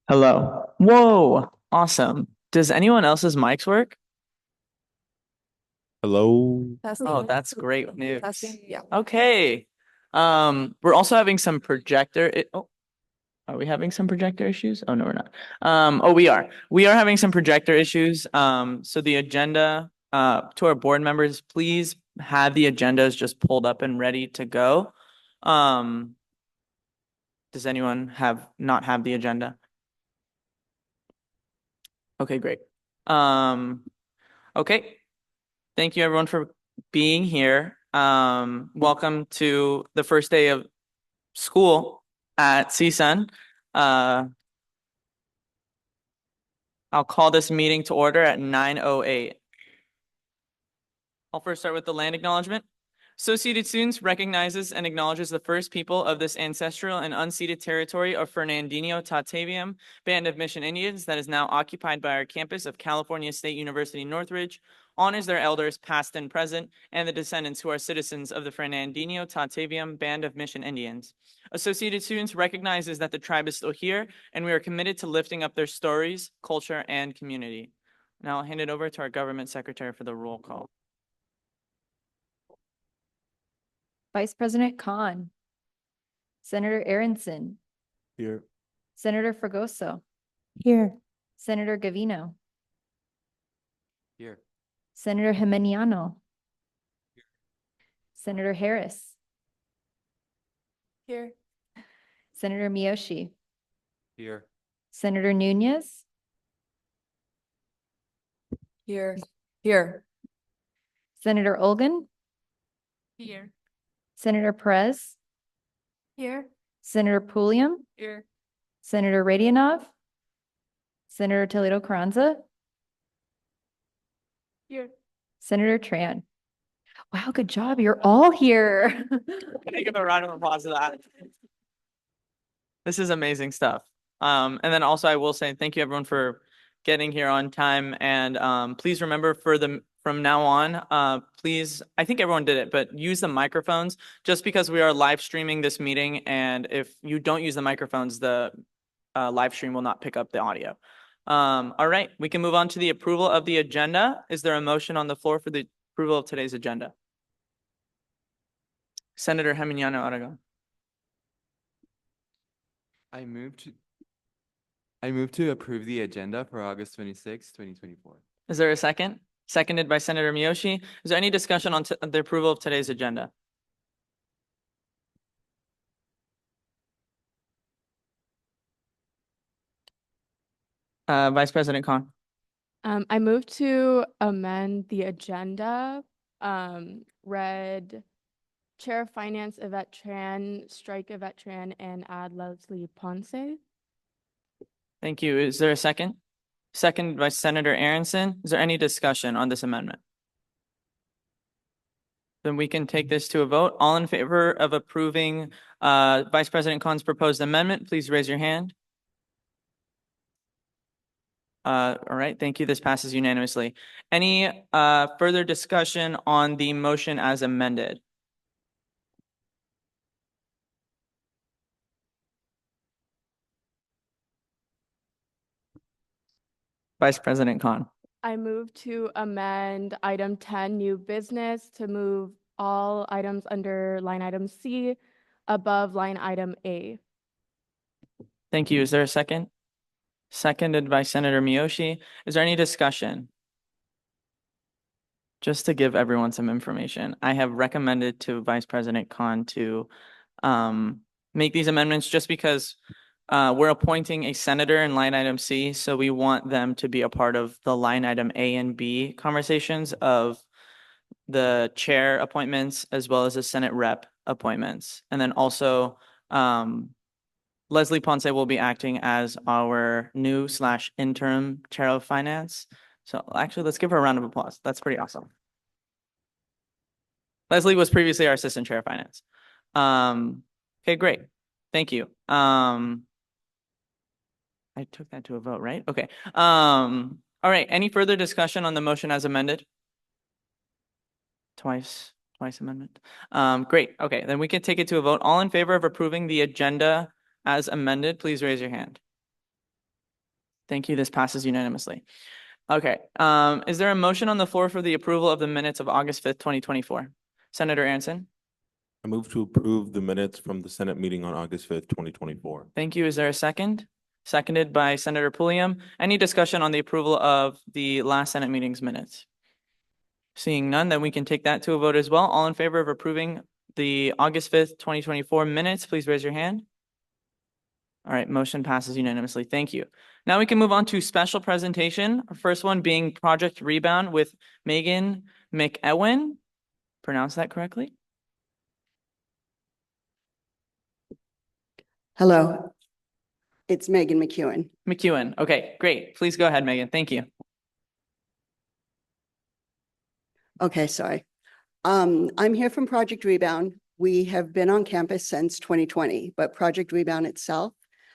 Hello. Whoa, awesome. Does anyone else's mics work? Hello. Oh, that's great news. Testing, yeah. Okay. We're also having some are we having some projector issues? Oh, no, we're not. Oh, we are. We are having some projector issues. So the agenda, to our board members, please have the agendas just pulled up and ready to go. Um, does anyone not have the agenda? Okay, great. Um, okay. Thank you everyone for being here. Welcome to the first day of school at CSUN. Uh, I'll call this meeting to order at 9:08. I'll first start with the land acknowledgement. Associated Students recognizes and acknowledges the first people of this ancestral and unceded territory of Fernandino Tataviam Band of Mission Indians that is now occupied by our campus of California State University Northridge, honors their elders past and present, and the descendants who are citizens of the Fernandino Tataviam Band of Mission Indians. Associated Students recognizes that the tribe is still here, and we are committed to lifting up their stories, culture, and community. Now I'll hand it over to our government secretary for the roll call. Vice President Khan, Senator Aronson, Here. Senator Fragoso, Here. Senator Gavino, Here. Senator Jimeniano, Senator Harris, Here. Senator Miyoshi, Here. Senator Nunez, Here. Here. Senator Olgan, Here. Senator Perez, Here. Senator Pulliam, Here. Senator Radionov, Senator Toledo Carranza, Here. Senator Tran. Wow, good job. You're all here. Can I give a round of applause to that? This is amazing stuff. And then also I will say thank you everyone for getting here on time. And please remember from now on, please, I think everyone did it, but use the microphones just because we are live streaming this meeting. And if you don't use the microphones, the live stream will not pick up the audio. All right, we can move on to the approval of the agenda. Is there a motion on the floor for the approval of today's agenda? Senator Jimeniano Aragon. I move to approve the agenda for August 26, 2024. Is there a second? Seconded by Senator Miyoshi. Is there any discussion on the approval of today's agenda? Vice President Khan. I move to amend the agenda. Read Chair of Finance Yvette Tran, strike Yvette Tran, and add Leslie Ponce. Thank you. Is there a second? Seconded by Senator Aronson. Is there any discussion on this amendment? Then we can take this to a vote. All in favor of approving Vice President Khan's proposed amendment, please raise your hand. All right, thank you. This passes unanimously. Any further discussion on the motion as amended? Vice President Khan. I move to amend item 10, new business, to move all items under line item C above line item A. Thank you. Is there a second? Seconded by Senator Miyoshi. Is there any discussion? Just to give everyone some information, I have recommended to Vice President Khan to make these amendments just because we're appointing a senator in line item C, so we want them to be a part of the line item A and B conversations of the chair appointments as well as the Senate rep appointments. And then also Leslie Ponce will be acting as our new / interim chair of finance. So actually, let's give her a round of applause. That's pretty awesome. Leslie was previously our assistant chair of finance. Okay, great. Thank you. I took that to a vote, right? Okay. All right. Any further discussion on the motion as amended? Twice amendment. Great. Okay, then we can take it to a vote. All in favor of approving the agenda as amended, please raise your hand. Thank you. This passes unanimously. Okay, is there a motion on the floor for the approval of the minutes of August 5th, 2024? Senator Aaronson, I move to approve the minutes from the Senate meeting on August 5th, 2024. thank you. Is there a second? Seconded by Senator Pulliam. Any discussion on the approval of the last Senate meeting's minutes? Seeing none, then we can take that to a vote as well. All in favor of approving the August 5th, 2024 minutes, please raise your hand. All right, motion passes unanimously. Thank you. Now we can move on to special presentation. Our first one being Project Rebound with Megan McEwen. Pronounce that correctly? Hello, it's Megan McEwen. McEwen. Okay, great. Please go ahead, Megan. Thank you. Okay, sorry. I'm here from Project Rebound. We have been on campus since 2020, but Project Rebound itself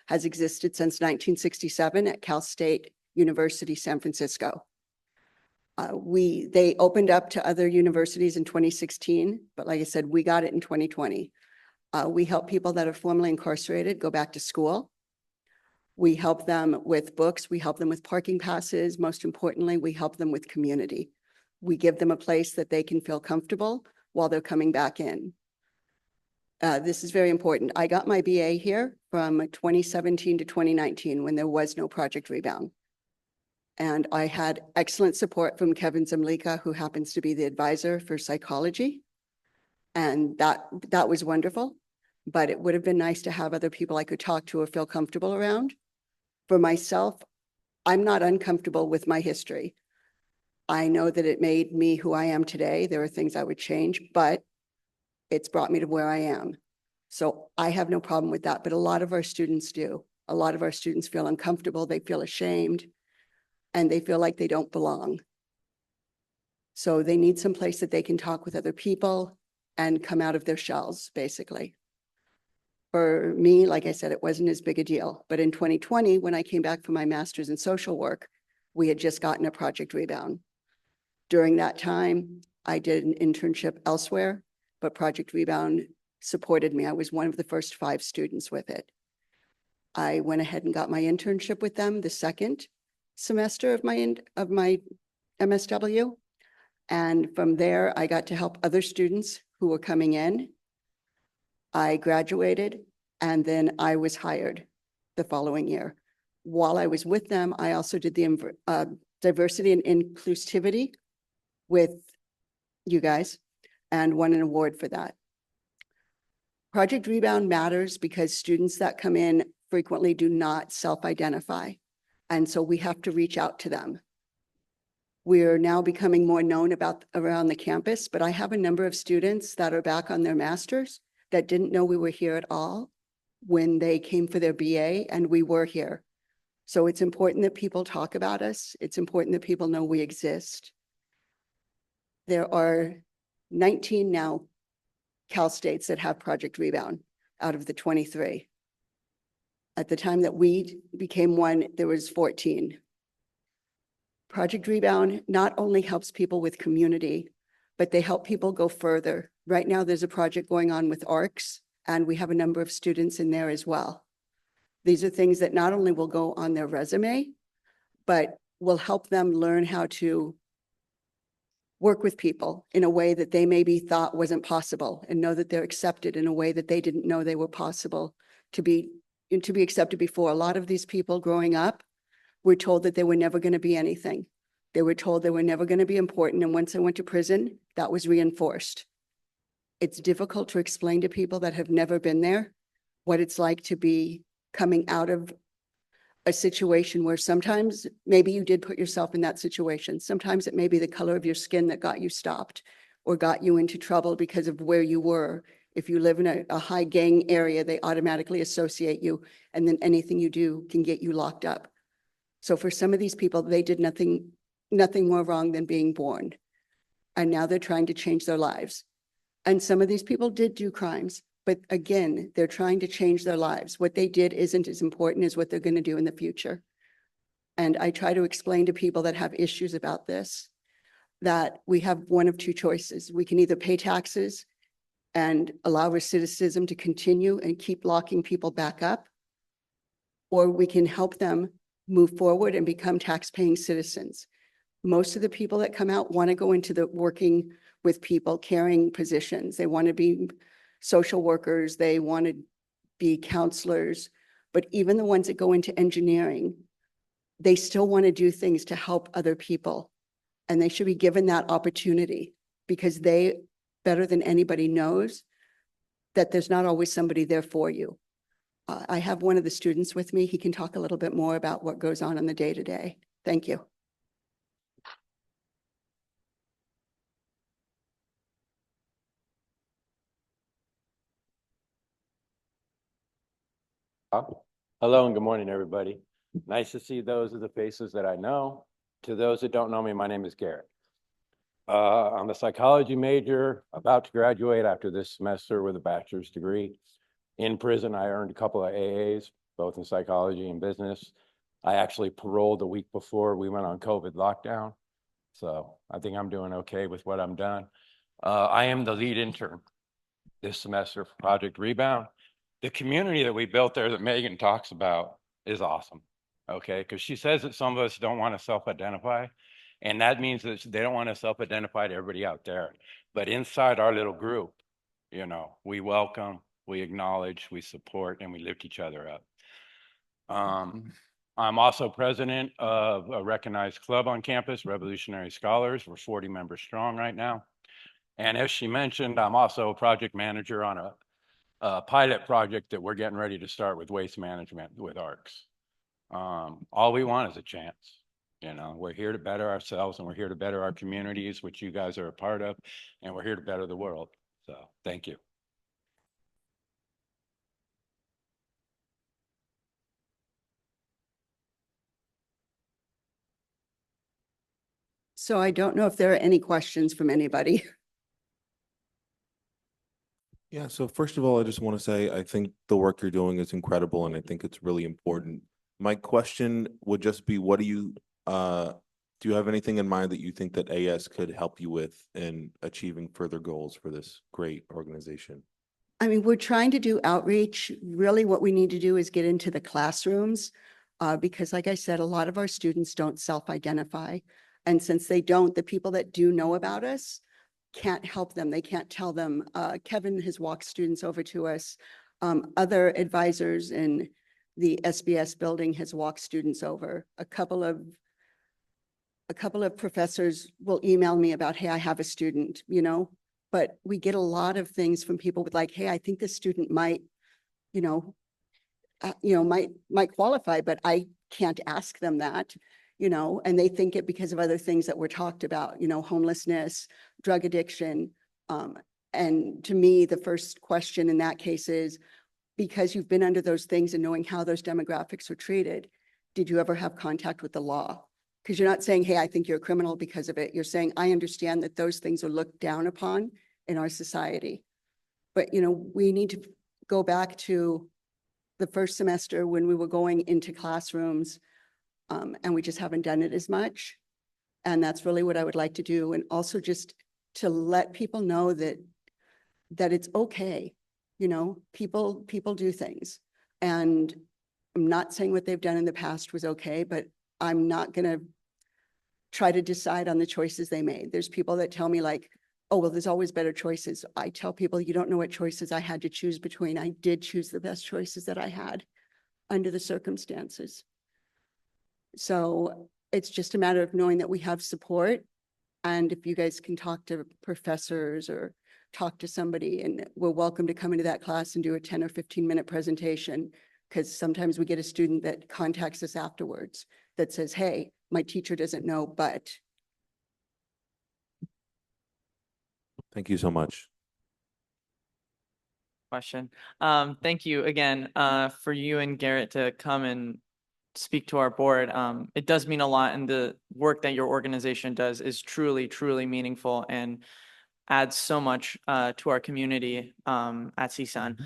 has existed since 1967 at Cal State University, San Francisco. They opened up to other universities in 2016, but like I said, we got it in 2020. We help people that are formerly incarcerated go back to school. We help them with books. We help them with parking passes. Most importantly, we help them with community. We give them a place that they can feel comfortable while they're coming back in. This is very important. I got my BA here from 2017 to 2019 when there was no Project Rebound. And I had excellent support from Kevin Zemlika, who happens to be the advisor for psychology. And that was wonderful. But it would have been nice to have other people I could talk to or feel comfortable around. For myself, I'm not uncomfortable with my history. I know that it made me who I am today. There are things I would change, but it's brought me to where I am. So I have no problem with that, but a lot of our students do. A lot of our students feel uncomfortable, they feel ashamed, and they feel like they don't belong. So they need some place that they can talk with other people and come out of their shells, basically. For me, like I said, it wasn't as big a deal. But in 2020, when I came back from my master's in social work, we had just gotten a Project Rebound. During that time, I did an internship elsewhere, but Project Rebound supported me. I was one of the first 5 students with it. I went ahead and got my internship with them the second semester of my MSW. And from there, I got to help other students who were coming in. I graduated, and then I was hired the following year. While I was with them, I also did the diversity and inclusivity with you guys and won an award for that. Project Rebound matters because students that come in frequently do not self-identify. And so we have to reach out to them. We're now becoming more known around the campus, but I have a number of students that are back on their masters that didn't know we were here at all when they came for their BA, and we were here. So it's important that people talk about us. It's important that people know we exist. There are 19 now Cal States that have Project Rebound out of the 23. At the time that we became one, there was 14. Project Rebound not only helps people with community, but they help people go further. Right now, there's a project going on with ARCS, and we have a number of students in there as well. These are things that not only will go on their resume, but will help them learn how to work with people in a way that they maybe thought wasn't possible, and know that they're accepted in a way that they didn't know they were possible to be accepted before. A lot of these people growing up were told that they were never going to be anything. They were told they were never going to be important. And once they went to prison, that was reinforced. It's difficult to explain to people that have never been there what it's like to be coming out of a situation where sometimes maybe you did put yourself in that situation. Sometimes it may be the color of your skin that got you stopped or got you into trouble because of where you were. If you live in a high gang area, they automatically associate you, and then anything you do can get you locked up. So for some of these people, they did nothing more wrong than being born. And now they're trying to change their lives. And some of these people did do crimes, but again, they're trying to change their lives. What they did isn't as important as what they're going to do in the future. And I try to explain to people that have issues about this, that we have one of two choices. We can either pay taxes and allow recidivism to continue and keep locking people back up, or we can help them move forward and become tax-paying citizens. Most of the people that come out want to go into the working with people, caring positions. They want to be social workers. They want to be counselors. But even the ones that go into engineering, they still want to do things to help other people. And they should be given that opportunity because they, better than anybody, knows that there's not always somebody there for you. I have one of the students with me. He can talk a little bit more about what goes on the day-to-day. Thank you. Hello and good morning, everybody. Nice to see those of the faces that I know. To those that don't know me, my name is Garrett. I'm a psychology major, about to graduate after this semester with a bachelor's degree. In prison, I earned a couple of AAs, both in psychology and business. I actually paroled the week before we went on COVID lockdown. So I think I'm doing okay with what I'm done. I am the lead intern this semester for Project Rebound. The community that we built there that Megan talks about is awesome, okay? Because she says that some of us don't want to self-identify, and that means that they don't want to self-identify to everybody out there. But inside our little group, you know, we welcome, we acknowledge, we support, and we lift each other up. I'm also president of a recognized club on campus, Revolutionary Scholars. We're 40 members strong right now. And as she mentioned, I'm also a project manager on a pilot project that we're getting ready to start with waste management with ARCS. All we want is a chance. You know, we're here to better ourselves and we're here to better our communities, which you guys are a part of, and we're here to better the world. So thank you. So I don't know if there are any questions from anybody. Yeah, so first of all, I just want to say, I think the work you're doing is incredible and I think it's really important. My question would just be, what do you have anything in mind that you think that AS could help you with in achieving further goals for this great organization? I mean, we're trying to do outreach. Really what we need to do is get into the classrooms because like I said, a lot of our students don't self-identify. And since they don't, the people that do know about us can't help them. They can't tell them. Kevin has walked students over to us. Other advisors in the SBS building has walked students over. A couple of professors will email me about, hey, I have a student, you know, but we get a lot of things from people with like, hey, I think this student might, might qualify, but I can't ask them that. And they think it because of other things that were talked about, homelessness, drug addiction. And to me, the first question in that case is, because you've been under those things and knowing how those demographics are treated, did you ever have contact with the law? Because you're not saying, hey, I think you're a criminal because of it. You're saying, I understand that those things are looked down upon in our society. But, we need to go back to the first semester when we were going into classrooms. And we just haven't done it as much. And that's really what I would like to do. And also just to let people know that it's okay. People do things. And I'm not saying what they've done in the past was okay, but I'm not going to try to decide on the choices they made. There's people that tell me like, oh, well, there's always better choices. I tell people, you don't know what choices I had to choose between. I did choose the best choices that I had under the circumstances. So it's just a matter of knowing that we have support. And if you guys can talk to professors or talk to somebody, and we're welcome to come into that class and do a 10 or 15-minute presentation, because sometimes we get a student that contacts us afterwards that says, hey, my teacher doesn't know, but. Thank you so much. Question. Thank you again for you and Garrett to come and speak to our board. It does mean a lot, and the work that your organization does is truly, truly meaningful and adds so much to our community at CSUN.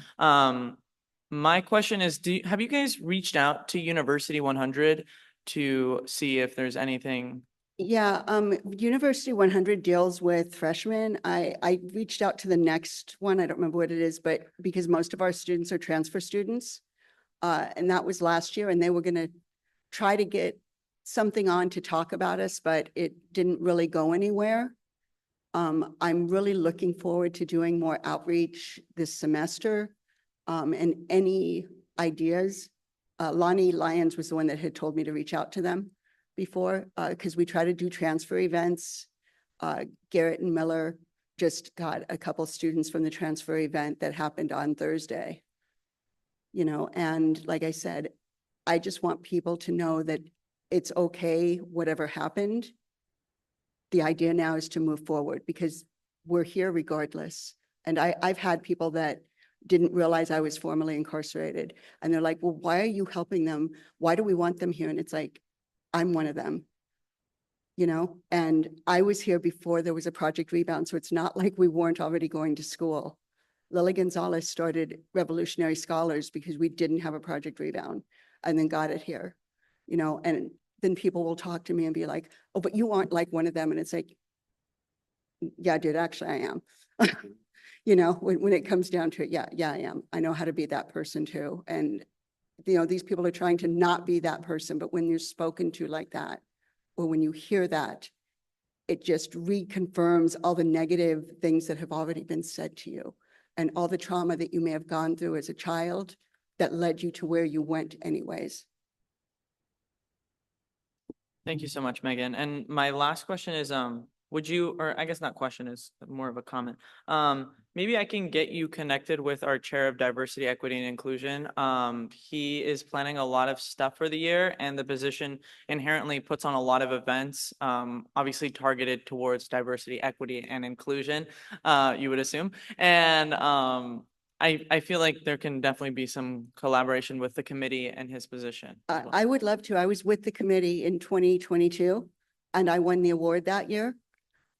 My question is, have you guys reached out to University 100 to see if there's anything? Yeah, University 100 deals with freshmen. I reached out to the next one. I don't remember what it is, but because most of our students are transfer students. And that was last year, and they were going to try to get something on to talk about us, but it didn't really go anywhere. I'm really looking forward to doing more outreach this semester. And any ideas. Lonnie Lyons was the one that had told me to reach out to them before, because we try to do transfer events. Garrett and Miller just got a couple students from the transfer event that happened on Thursday. You know, and like I said, I just want people to know that it's okay, whatever happened. The idea now is to move forward because we're here regardless. And I've had people that didn't realize I was formerly incarcerated. And they're like, well, why are you helping them? Why do we want them here? And it's like, I'm one of them. You know, and I was here before there was a Project Rebound. So it's not like we weren't already going to school. Lily Gonzalez started Revolutionary Scholars because we didn't have a Project Rebound and then got it here, you know, and then people will talk to me and be like, oh, but you aren't like one of them. And it's like, yeah, dude, actually I am. You know, when it comes down to it, yeah, I am. I know how to be that person too. And, you know, these people are trying to not be that person, but when you're spoken to like that, or when you hear that, it just reconfirms all the negative things that have already been said to you and all the trauma that you may have gone through as a child that led you to where you went anyways. Thank you so much, Megan. And my last question is, would you, or I guess not question, is more of a comment. Maybe I can get you connected with our Chair of Diversity, Equity, and Inclusion. He is planning a lot of stuff for the year, and the position inherently puts on a lot of events, obviously targeted towards diversity, equity, and inclusion, you would assume. And I feel like there can definitely be some collaboration with the committee and his position as well. I would love to. I was with the committee in 2022 and I won the award that year.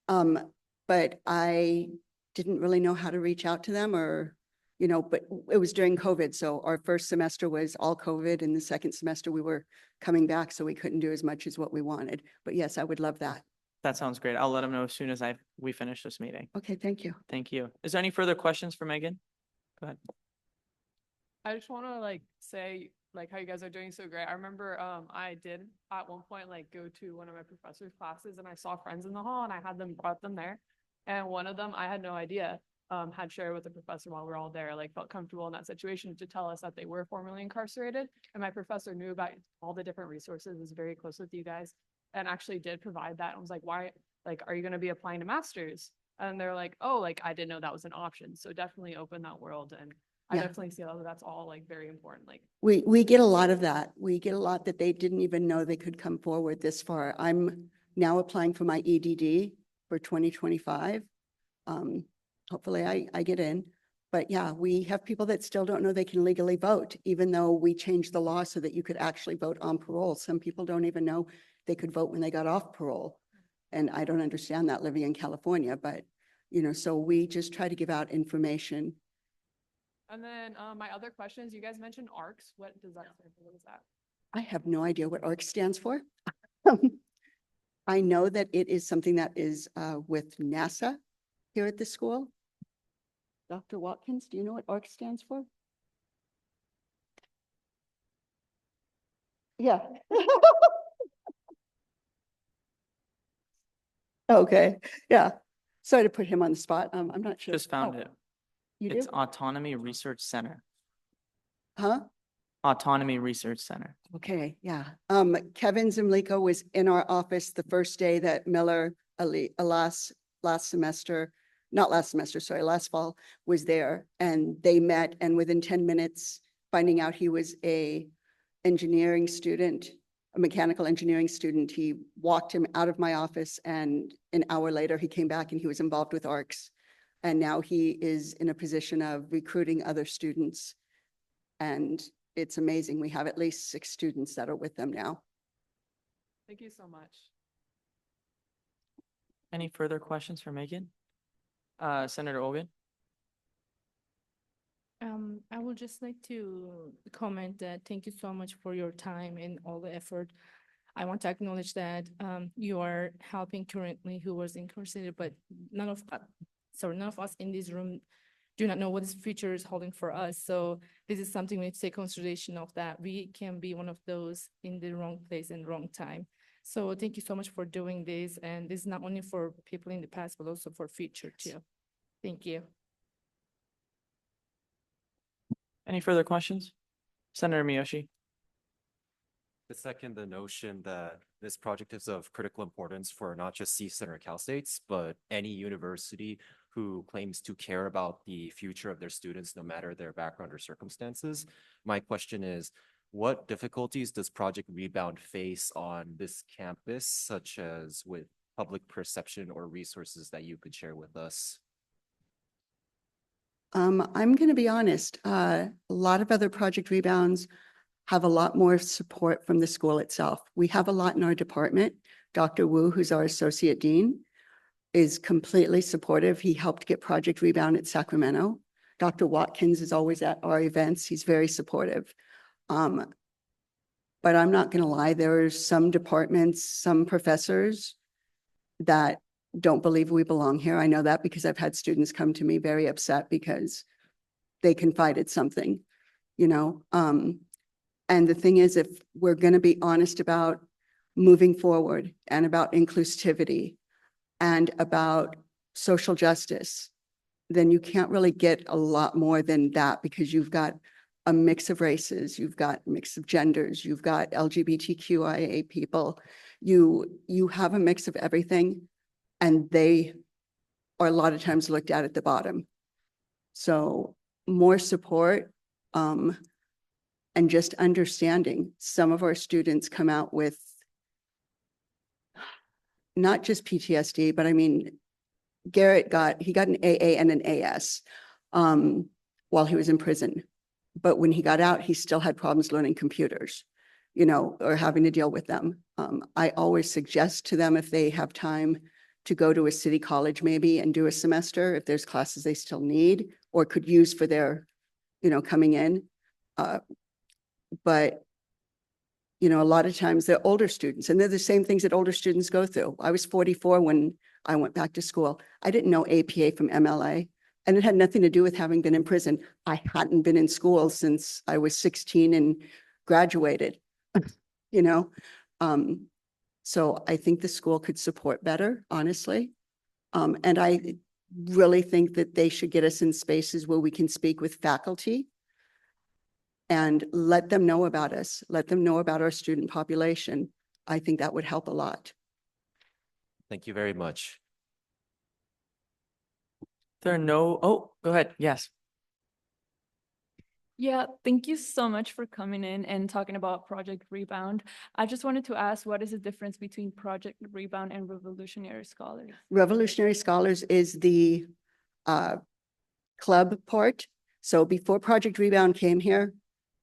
But I didn't really know how to reach out to them or, you know, but it was during COVID. So our first semester was all COVID and the second semester we were coming back. So we couldn't do as much as what we wanted. But yes, I would love that. That sounds great. I'll let him know as soon as we finish this meeting. Okay, thank you. Thank you. Is there any further questions for Megan? Go ahead. I just want to say how you guys are doing so great. I remember I did at one point go to one of my professor's classes and I saw friends in the hall and I had them brought them there. And one of them, I had no idea, had shared with the professor while we were all there, felt comfortable in that situation to tell us that they were formerly incarcerated. And my professor knew about all the different resources, was very close with you guys, and actually did provide that. And was like, why, are you going to be applying to masters? And they're like, oh, I didn't know that was an option. So definitely open that world. And I Yeah. definitely see that that's all very important. We get a lot of that. We get a lot that they didn't even know they could come forward this far. I'm now applying for my EDD for 2025. Hopefully I get in. But yeah, we have people that still don't know they can legally vote, even though we changed the law so that you could actually vote on parole. Some people don't even know they could vote when they got off parole. And I don't understand that living in California, but you know, so we just try to give out information. And then my other question is, you guys mentioned ARCs. What does that stand for? What is that? I have no idea what ARC stands for. I know that it is something that is with NASA here at the school. Dr. Watkins, do you know what ARC stands for? Yeah. Okay, yeah. Sorry to put him on the spot. I'm not sure. Just found Oh, it. You It's do? Autonomy Research Center. Huh? Autonomy Research Center. Okay, yeah. Kevin Zimlico was in our office the first day that Miller, last semester, not last semester, sorry, last fall was there. And they met, and within 10 minutes, finding out he was a engineering student, a mechanical engineering student, he walked him out of my office, and an hour later he came back and he was involved with ARCS. And now he is in a position of recruiting other students. And it's amazing. We have at least 6 students that are with them now. Thank you so much. Any further questions for Megan? Senator Olgan? I would just like to comment that thank you so much for your time and all the effort. I want to acknowledge that you are helping currently who was incarcerated, but none of us in this room do not know what the future is holding for us. So this is something we need to take consideration of, that we can be one of those in the wrong place and wrong time. So thank you so much for doing this. And this is not only for people in the past, but also for future too. Thank you. Any further questions? Senator Miyoshi. To second the notion that this project is of critical importance for not just CSUN or Cal States, but any university who claims to care about the future of their students, no matter their background or circumstances. My question is, what difficulties does Project Rebound face on this campus, such as with public perception or resources that you could share with us? I'm going to be honest, a lot of other Project Rebounds have a lot more support from the school itself. We have a lot in our department. Dr. Wu, who's our associate dean, is completely supportive. He helped get Project Rebound at Sacramento. Dr. Watkins is always at our events. He's very supportive. But I'm not going to lie, there are some departments, some professors that don't believe we belong here. I know that because I've had students come to me very upset because they confided something, you know. And the thing is, if we're going to be honest about moving forward and about inclusivity and about social justice, then you can't really get a lot more than that, because you've got a mix of races, you've got a mix of genders, you've got LGBTQIA people, you have a mix of everything, and they are a lot of times looked at the bottom. So more support, and just understanding. Some of our students come out with not just PTSD, but I mean, Garrett got an AA and an AS while he was in prison. But when he got out, he still had problems learning computers, you know, or having to deal with them. I always suggest to them, if they have time, to go to a city college maybe and do a semester if there's classes they still need or could use for their, you know, coming in. But, you know, a lot of times they're older students, and they're the same things that older students go through. I was 44 when I went back to school. I didn't know APA from MLA, and it had nothing to do with having been in prison. I hadn't been in school since I was 16 and graduated, you know. So I think the school could support better, honestly. And I really think that they should get us in spaces where we can speak with faculty and let them know about us, let them know about our student population. I think that would help a lot. Thank you very much. There are no, oh, go ahead. Yes. Yeah, thank you so much for coming in and talking about Project Rebound. I just wanted to ask, what is the difference between Project Rebound and Revolutionary Scholars? Revolutionary Scholars is the club part. So before Project Rebound came here,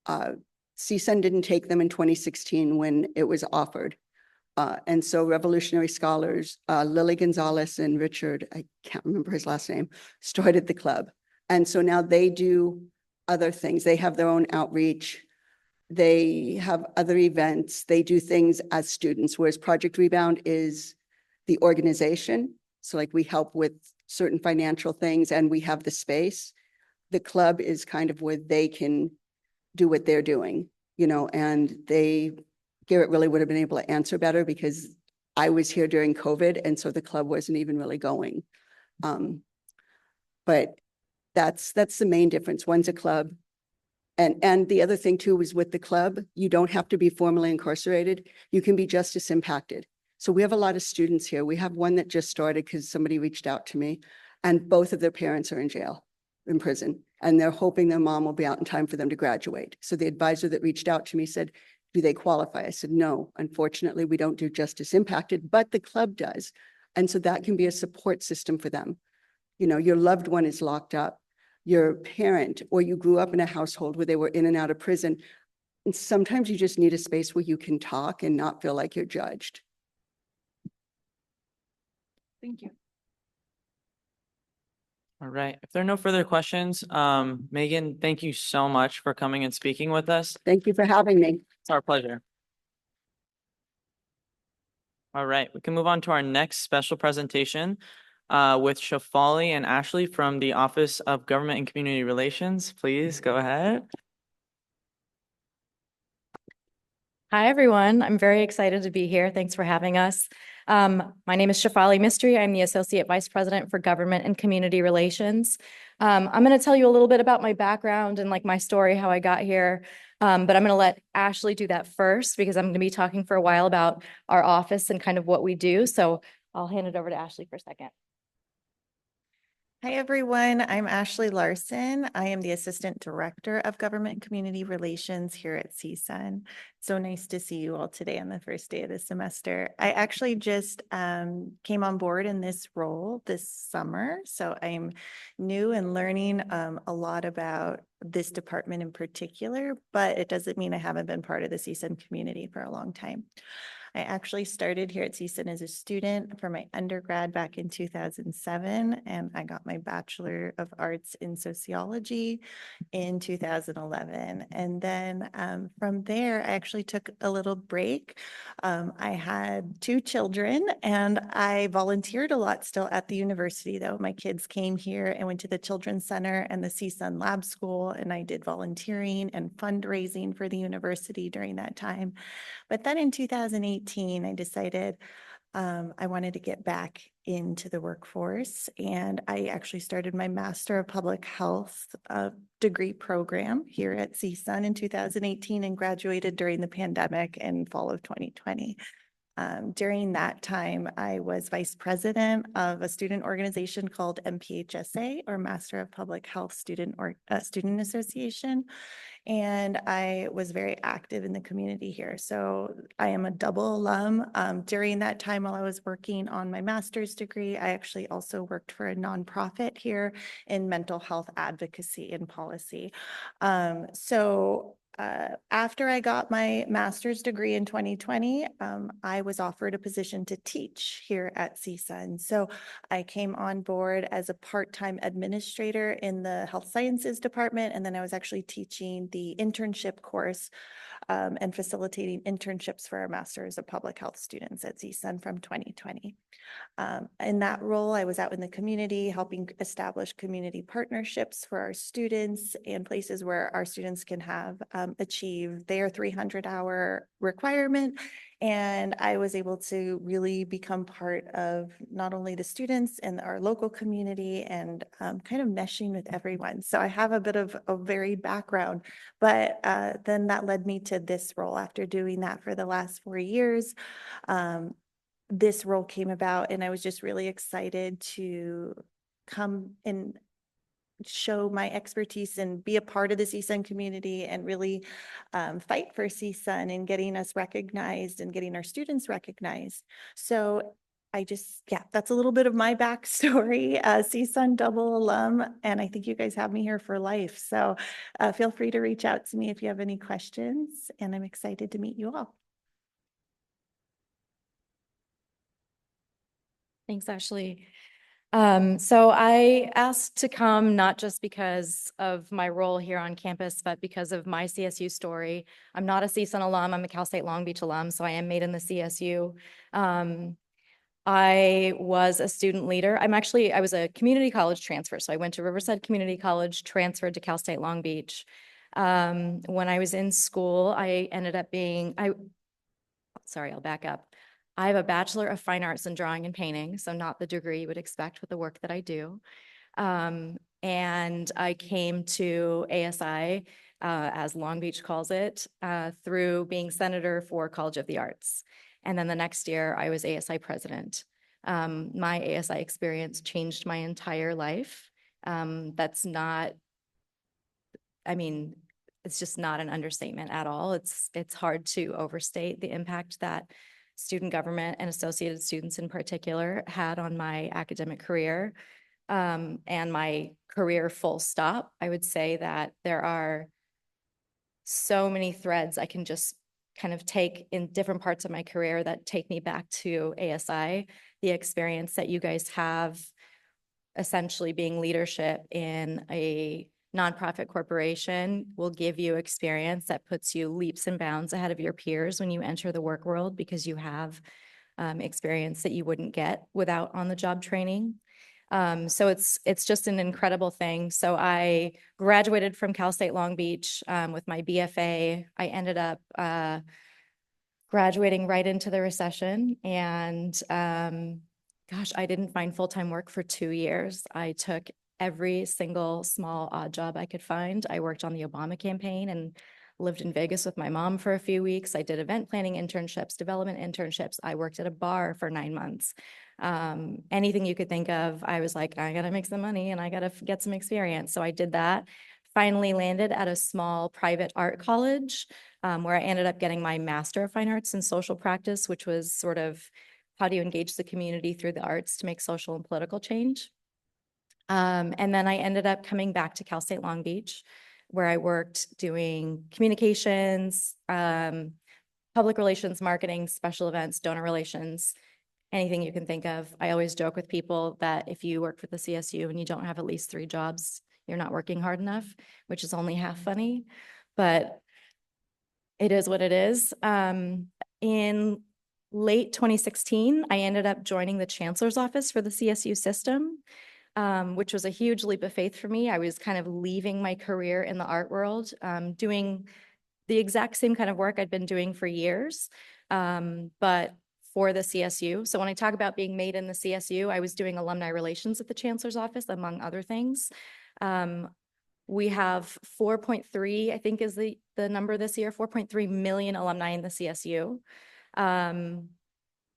CSUN didn't take them in 2016 when it was offered. And so Revolutionary Scholars, Lily Gonzalez and Richard, I can't remember his last name, started the club. And so now they do other things. They have their own outreach. They have other events. They do things as students, whereas Project Rebound is the organization. So like we help with certain financial things and we have the space. The club is kind of where they can do what they're doing, you know, and Garrett really would have been able to answer better because I was here during COVID, and so the club wasn't even really going. But that's the main difference. One's a club. And the other thing too is with the club, you don't have to be formally incarcerated. You can be justice impacted. So we have a lot of students here. We have one that just started because somebody reached out to me, and both of their parents are in jail, in prison, and they're hoping their mom will be out in time for them to graduate. So the advisor that reached out to me said, do they qualify? I said, no, unfortunately, we don't do justice impacted, but the club does. And so that can be a support system for them. You know, your loved one is locked up, your parent, or you grew up in a household where they were in and out of prison. And sometimes you just need a space where you can talk and not feel like you're judged. Thank you. All right. If there are no further questions, Megan, thank you so much for coming and speaking with us. Thank you for having me. It's our pleasure. All right, we can move on to our next special presentation. with Shafali and Ashley from the Office of Government and Community Relations. Please go ahead. Hi, everyone. I'm very excited to be here. Thanks for having us. My name is Shafali Mistry. I'm the Associate Vice President for Government and Community Relations. I'm going to tell you a little bit about my background and like my story, how I got here. But I'm going to let Ashley do that first because I'm going to be talking for a while about our office and kind of what we do. So I'll hand it over to Ashley for a second. Hi, everyone. I'm Ashley Larson. I am the Assistant Director of Government and Community Relations here at CSUN. So nice to see you all today on the first day of the semester. I actually just came on board in this role this summer. So I'm new and learning a lot about this department in particular, but it doesn't mean I haven't been part of the CSUN community for a long time. I actually started here at CSUN as a student for my undergrad back in 2007, and I got my Bachelor of Arts in Sociology in 2011. And then from there, I actually took a little break. I had 2 children, and I volunteered a lot still at the university, though. My kids came here and went to the Children's Center and the CSUN Lab School, and I did volunteering and fundraising for the university during that time. But then in 2018, I decided I wanted to get back into the workforce, and I actually started my Master of Public Health degree program here at CSUN in 2018 and graduated during the pandemic in fall of 2020. During that time, I was vice president of a student organization called MPHSA, or Master of Public Health Student Association. And I was very active in the community here. So I am a double alum. During that time while I was working on my master's degree, I actually also worked for a nonprofit here in mental health advocacy and policy. After I got my master's degree in 2020, I was offered a position to teach here at CSUN. So I came on board as a part-time administrator in the health sciences department, and then I was actually teaching the internship course and facilitating internships for our Masters of Public Health students at CSUN from 2020. In that role, I was out in the community helping establish community partnerships for our students and places where our students can have achieve their 300-hour requirement. And I was able to really become part of not only the students and our local community and kind of meshing with everyone. So I have a bit of a varied background, but then that led me to this role. After doing that for the last 4 years, this role came about, and I was just really excited to come and show my expertise and be a part of the CSUN community and really fight for CSUN and getting us recognized and getting our students recognized. So that's a little bit of my backstory, CSUN double alum, and I think you guys have me here for life. So feel free to reach out to me if you have any questions, and I'm excited to meet you all. Thanks, Ashley. So I asked to come not just because of my role here on campus, but because of my CSU story. I'm not a CSUN alum, I'm a Cal State Long Beach alum, so I am made in the CSU. I was a student leader. I was a community college transfer. So I went to Riverside Community College, transferred to Cal State Long Beach. When I was in school, I ended up being, I'll back up. I have a Bachelor of Fine Arts in Drawing and Painting, so not the degree you would expect with the work that I do. And I came to ASI, as Long Beach calls it, through being senator for College of the Arts. And then the next year, I was ASI president. My ASI experience changed my entire life. It's just not an understatement at all. It's hard to overstate the impact that student government and associated students in particular had on my academic career and my career full stop. I would say that there are so many threads I can just kind of take in different parts of my career that take me back to ASI, the experience that you guys have essentially being leadership in a nonprofit corporation will give you experience that puts you leaps and bounds ahead of your peers when you enter the work world because you have experience that you wouldn't get without on-the-job training. So it's just an incredible thing. So I graduated from Cal State Long Beach with my BFA. I ended up graduating right into the recession, and gosh, I didn't find full-time work for 2 years. I took every single small odd job I could find. I worked on the Obama campaign and lived in Vegas with my mom for a few weeks. I did event planning internships, development internships. I worked at a bar for 9 months. Anything you could think of, I was like, I gotta make some money and I gotta get some experience. So I did that. Finally landed at a small private art college where I ended up getting my Master of Fine Arts in Social Practice, which was sort of how do you engage the community through the arts to make social and political change. And then I ended up coming back to Cal State Long Beach, where I worked doing communications, public relations, marketing, special events, donor relations, anything you can think of. I always joke with people that if you work for the CSU and you don't have at least 3 jobs, you're not working hard enough, which is only half funny, but it is what it is. In late 2016, I ended up joining the chancellor's office for the CSU system, which was a huge leap of faith for me. I was kind of leaving my career in the art world, doing the exact same kind of work I'd been doing for years, but for the CSU. So when I talk about being made in the CSU, I was doing alumni relations at the chancellor's office, among other things. We have 4.3, I think is the number this year, 4.3 million alumni in the CSU. And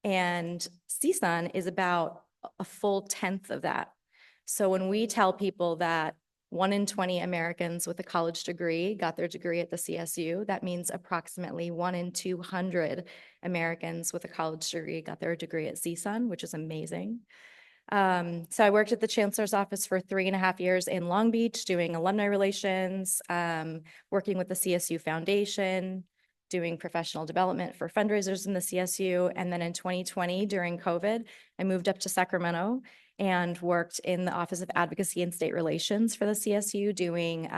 CSUN is about a full 1/10 of that. So when we tell people that 1 in 20 Americans with a college degree got their degree at the CSU, that means approximately 1 in 200 Americans with a college degree got their degree at CSUN, which is amazing. So I worked at the chancellor's office for 3.5 years in Long Beach, doing alumni relations, working with the CSU Foundation, doing professional development for fundraisers in the CSU. And then in 2020, during COVID, I moved up to Sacramento and worked in the Office of Advocacy and State Relations for the CSU, doing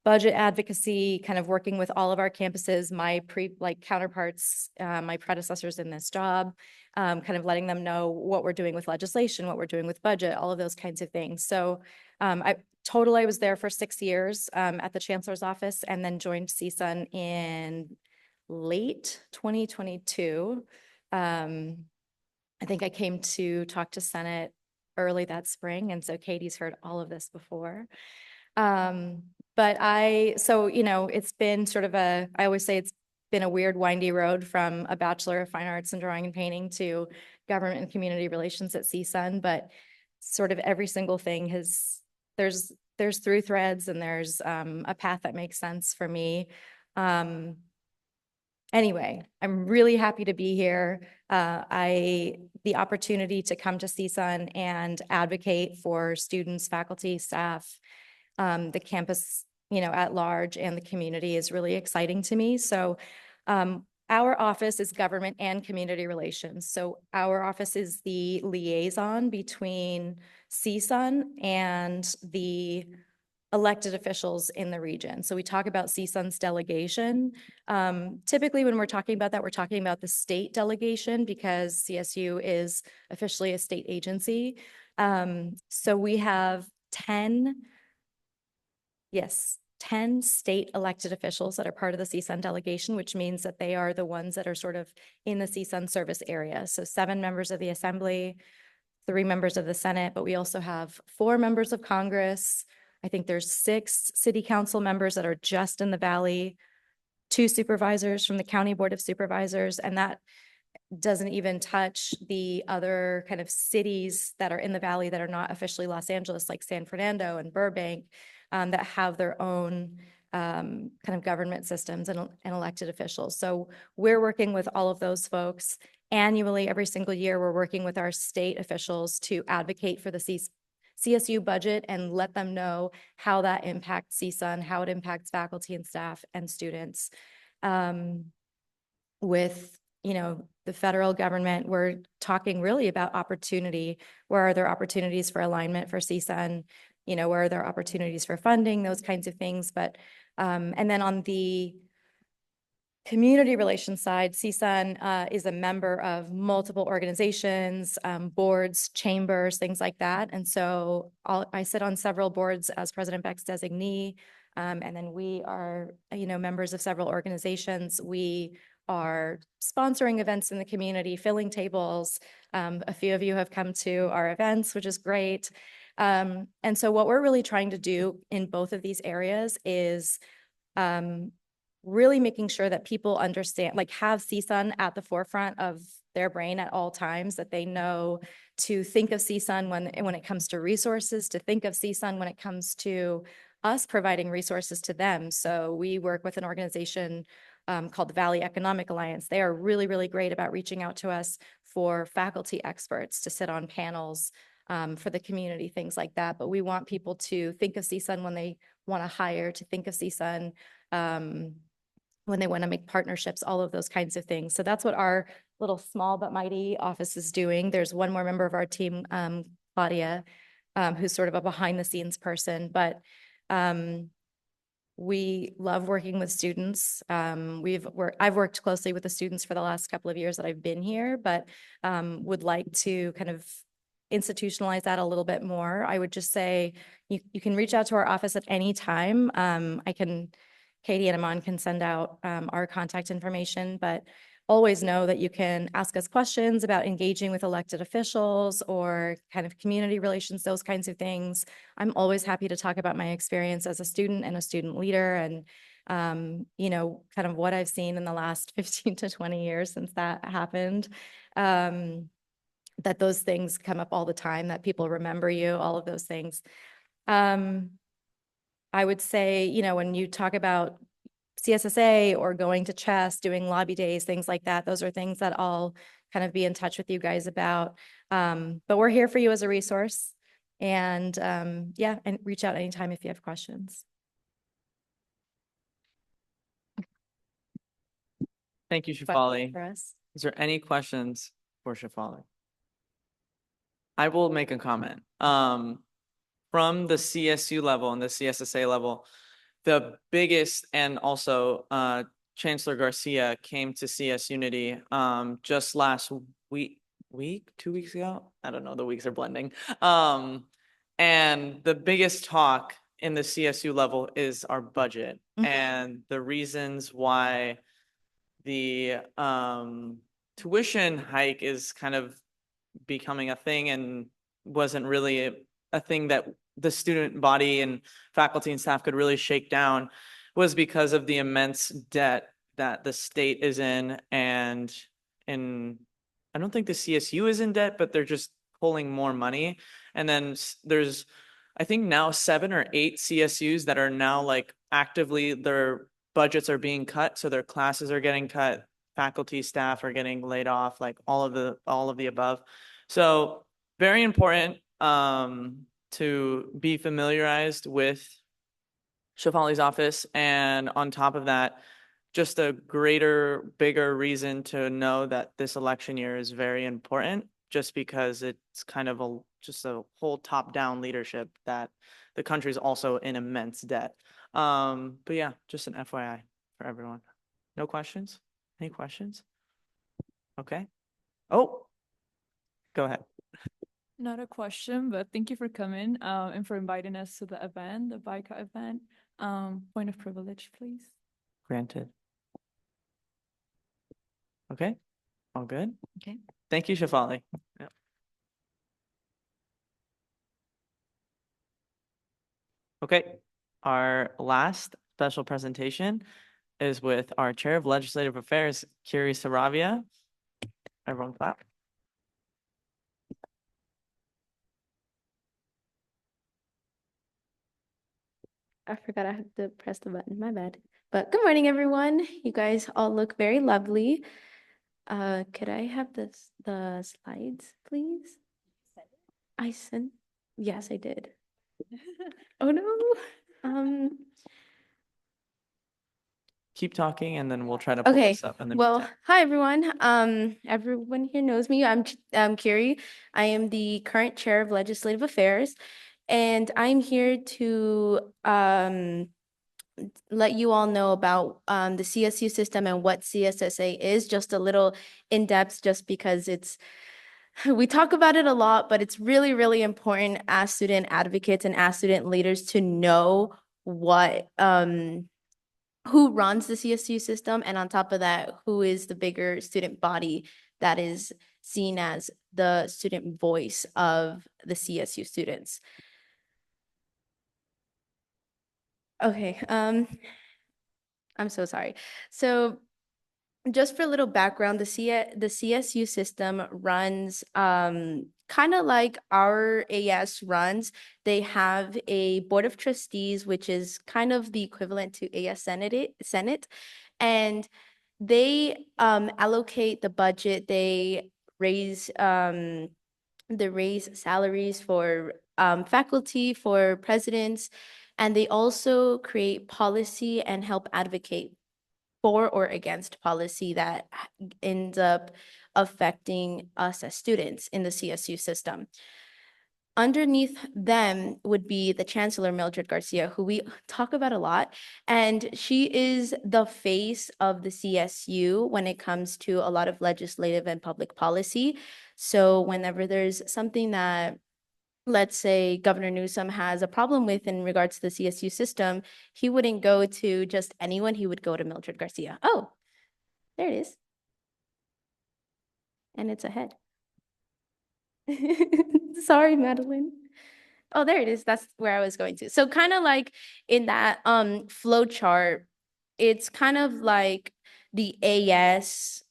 budget advocacy, kind of working with all of our campuses, my counterparts, my predecessors in this job, kind of letting them know what we're doing with legislation, what we're doing with budget, all of those kinds of things. So I was there for 6 years at the chancellor's office, and then joined CSUN in late 2022. I think I came to talk to Senate early that spring, and so Katie's heard all of this before. It's been sort of I always say it's been a weird, windy road from a Bachelor of Fine Arts in Drawing and Painting to government and community relations at CSUN, but sort of every single thing there's through threads, and there's a path that makes sense for me. Anyway, I'm really happy to be here. The opportunity to come to CSUN and advocate for students, faculty, staff, the campus, at large, and the community is really exciting to me. So our office is government and community relations. So our office is the liaison between CSUN and the elected officials in the region. So we talk about CSUN's delegation. Typically, when we're talking about that, we're talking about the state delegation, because CSU is officially a state agency. So we have 10 state elected officials that are part of the CSUN delegation, which means that they are the ones that are sort of in the CSUN service area. So 7 members of the Assembly, 3 members of the Senate, but we also have 4 members of Congress. I think there's 6 city council members that are just in the Valley, 2 supervisors from the County Board of Supervisors, and that doesn't even touch the other kind of cities that are in the Valley that are not officially Los Angeles, like San Fernando and Burbank, that have their own kind of government systems and elected officials. So we're working with all of those folks annually. Every single year, we're working with our state officials to advocate for the CSU budget and let them know how that impacts CSUN, how it impacts faculty and staff and students. With the federal government, we're talking really about opportunity. Where are there opportunities for alignment for CSUN? Where are there opportunities for funding, those kinds of things. But and then on the community relations side, CSUN is a member of multiple organizations, boards, chambers, things like that. And so I sit on several boards as President Beck's designee. And then we are, members of several organizations. We are sponsoring events in the community, filling tables. A few of you have come to our events, which is great. And so what we're really trying to do in both of these areas is really making sure that people understand, like have CSUN at the forefront of their brain at all times, that they know to think of CSUN when it comes to resources, to think of CSUN when it comes to us providing resources to them. So we work with an organization called the Valley Economic Alliance. They are really, really great about reaching out to us for faculty experts to sit on panels for the community, things like that. But we want people to think of CSUN when they want to hire, to think of CSUN when they want to make partnerships, all of those kinds of things. So that's what our little small but mighty office is doing. There's one more member of our team, Claudia, who's sort of a behind the scenes person, but we love working with students. I've worked closely with the students for the last couple of years that I've been here, but would like to kind of institutionalize that a little bit more. I would just say you can reach out to our office at any time. Katie and Aman can send out our contact information, but always know that you can ask us questions about engaging with elected officials or kind of community relations, those kinds of things. I'm always happy to talk about my experience as a student and a student leader and, kind of what I've seen in the last 15 to 20 years since that happened. That those things come up all the time, that people remember you, all of those things. I would say, when you talk about CSSA or going to CHEST, doing lobby days, things like that, those are things that I'll kind of be in touch with you guys about. But we're here for you as a resource. And and reach out anytime if you have questions. Thank you, Shefali. Is there any questions for Shefali? I will make a comment. From the CSU level and the CSSA level, the biggest, and also Chancellor Garcia came to CS Unity just last week, 2 weeks ago? I don't know, the weeks are blending. And the biggest talk in the CSU level is our budget and the reasons why the tuition hike is kind of becoming a thing and wasn't really a thing that the student body and faculty and staff could really shake down, was because of the immense debt that the state is in. And I don't think the CSU is in debt, but they're just pulling more money. And then there's, I think now 7 or 8 CSUs that are now like actively, their budgets are being cut. So their classes are getting cut, faculty, staff are getting laid off, like all of the above. So very important to be familiarized with Shefali's office. And on top of that, just a bigger reason to know that this election year is very important, just because it's kind of just a whole top-down leadership that the country is also in immense debt. But yeah, just an FYI for everyone. No questions? Any questions? Okay. Oh, go ahead. Not a question, but thank you for coming and for inviting us to the event, the BICA event. Point of privilege, please. Granted. Okay, all good? Okay. Thank you, Shefali. Yep. Okay, our last special presentation is with our Chair of Legislative Affairs, Kiri Saravia. Everyone clap. I forgot I have to press the button, my bad. But good morning, everyone. You guys all look very lovely. Could I have the slides, please? Yes, I did. Oh no. Keep talking and then we'll try to pull Okay, this up. And then well, hi, everyone. Everyone here knows me. I'm Kiri. I am the current chair of legislative affairs, and I'm here to let you all know about the CSU system and what CSSA is, just a little in depth, just because we talk about it a lot, but it's really, really important as student advocates and as student leaders to know what who runs the CSU system, and on top of that, who is the bigger student body that is seen as the student voice of the CSU students. Okay, I'm so sorry. So just for a little background, the CSU system runs kind of like our AS runs. They have a board of trustees, which is kind of the equivalent to AS Senate, and they allocate the budget. They raise salaries for faculty, for presidents, and they also create policy and help advocate for or against policy that ends up affecting us as students in the CSU system. Underneath them would be the Chancellor, Mildred Garcia, who we talk about a lot, and she is the face of the CSU when it comes to a lot of legislative and public policy. So whenever there's something that, let's say, Governor Newsom has a problem with in regards to the CSU system, he wouldn't go to just anyone, he would go to Mildred Garcia. Oh, there it is. And it's ahead. Sorry, Madeline. Oh, there it is. That's where I was going to. So kind of like in that flow chart, it's kind of like the AS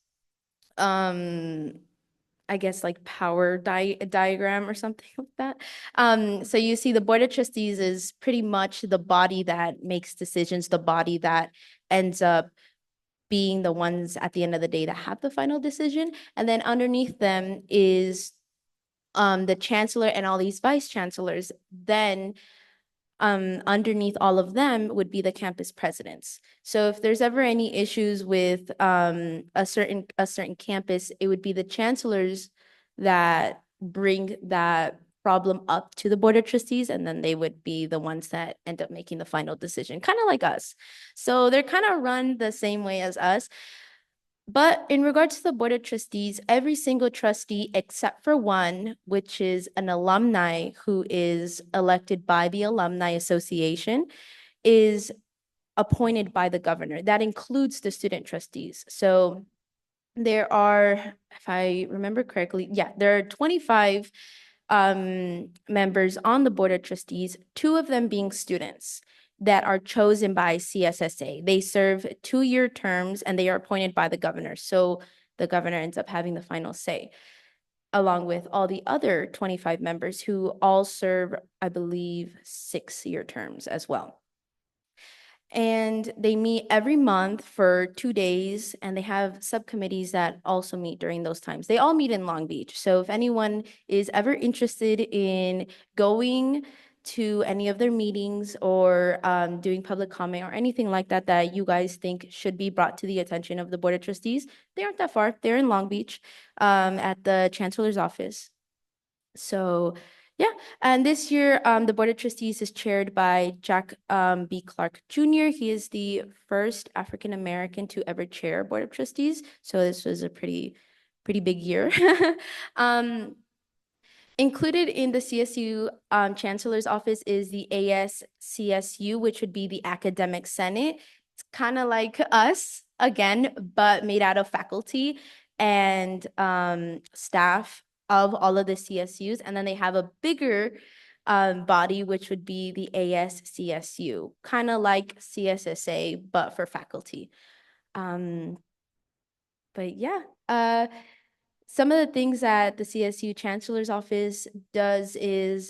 I guess like power diagram or something like that. So you see the Board of Trustees is pretty much the body that makes decisions, the body that ends up being the ones at the end of the day that have the final decision. And then underneath them is the chancellor and all these vice chancellors. Then underneath all of them would be the campus presidents. So if there's ever any issues with a certain campus, it would be the chancellors that bring that problem up to the Board of Trustees, and then they would be the ones that end up making the final decision, kind of like us. So they're kind of run the same way as us. But in regards to the Board of Trustees, every single trustee except for one, which is an alumni who is elected by the Alumni Association, is appointed by the governor. That includes the student trustees. So there are, if I remember correctly, there are 25 members on the Board of Trustees, 2 of them being students that are chosen by CSSA. They serve 2-year terms and they are appointed by the governor. So the governor ends up having the final say, along with all the other 25 members who all serve, I believe, 6-year terms as well. And they meet every month for 2 days, and they have subcommittees that also meet during those times. They all meet in Long Beach. So if anyone is ever interested in going to any of their meetings or doing public comment or anything like that that you guys think should be brought to the attention of the Board of Trustees, they aren't that far. They're in Long Beach at the Chancellor's office. So yeah, and this year the Board of Trustees is chaired by Jack B. Clark Jr. He is the first African American to ever chair Board of Trustees. So this was a pretty big year. Included in the CSU Chancellor's office is the ASCSU, which would be the Academic Senate. It's kind of like us, again, but made out of faculty and staff of all of the CSUs. And then they have a bigger body, which would be the ASCSU, kind of like CSSA, but for faculty. But yeah, some of the things that the CSU Chancellor's Office does is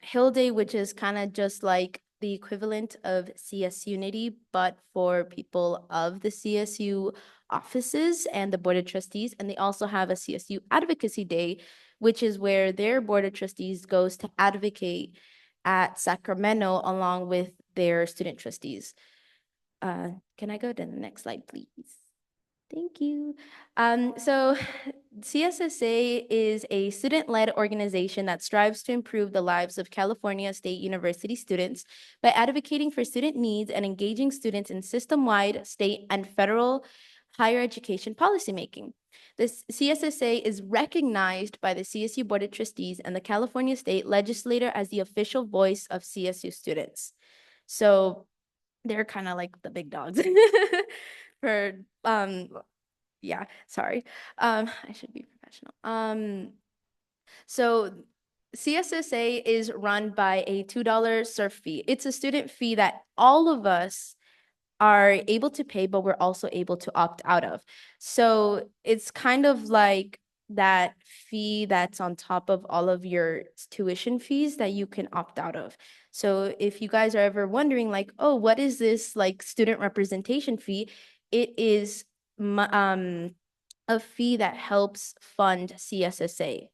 Hill Day, which is kind of just like the equivalent of CS Unity, but for people of the CSU offices and the Board of Trustees. And they also have a CSU Advocacy Day, which is where their Board of Trustees goes to advocate at Sacramento along with their student trustees. Can I go to the next slide, please? Thank you. So CSSA is a student-led organization that strives to improve the lives of California State University students by advocating for student needs and engaging students in system-wide, state, and federal higher education policymaking. This CSSA is recognized by the CSU Board of Trustees and the California State Legislature as the official voice of CSU students. So they're kind of like the big dogs for yeah, sorry. I should be professional. So CSSA is run by a $2 surf fee. It's a student fee that all of us are able to pay, but we're also able to opt out of. So it's kind of like that fee that's on top of all of your tuition fees that you can opt out of. So if you guys are ever wondering like, oh, what is this like student representation fee? It is a fee that helps fund CSSA.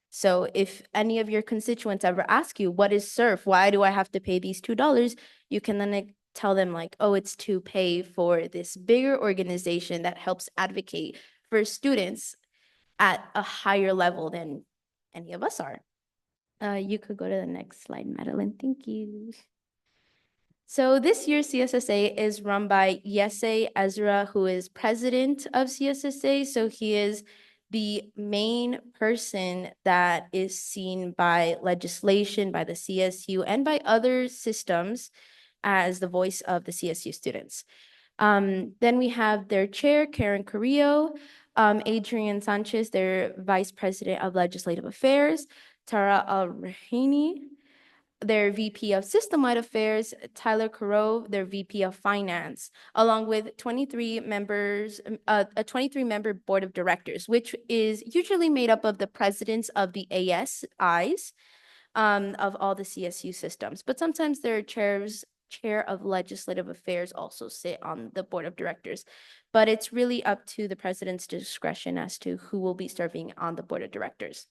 So if any of your constituents ever ask you, what is SURF? Why do I have to pay these $2? You can then tell them like, oh, it's to pay for this bigger organization that helps advocate for students at a higher level than any of us are. You could go to the next slide, Madeline. Thank you. So this year's CSSA is run by Yesay Ezra, who is president of CSSA. So he is the main person that is seen by legislation, by the CSU, and by other systems as the voice of the CSU students. Then we have their chair, Karen Carrillo, Adrian Sanchez, their vice president of legislative affairs, Tara Al-Rahini, their VP of System-Wide Affairs, Tyler Caro, their VP of Finance, along with 23 members, a 23-member board of directors, which is usually made up of the presidents of the ASIs of all the CSU systems. But sometimes their chair of legislative affairs also sit on the board of directors. But it's really up to the president's discretion as to who will be serving on the board of directors.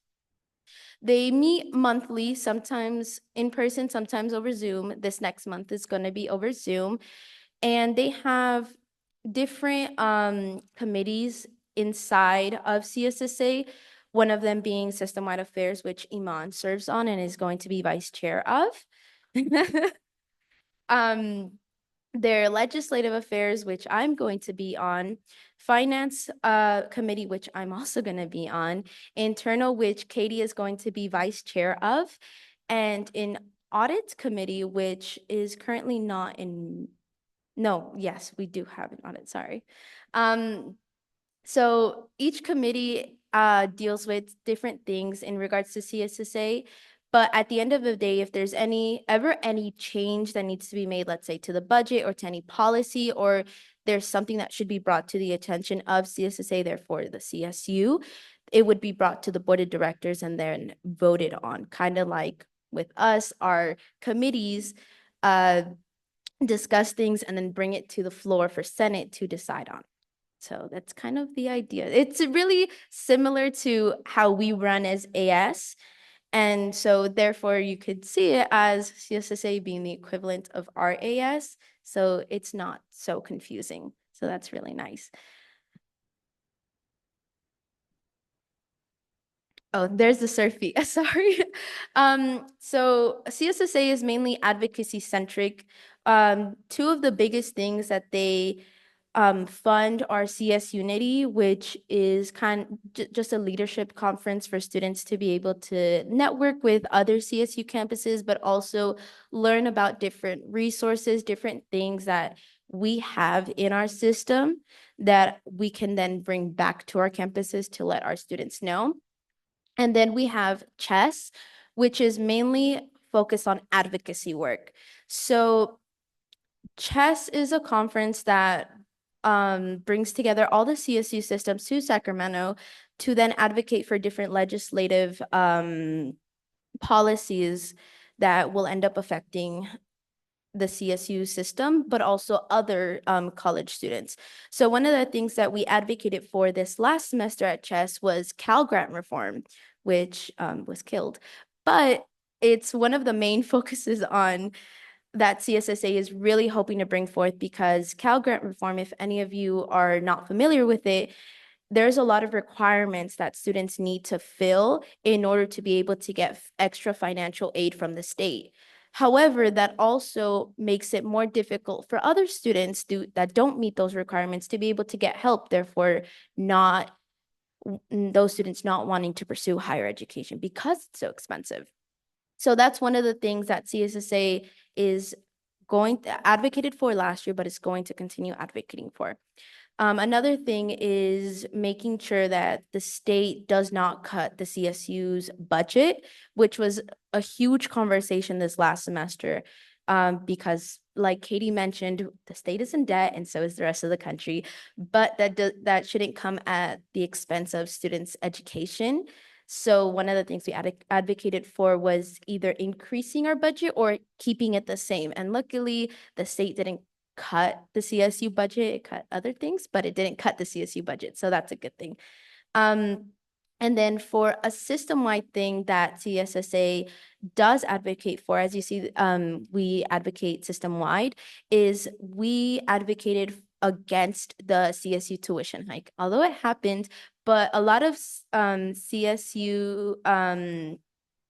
They meet monthly, sometimes in person, sometimes over Zoom. This next month is going to be over Zoom. And they have different committees inside of CSSA, one of them being System-Wide Affairs, which Iman serves on and is going to be vice chair of. Their legislative affairs, which I'm going to be on, finance committee, which I'm also going to be on, internal, which Katie is going to be vice chair of, and in audit committee, which is currently not in, no, yes, we do have an audit, sorry. So each committee deals with different things in regards to CSSA. But at the end of the day, if there's ever any change that needs to be made, let's say to the budget or to any policy, or there's something that should be brought to the attention of CSSA, therefore the CSU, it would be brought to the board of directors and then voted on, kind of like with us, our committees discuss things and then bring it to the floor for Senate to decide on. So that's kind of the idea. It's really similar to how we run as AS. And so therefore you could see it as CSSA being the equivalent of RAS. So it's not so confusing. So that's really nice. Oh, there's the surf fee. Sorry. So CSSA is mainly advocacy centric. Two of the biggest things that they fund our CS Unity, which is just a leadership conference for students to be able to network with other CSU campuses, but also learn about different resources, different things that we have in our system that we can then bring back to our campuses to let our students know. And then we have CHESS, which is mainly focused on advocacy work. So CHESS is a conference that brings together all the CSU systems to Sacramento to then advocate for different legislative policies that will end up affecting the CSU system, but also other college students. So one of the things that we advocated for this last semester at CHESS was Cal Grant reform, which was killed. But it's one of the main focuses on that CSSA is really hoping to bring forth, because Cal Grant Reform, if any of you are not familiar with it, there's a lot of requirements that students need to fill in order to be able to get extra financial aid from the state. However, that also makes it more difficult for other students that don't meet those requirements to be able to get help, therefore those students not wanting to pursue higher education because it's so expensive. So that's one of the things that CSSA is advocated for last year, but it's going to continue advocating for. Another thing is making sure that the state does not cut the CSU's budget, which was a huge conversation this last semester. Because like Katie mentioned, the state is in debt and so is the rest of the country, but that shouldn't come at the expense of students' education. So one of the things we advocated for was either increasing our budget or keeping it the same. And luckily, the state didn't cut the CSU budget, it cut other things, but it didn't cut the CSU budget. So that's a good thing. And then for a system-wide thing that CSSA does advocate for, as you see, we advocate system-wide, is we advocated against the CSU tuition hike. Although it happened, but a lot of CSU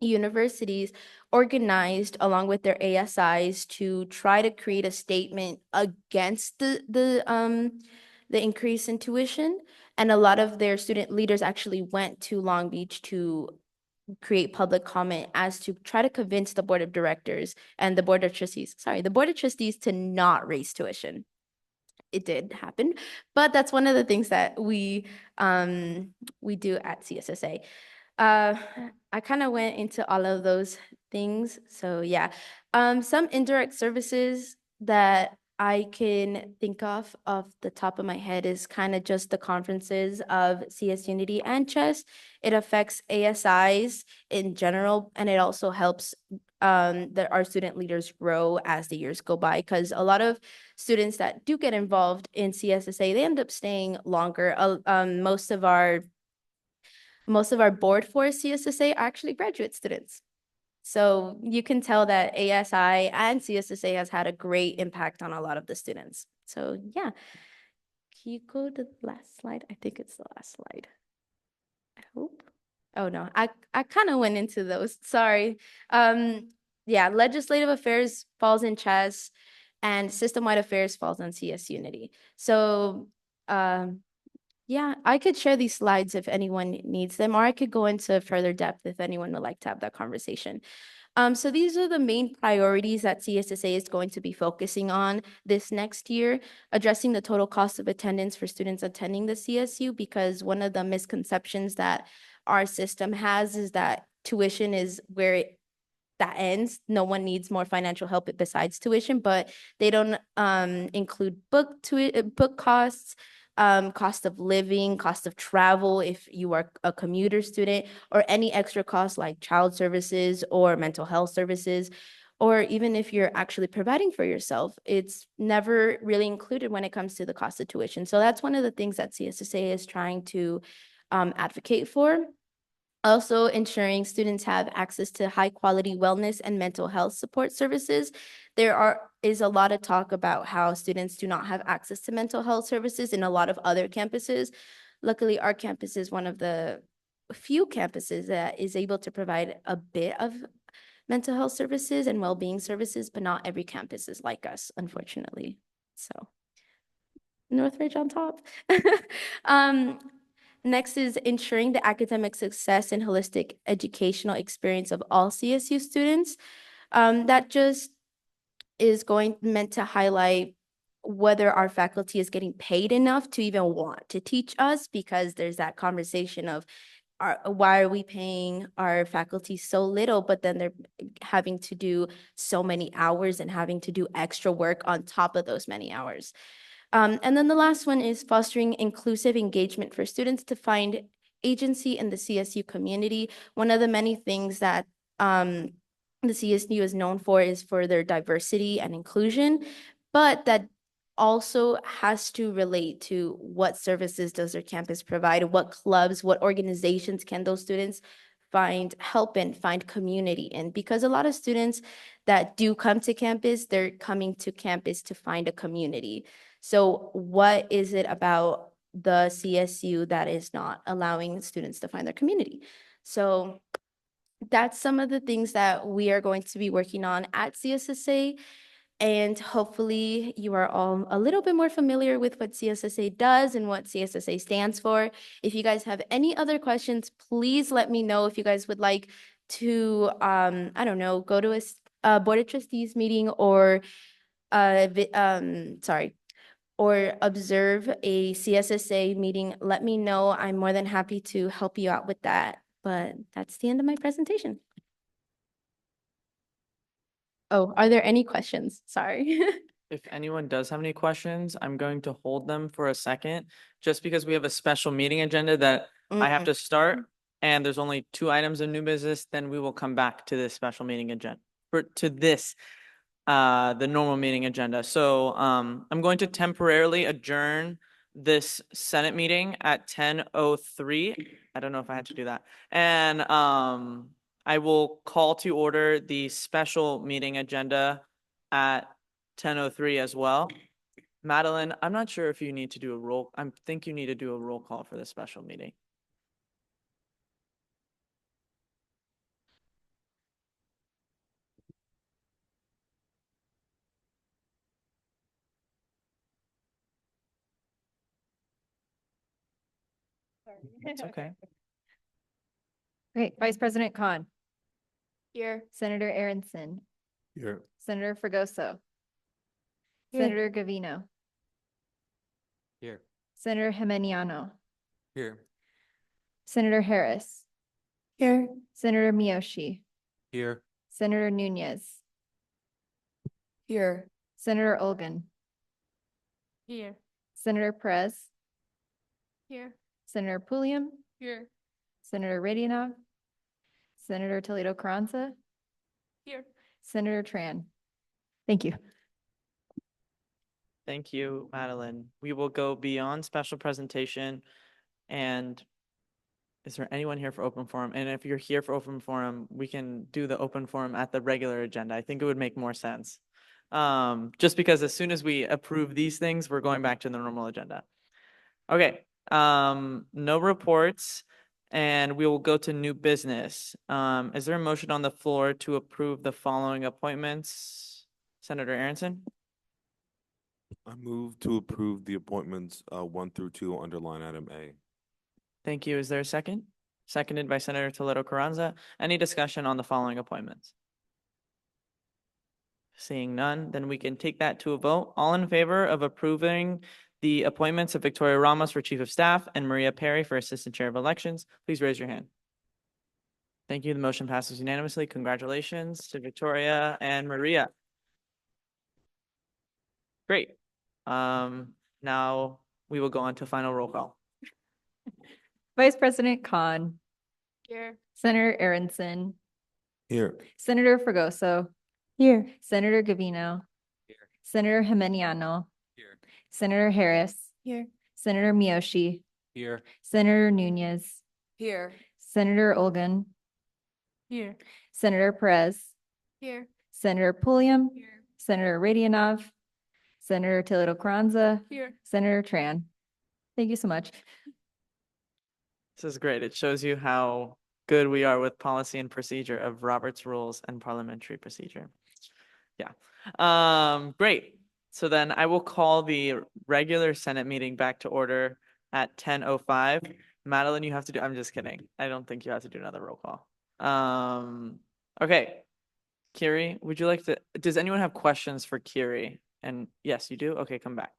universities organized along with their ASIs to try to create a statement against the increase in tuition. And a lot of their student leaders actually went to Long Beach to create public comment as to try to convince the board of directors and the board of trustees to not raise tuition. It did happen, but that's one of the things that we do at CSSA. I kind of went into all of those things. So yeah, some indirect services that I can think of off the top of my head is kind of just the conferences of CS Unity and Chess. It affects ASIs in general, and it also helps our student leaders grow as the years go by, because a lot of students that do get involved in CSSA, they end up staying longer. Most of our board for CSSA are actually graduate students. So you can tell that ASI and CSSA has had a great impact on a lot of the students. So yeah, can you go to the last slide? I think it's the last slide. I hope. Oh no, I kind of went into those, sorry. Yeah, legislative affairs falls in Chess and system-wide affairs falls on CS Unity. So yeah, I could share these slides if anyone needs them, or I could go into further depth if anyone would like to have that conversation. So these are the main priorities that CSSA is going to be focusing on this next year, addressing the total cost of attendance for students attending the CSU, because one of the misconceptions that our system has is that tuition is where that ends. No one needs more financial help besides tuition, but they don't include book costs, cost of living, cost of travel if you are a commuter student, or any extra costs like child services or mental health services, or even if you're actually providing for yourself, it's never really included when it comes to the cost of tuition. So that's one of the things that CSSA is trying to advocate for. Also ensuring students have access to high quality wellness and mental health support services. There is a lot of talk about how students do not have access to mental health services in a lot of other campuses. Luckily, our campus is one of the few campuses that is able to provide a bit of mental health services and well-being services, but not every campus is like us, unfortunately. So Northridge on top. Next is ensuring the academic success and holistic educational experience of all CSU students. That just is meant to highlight whether our faculty is getting paid enough to even want to teach us, because there's that conversation of why are we paying our faculty so little, but then they're having to do so many hours and having to do extra work on top of those many hours. And then the last one is fostering inclusive engagement for students to find agency in the CSU community. One of the many things that the CSU is known for is for their diversity and inclusion, but that also has to relate to what services does their campus provide, what clubs, what organizations can those students find help in, find community in, because a lot of students that do come to campus, they're coming to campus to find a community. So what is it about the CSU that is not allowing students to find their community? So that's some of the things that we are going to be working on at CSSA. And hopefully you are all a little bit more familiar with what CSSA does and what CSSA stands for. If you guys have any other questions, please let me know. If you guys would like to, I don't know, go to a Board of Trustees meeting or, or observe a CSSA meeting, let me know. I'm more than happy to help you out with that. But that's the end of my presentation. Oh, are there any questions? Sorry. If anyone does have any questions, I'm going to hold them for a second, just because we have a special meeting agenda that I have to start, and there's only 2 items of new business, then we will come back to this special meeting agenda, the normal meeting agenda. So, I'm going to temporarily adjourn this Senate meeting at 10:03. I don't know if I had to do that. And, I will call to order the special meeting agenda at 10:03 as well. Madeline, I'm not sure if you need to do a roll. I think you need to do a roll call for the special meeting. It's okay. Great. Vice President Khan, Here. Senator Aronson, Here. Senator Fregoso, Here. Senator Gavino, Here. Senator Hemeniano, Here. Senator Harris, Here. Senator Miyoshi, Here. Senator Nunez, Here. Senator Olgan, Here. Senator Perez, Here. Senator Pulliam, Here. Senator Radionov, Senator Toledo Carranza, Here. Senator Tran. Thank you. Thank you, Madeline. We will go beyond special presentation. And is there anyone here for open forum? And if you're here for open forum, we can do the open forum at the regular agenda. I think it would make more sense. Just because as soon as we approve these things, we're going back to the normal agenda. Okay, no reports, and we will go to new business. Is there a motion on the floor to approve the following appointments? Senator Aronson? I move to approve the appointments 1 through 2 under line item A. Thank you. Is there a second? Seconded by Senator Toledo Carranza. Any discussion on the following appointments? Seeing none, then we can take that to a vote. All in favor of approving the appointments of Victoria Ramos for Chief of Staff and Maria Perry for Assistant Chair of Elections, please raise your hand. Thank you. The motion passes unanimously. Congratulations to Victoria and Maria. Great. Now we will go on to final roll call. Vice President Khan, Here. Senator Aronson, Here. Senator Fregoso, Here. Senator Gavino, Here. Senator Hemeniano, Here. Senator Harris, Here. Senator Miyoshi, Here. Senator Nunez, Here. Senator Olgan, Here. Senator Perez, Here. Senator Pulliam, Here. Senator Radionov, Senator Toledo Carranza, Here. Senator Tran. Thank you so much. This is great. It shows you how good we are with policy and procedure of Robert's Rules and Parliamentary Procedure. Yeah. Great. So then I will call the regular Senate meeting back to order at 10:05. Madeline, you have to do, I'm just kidding. I don't think you have to do another roll call. Okay. Kiri, would you like to, does anyone have questions for Kiri? And yes, you do? Okay, come back.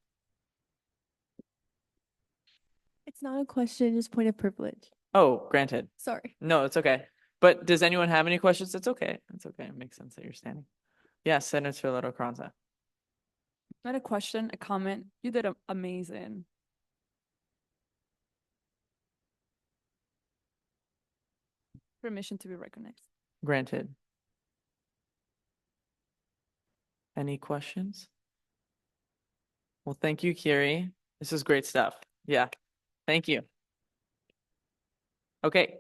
It's not a question, just point of privilege. Oh, granted. Sorry. No, it's okay. But does anyone have any questions? It's okay. It's okay. It makes sense that you're standing. Yes, Senator Toledo Carranza. Not a question, a comment. You did amazing. Permission to be recognized. Granted. Any questions? Well, thank you, Kiri. This is great stuff. Yeah. Thank you. Okay.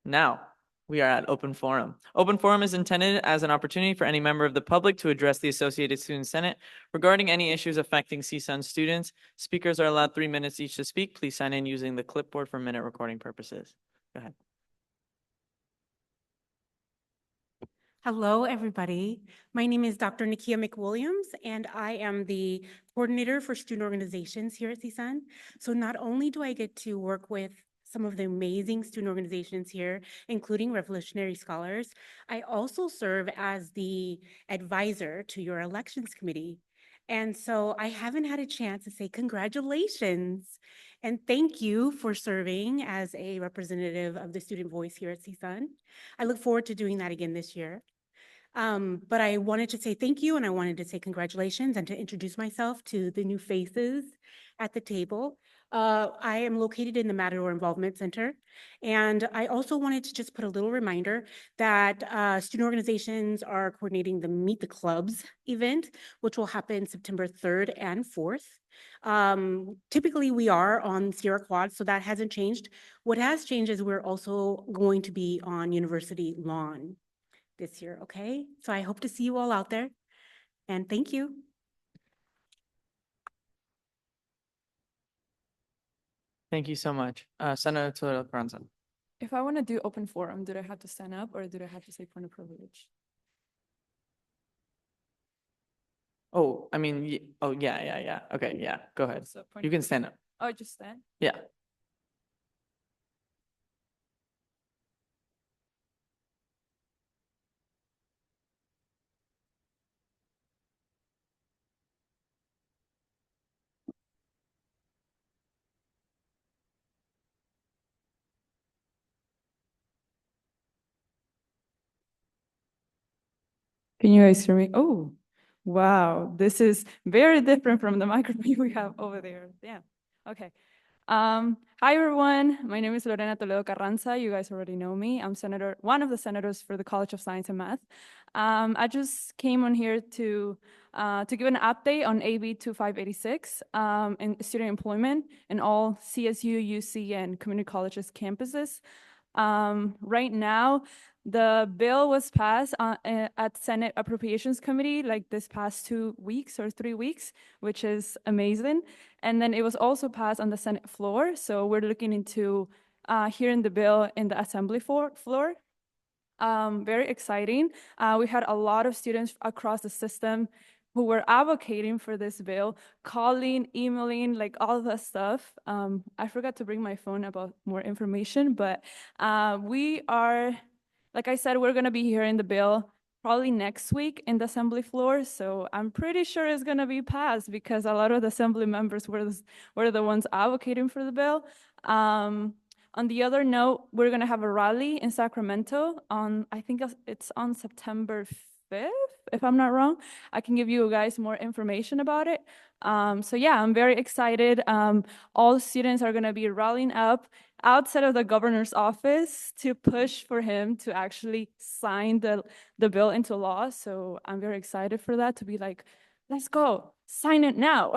Now, We are at open forum. Open forum is intended as an opportunity for any member of the public to address the Associated Student Senate regarding any issues affecting CSUN students. Speakers are allowed 3 minutes each to speak. Please sign in using the clipboard for minute recording purposes. Go ahead. Hello, everybody. My name is Dr. Nakia McWilliams, and I am the coordinator for student organizations here at CSUN. So not only do I get to work with some of the amazing student organizations here, including Revolutionary Scholars, I also serve as the advisor to your elections committee. And so I haven't had a chance to say congratulations and thank you for serving as a representative of the student voice here at CSUN. I look forward to doing that again this year. But I wanted to say thank you and I wanted to say congratulations and to introduce myself to the new faces at the table. I am located in the Matador Involvement Center. And I also wanted to just put a little reminder that student organizations are coordinating the Meet the Clubs event, which will happen September 3rd and 4th. Typically we are on Sierra Quad, so that hasn't changed. What has changed is we're also going to be on University Lawn this year, okay? So I hope to see you all out there, and thank you. Thank you so much. Senator Toledo Carranza. If I want to do open forum, do I have to stand up or do I have to say point of privilege? Oh, I mean, oh, yeah. Okay, yeah, go ahead. So point You of can stand up. Oh, just stand? Yeah. Can you guys hear me? Oh, wow. This is very different from the microphone we have over there. Yeah. Okay. Hi, everyone. My name is Lorena Toledo Carranza. You guys already know me. I'm one of the senators for the College of Science and Math. I just came on here to give an update on AB 2586 and student employment in all CSU, UC, and community colleges campuses. Right now, the bill was passed at Senate Appropriations Committee like this past 2 weeks or 3 weeks, which is amazing. And then it was also passed on the Senate floor. So we're looking into hearing the bill in the Assembly floor. Very exciting. We had a lot of students across the system who were advocating for this bill, calling, emailing, like all that stuff. I forgot to bring my phone about more information, but we are, like I said, we're gonna be hearing the bill probably next week in the Assembly floor. So I'm pretty sure it's gonna be passed because a lot of the Assembly members were the ones advocating for the bill. On the other note, we're gonna have a rally in Sacramento on, I think it's on September 5th, if I'm not wrong. I can give you guys more information about it. So yeah, I'm very excited. All students are gonna be rallying up outside of the governor's office to push for him to actually sign the bill into law. So I'm very excited for that, to be like, let's go, sign it now.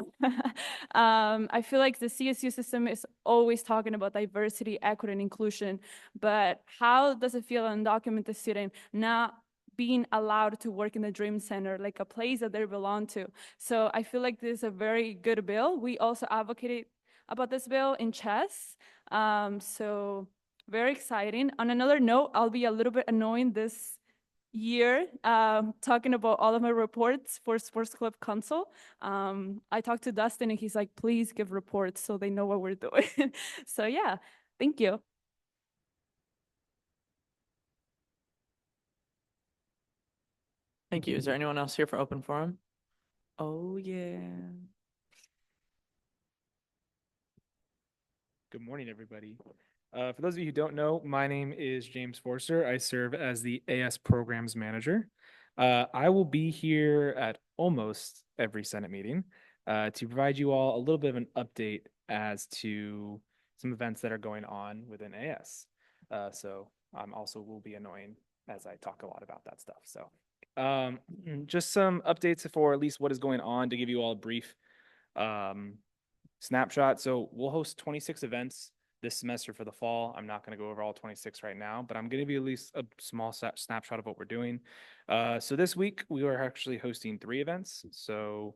I feel like the CSU system is always talking about diversity, equity, and inclusion, but how does it feel an undocumented student not being allowed to work in the Dream Center, like a place that they belong to? So I feel like this is a very good bill. We also advocated about this bill in chess. So very exciting. On another note, I'll be a little bit annoying this year talking about all of my reports for Sports Club Council. I talked to Dustin and he's like, please give reports so they know what we're doing. So yeah, thank you. Thank you. Is there anyone else here for open forum? Oh, yeah. Good morning, everybody. For those of you who don't know, my name is James Forster. I serve as the AS Programs Manager. I will be here at almost every Senate meeting to provide you all a little bit of an update as to some events that are going on within AS. So I'm also will be annoying as I talk a lot about that stuff. So just some updates for at least what is going on to give you all a brief snapshot. So we'll host 26 events this semester for the fall. I'm not going to go over all 26 right now, but I'm going to be at least a small snapshot of what we're doing. So this week we are actually hosting 3 events. So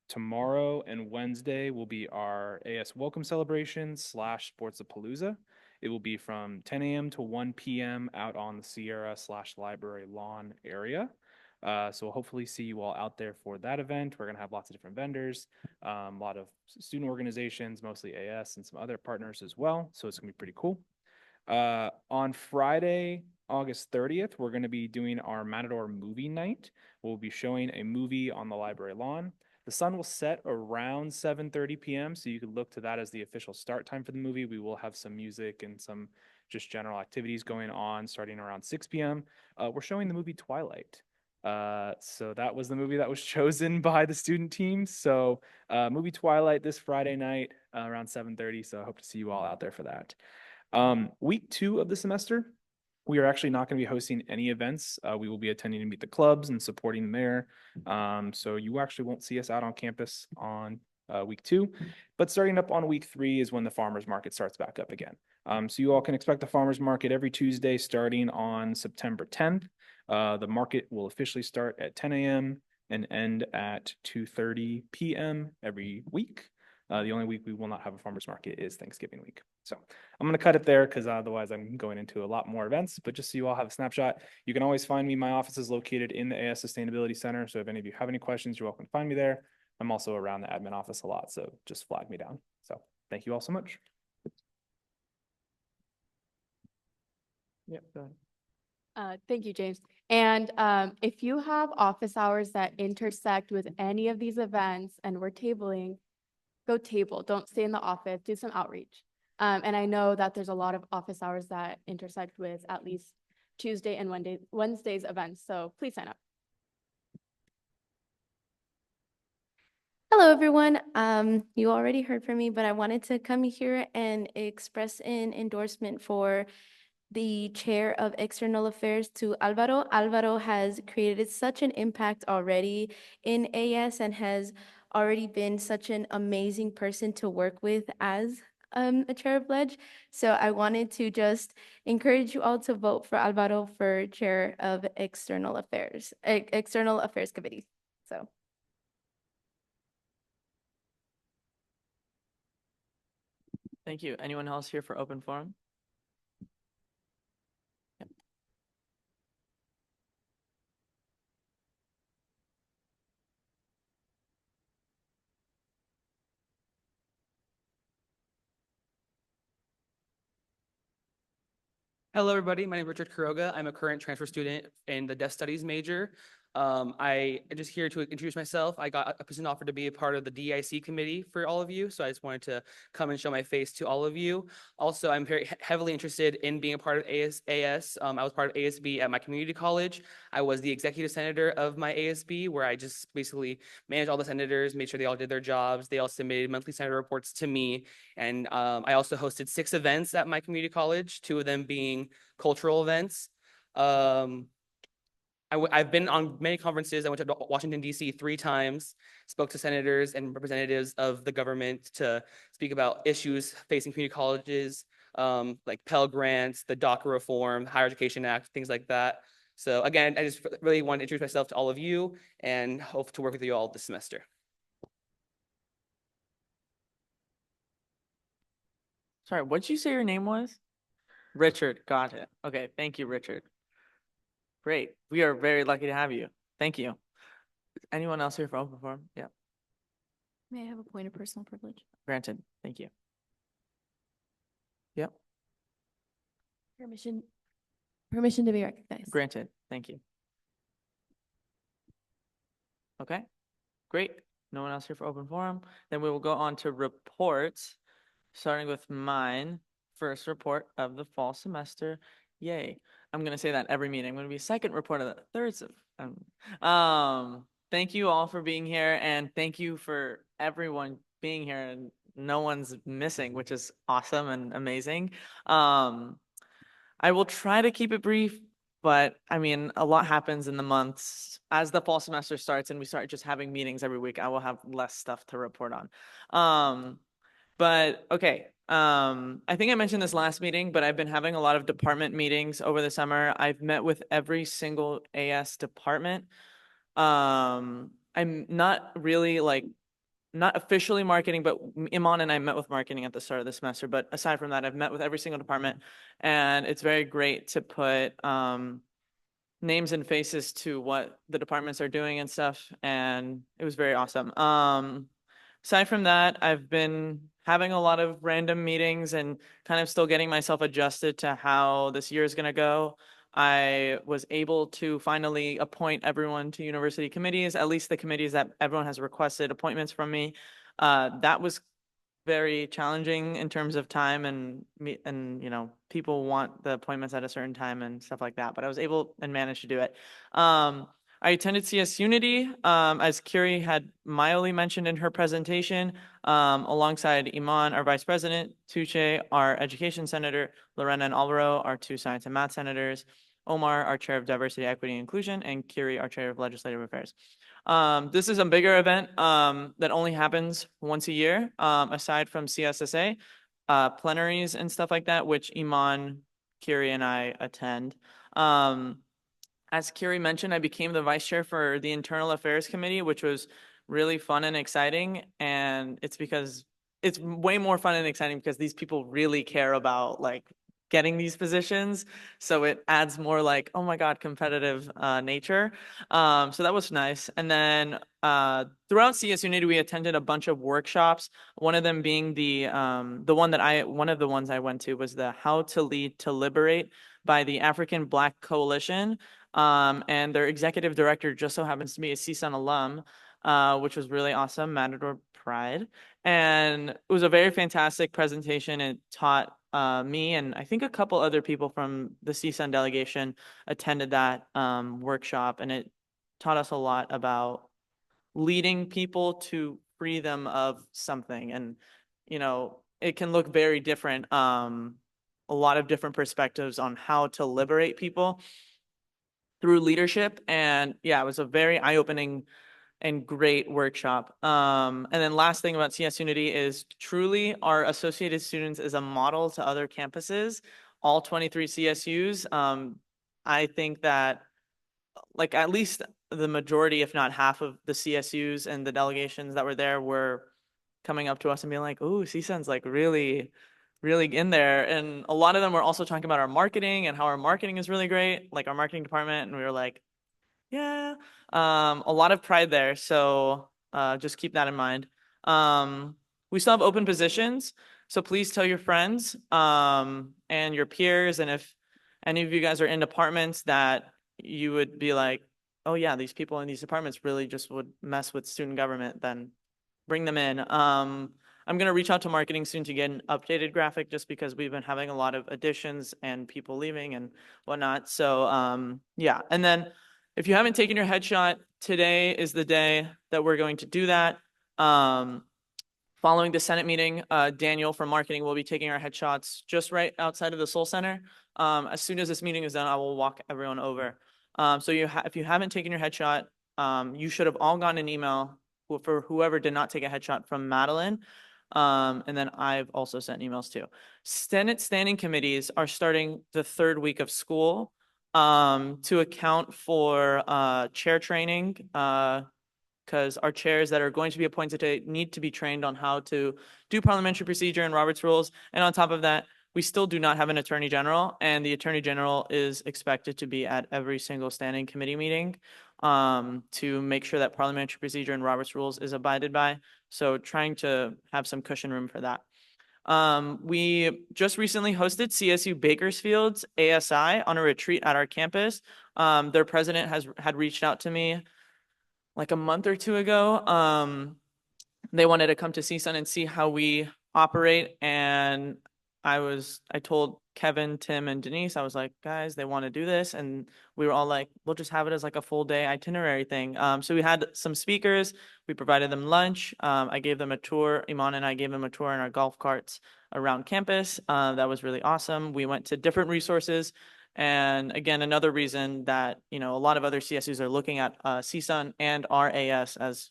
tomorrow and Wednesday will be our AS Welcome Celebration / Sportsapalooza. It will be from 10 a.m. to 1 p.m. out on the Sierra / Library Lawn area. So we'll hopefully see you all out there for that event. We're going to have lots of different vendors, a lot of student organizations, mostly AS and some other partners as well. So it's going to be pretty cool. On Friday, August 30th, we're going to be doing our Matador movie night. We'll be showing a movie on the library lawn. The sun will set around 7:30 p.m. So you could look to that as the official start time for the movie. We will have some music and some just general activities going on starting around 6 p.m. We're showing the movie Twilight. So that was the movie that was chosen by the student team. So movie Twilight this Friday night around 7:30. So I hope to see you all out there for that. Week 2 of the semester, we are actually not going to be hosting any events. We will be attending to meet the clubs and supporting them there. So you actually won't see us out on campus on week 2. But starting up on week 3 is when the farmers market starts back up again. So you all can expect the farmers market every Tuesday starting on September 10th. The market will officially start at 10 a.m. and end at 2:30 p.m. every week. The only week we will not have a farmers market is Thanksgiving week. So I'm going to cut it there because otherwise I'm going into a lot more events. But just so you all have a snapshot, you can always find me. My office is located in the AS Sustainability Center. So if any of you have any questions, you're welcome to find me there. I'm also around the admin office a lot, so just flag me down. So thank you all so much. Yep, go ahead. Thank you, James. And if you have office hours that intersect with any of these events and we're tabling, go table. Don't stay in the office. Do some outreach. And I know that there's a lot of office hours that intersect with at least Tuesday and Wednesday's events. So please sign up. Hello, everyone. You already heard from me, but I wanted to come here and express an endorsement for the chair of external affairs to Alvaro. Alvaro has created such an impact already in AS and has already been such an amazing person to work with as a chair of Ledge. So I wanted to just encourage you all to vote for Alvaro for chair of external affairs committee. So. Thank you. Anyone else here for open forum? Yep. Hello, everybody. My name is Richard Kuroga. I'm a current transfer student in the Deaf Studies major. I am just here to introduce myself. I got a position offered to be a part of the DIC committee for all of you, so I just wanted to come and show my face to all of you. Also, I'm very heavily interested in being a part of AS. I was part of ASB at my community college. I was the executive senator of my ASB, where I just basically managed all the senators, made sure they all did their jobs. They all submitted monthly senator reports to me. And I also hosted 6 events at my community college, 2 of them being cultural events. I've been on many conferences. I went to Washington, D.C. 3 times, spoke to senators and representatives of the government to speak about issues facing community colleges, like Pell Grants, the DACA reform, Higher Education Act, things like that. So again, I just really want to introduce myself to all of you and hope to work with you all this semester. Sorry, what did you say your name was? Richard, got it. Okay, thank you, Richard. Great. We are very lucky to have you. Thank you. Anyone else here for open forum? Yeah. May I have a point of personal privilege? Granted. Thank you. Yep. Permission to be recognized. Granted. Thank you. Okay. Great. No one else here for open forum. Then we will go on to reports, starting with mine. First report of the fall semester. Yay. I'm going to say that every meeting. I'm going to be second report of the third. Thank you all for being here, and thank you for everyone being here, and no one's missing, which is awesome and amazing. I will try to keep it brief, but I mean, a lot happens in the months. As the fall semester starts and we start just having meetings every week, I will have less stuff to report on. But okay, I think I mentioned this last meeting, but I've been having a lot of department meetings over the summer. I've met with every single AS department. I'm not really like, not officially marketing, but Iman and I met with marketing at the start of the semester. But aside from that, I've met with every single department, and it's very great to put names and faces to what the departments are doing and stuff. And it was very awesome. Aside from that, I've been having a lot of random meetings and kind of still getting myself adjusted to how this year is going to go. I was able to finally appoint everyone to university committees, at least the committees that everyone has requested appointments from me. That was very challenging in terms of time and you know, people want the appointments at a certain time and stuff like that, but I was able and managed to do it. I attended CS Unity, as Curie had mildly mentioned in her presentation, alongside Iman, our vice president, Tuche, our education senator, Lorena and Alvaro, our two science and math senators, Omar, our chair of diversity, equity, and inclusion, and Curie, our chair of legislative affairs. This is a bigger event that only happens once a year, aside from CSSA, plenaries and stuff like that, which Iman, Curie, and I attend. As Curie mentioned, I became the vice chair for the Internal Affairs Committee, which was really fun and exciting. And it's because it's way more fun and exciting because these people really care about like getting these positions. So it adds more like, oh my God, competitive nature. So that was nice. And then throughout CS Unity, we attended a bunch of workshops. One of them being one of the ones I went to was the How to Lead to Liberate by the African Black Coalition. And their executive director just so happens to be a CSUN alum, which was really awesome, Matador Pride. And it was a very fantastic presentation. It taught me and I think a couple other people from the CSUN delegation attended that workshop, and it taught us a lot about leading people to free them of something. And, you know, it can look very different, a lot of different perspectives on how to liberate people through leadership. And yeah, it was a very eye-opening and great workshop. And then last thing about CS Unity is truly our associated students is a model to other campuses, all 23 CSUs. I think that like at least the majority, if not half of the CSUs and the delegations that were there were coming up to us and being like, "Ooh, CSUN's like really in there." And a lot of them were also talking about our marketing and how our marketing is really great, like our marketing department. And we were like, yeah, a lot of pride there. So just keep that in mind. We still have open positions, so please tell your friends and your peers. And if any of you guys are in departments that you would be like, oh yeah, these people in these departments really just would mess with student government, then bring them in. I'm going to reach out to marketing soon to get an updated graphic just because we've been having a lot of additions and people leaving and whatnot. So yeah, and then if you haven't taken your headshot, today is the day that we're going to do that. Following the Senate meeting, Daniel from marketing will be taking our headshots just right outside of the Soul Center. As soon as this meeting is done, I will walk everyone over. So if you haven't taken your headshot, you should have all gotten an email for whoever did not take a headshot from Madeline. And then I've also sent emails too. Senate standing committees are starting the third week of school to account for chair training, because our chairs that are going to be appointed today need to be trained on how to do parliamentary procedure and Robert's rules. And on top of that, we still do not have an attorney general, and the attorney general is expected to be at every single standing committee meeting to make sure that parliamentary procedure and Robert's rules is abided by. So trying to have some cushion room for that. We just recently hosted CSU Bakersfield's ASI on a retreat at our campus. Their president had reached out to me like a month or two ago. They wanted to come to CSUN and see how we operate. And I told Kevin, Tim, and Denise, I was like, guys, they want to do this. And we were all like, we'll just have it as like a full day itinerary thing. So we had some speakers, we provided them lunch. I gave them a tour. Iman and I gave them a tour in our golf carts around campus. That was really awesome. We went to different resources. And again, another reason that, you know, a lot of other CSUs are looking at CSUN and RAS as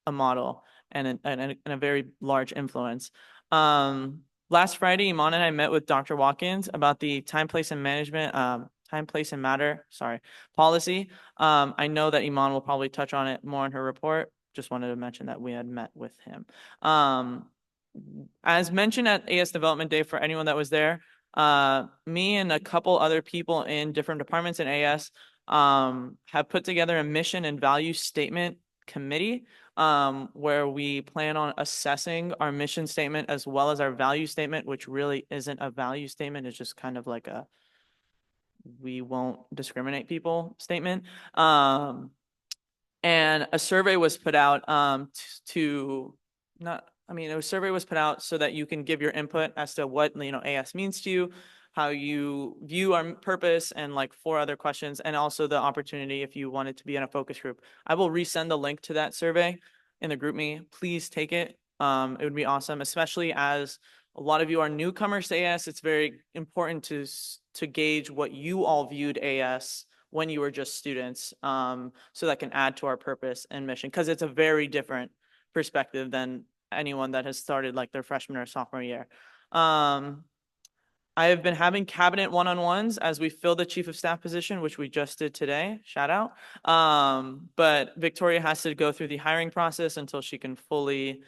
a model and a very large influence. Last Friday, Iman and I met with Dr. Watkins about the time, place, and management, time, place, and matter, policy. I know that Iman will probably touch on it more in her report. Just wanted to mention that we had met with him. As mentioned at AS Development Day, for anyone that was there, me and a couple other people in different departments in AS have put together a mission and value statement committee where we plan on assessing our mission statement as well as our value statement, which really isn't a value statement. It's just kind of like a we won't discriminate people statement. And a survey was put out a survey was put out so that you can give your input as to what, AS means to you, how you view our purpose, and like 4 other questions, and also the opportunity if you wanted to be in a focus group. I will resend the link to that survey in the GroupMe. Please take it. It would be awesome, especially as a lot of you are newcomers to AS. It's very important to gauge what you all viewed AS when you were just students, so that can add to our purpose and mission, because it's a very different perspective than anyone that has started like their freshman or sophomore year. I have been having cabinet one-on-ones as we fill the chief of staff position, which we just did today, shout out. But Victoria has to go through the hiring process until she can fully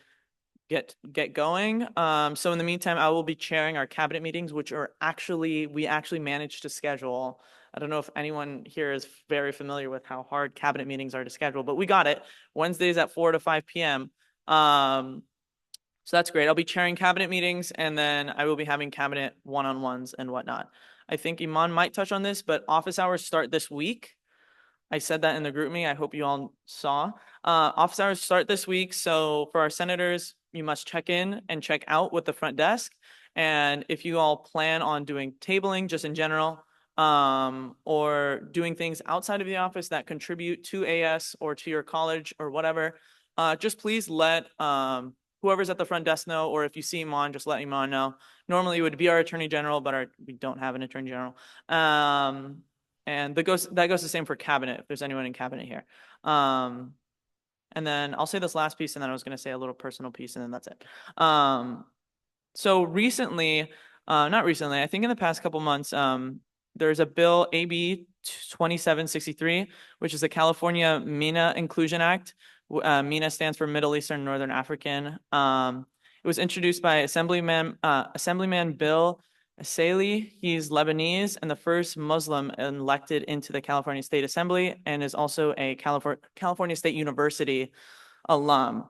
get going. So in the meantime, I will be chairing our cabinet meetings, which are we actually managed to schedule. I don't know if anyone here is very familiar with how hard cabinet meetings are to schedule, but we got it. Wednesdays at 4 to 5 p.m. So that's great. I'll be chairing cabinet meetings, and then I will be having cabinet one-on-ones and whatnot. I think Iman might touch on this, but office hours start this week. I said that in the GroupMe. I hope you all saw. Office hours start this week. So for our senators, you must check in and check out with the front desk. And if you all plan on doing tabling just in general, or doing things outside of the office that contribute to AS or to your college or whatever, just please let whoever's at the front desk know, or if you see Iman, just let Iman know. Normally it would be our attorney general, but we don't have an attorney general. And that goes the same for cabinet, if there's anyone in cabinet here. And then I'll say this last piece, and then I was going to say a little personal piece, and then that's it. So recently, not recently, I think in the past couple months, there's a bill, AB 2763, which is the California MENA Inclusion Act. MENA stands for Middle Eastern Northern African. It was introduced by Assemblyman Bill Saili. He's Lebanese and the first Muslim elected into the California State Assembly, and is also a California State University alum.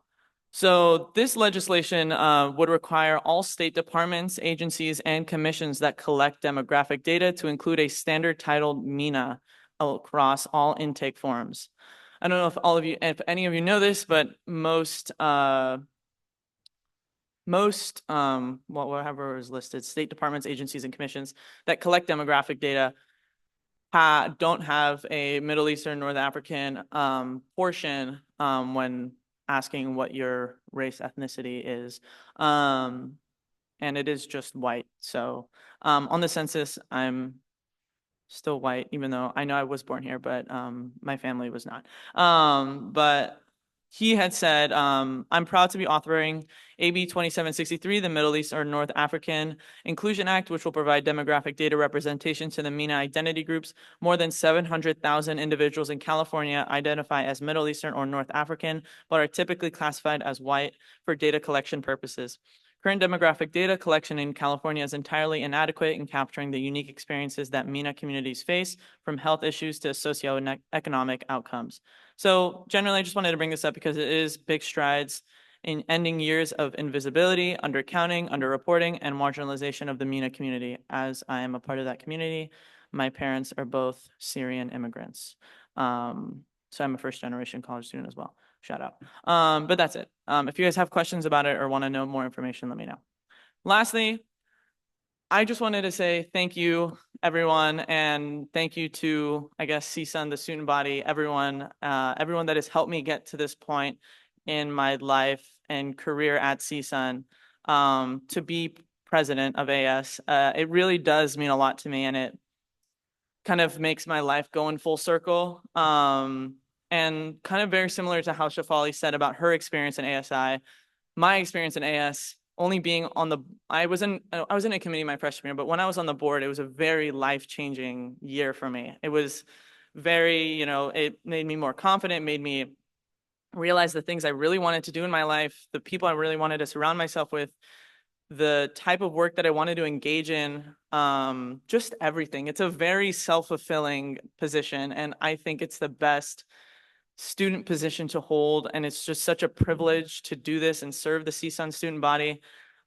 So this legislation would require all state departments, agencies, and commissions that collect demographic data to include a standard titled MENA across all intake forms. I don't know if any of you know this, but most whatever is listed, state departments, agencies, and commissions that collect demographic data don't have a Middle Eastern, North African portion when asking what your race, ethnicity is. And it is just white. So on the census, I'm still white, even though I know I was born here, but my family was not. But he had said, I'm proud to be authoring AB 2763, the Middle East or North African Inclusion Act, which will provide demographic data representation to the MENA identity groups. More than 700,000 individuals in California identify as Middle Eastern or North African, but are typically classified as white for data collection purposes. Current demographic data collection in California is entirely inadequate in capturing the unique experiences that MENA communities face, from health issues to socioeconomic outcomes. So generally, I just wanted to bring this up because it is big strides in ending years of invisibility, undercounting, underreporting, and marginalization of the MENA community. As I am a part of that community, my parents are both Syrian immigrants. So I'm a first-generation college student as well. Shout out. But that's it. If you guys have questions about it or want to know more information, let me know. Lastly, I just wanted to say thank you, everyone, and thank you to, I guess, CSUN, the student body, everyone that has helped me get to this point in my life and career at CSUN, to be president of AS. It really does mean a lot to me, and it kind of makes my life go in full circle. And kind of very similar to how Shafali said about her experience in ASI, my experience in AS only being on I was in a committee my freshman year, but when I was on the board, it was a very life-changing year for me. It was very, it made me more confident, made me realize the things I really wanted to do in my life, the people I really wanted to surround myself with, the type of work that I wanted to engage in, just everything. It's a very self-fulfilling position, and I think it's the best student position to hold, and it's just such a privilege to do this and serve the CSUN student body.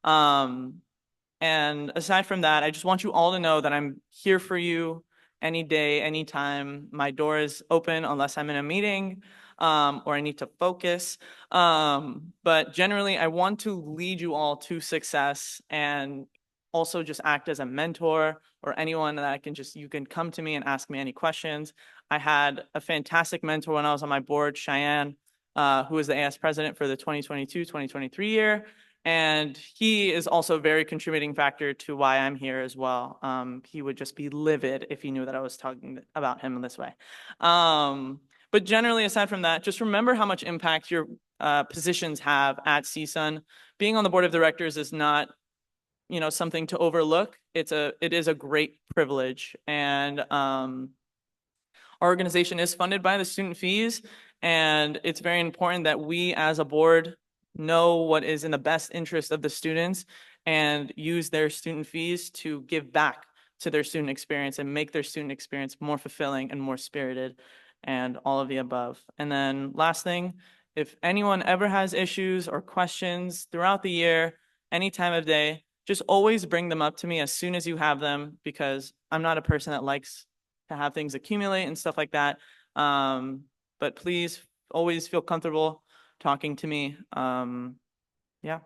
And aside from that, I just want you all to know that I'm here for you any day, anytime. My door is open unless I'm in a meeting or I need to focus. But generally, I want to lead you all to success and also just act as a mentor or anyone that you can come to me and ask me any questions. I had a fantastic mentor when I was on my board, Cheyenne, who is the AS president for the 2022-2023 year. And he is also a very contributing factor to why I'm here as well. He would just be livid if he knew that I was talking about him in this way. But generally, aside from that, just remember how much impact your positions have at CSUN. Being on the board of directors is not, something to overlook. It is a great privilege, and our organization is funded by the student fees, and it's very important that we as a board know what is in the best interest of the students and use their student fees to give back to their student experience and make their student experience more fulfilling and more spirited, and all of the above. And then last thing, if anyone ever has issues or questions throughout the year, any time of day, just always bring them up to me as soon as you have them, because I'm not a person that likes to have things accumulate and stuff like that. But please always feel comfortable talking to me. Yeah,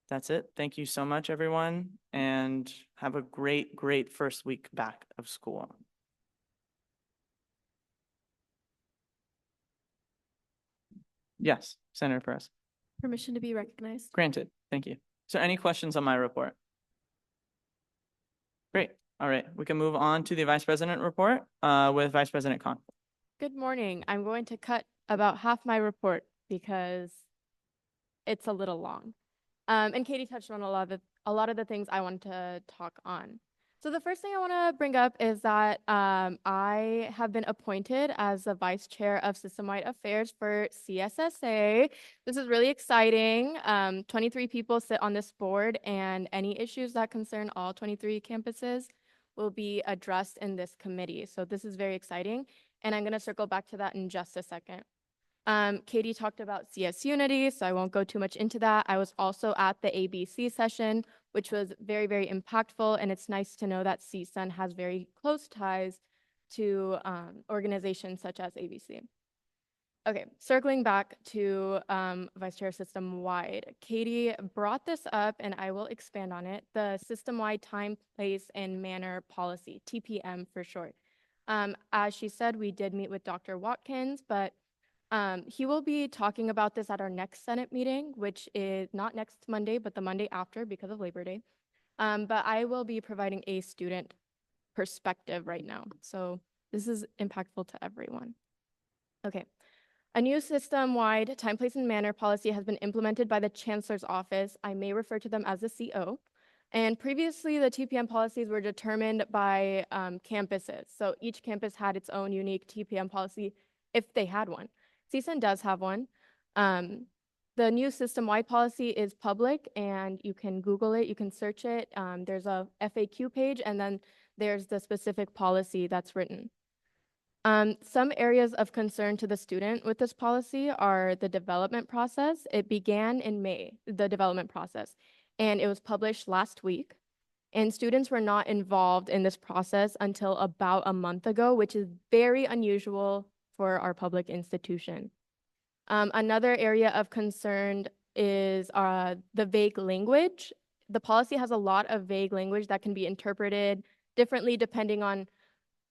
that's it. Thank you so much, everyone, and have a great, great first week back of school. Yes, Senator Perez. Permission to be recognized. Granted. Thank you. So any questions on my report? Great. All right. We can move on to the Vice President report with Vice President Khan. Good morning. I'm going to cut about half my report because it's a little long. And Katie touched on a lot of the things I wanted to talk on. So the first thing I want to bring up is that I have been appointed as the Vice Chair of System-Wide Affairs for CSSA. This is really exciting. 23 people sit on this board, and any issues that concern all 23 campuses will be addressed in this committee. So this is very exciting, and I'm going to circle back to that in just a second. Katie talked about CS Unity, so I won't go too much into that. I was also at the ABC session, which was very, very impactful, and it's nice to know that CSUN has very close ties to organizations such as ABC. Okay, circling back to Vice Chair System-Wide. Katie brought this up, and I will expand on it, the System-Wide Time, Place, and Manner Policy, TPM for short. As she said, we did meet with Dr. Watkins, but he will be talking about this at our next Senate meeting, which is not next Monday, but the Monday after because of Labor Day. But I will be providing a student perspective right now. So this is impactful to everyone. Okay. A new system-wide time, place, and manner policy has been implemented by the Chancellor's Office. I may refer to them as the CO. And previously, the TPM policies were determined by campuses. So each campus had its own unique TPM policy if they had one. CSUN does have one. The new system-wide policy is public, and you can Google it, you can search it. There's a FAQ page, and then there's the specific policy that's written. Some areas of concern to the student with this policy are the development process. It began in May, the development process, and it was published last week. And students were not involved in this process until about a month ago, which is very unusual for our public institution. Another area of concern is the vague language. The policy has a lot of vague language that can be interpreted differently depending on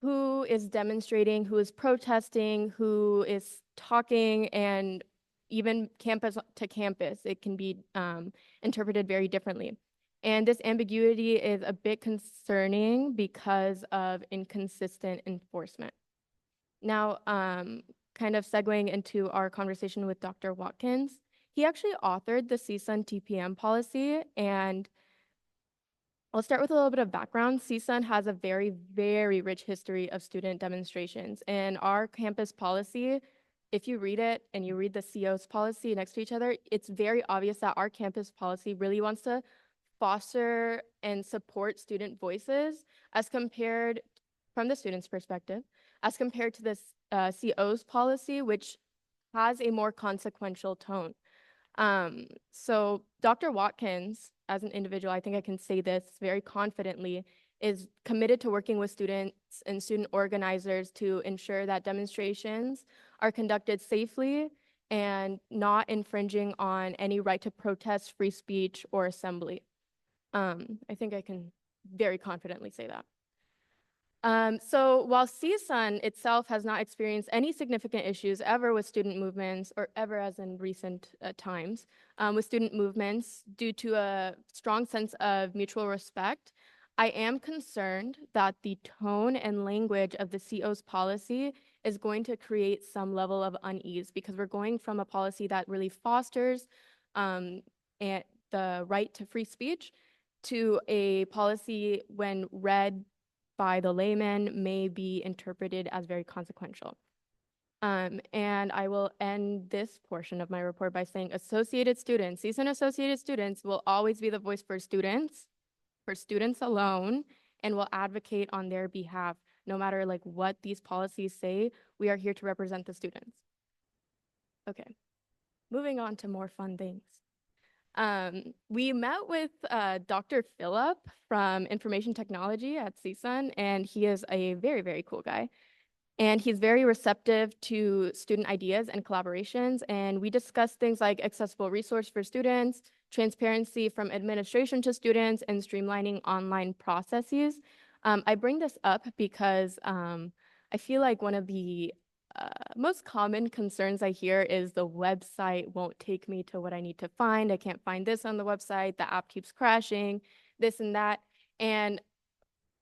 who is demonstrating, who is protesting, who is talking, and even campus to campus, it can be interpreted very differently. And this ambiguity is a bit concerning because of inconsistent enforcement. Now, kind of segueing into our conversation with Dr. Watkins, He actually authored the CSUN TPM policy, and I'll start with a little bit of background. CSUN has a very, very rich history of student demonstrations, and our campus policy, if you read it and you read the CO's policy next to each other, it's very obvious that our campus policy really wants to foster and support student voices as compared from the student's perspective, as compared to the CO's policy, which has a more consequential tone. So Dr. Watkins, as an individual, I think I can say this very confidently, is committed to working with students and student organizers to ensure that demonstrations are conducted safely and not infringing on any right to protest, free speech, or assembly. I think I can very confidently say that. So while CSUN itself has not experienced any significant issues ever with student movements, or ever as in recent times, with student movements due to a strong sense of mutual respect, I am concerned that the tone and language of the CO's policy is going to create some level of unease, because we're going from a policy that really fosters and the right to free speech to a policy when read by the layman may be interpreted as very consequential. And I will end this portion of my report by saying associated students, CSUN associated students will always be the voice for students alone, and will advocate on their behalf. No matter like what these policies say, we are here to represent the students. Okay, moving on to more fun things. We met with Dr. Phillip from Information Technology at CSUN, and he is a very, very cool guy. And he's very receptive to student ideas and collaborations. And we discussed things like accessible resource for students, transparency from administration to students, and streamlining online processes. I bring this up because I feel like one of the most common concerns I hear is the website won't take me to what I need to find. I can't find this on the website. The app keeps crashing, this and that. And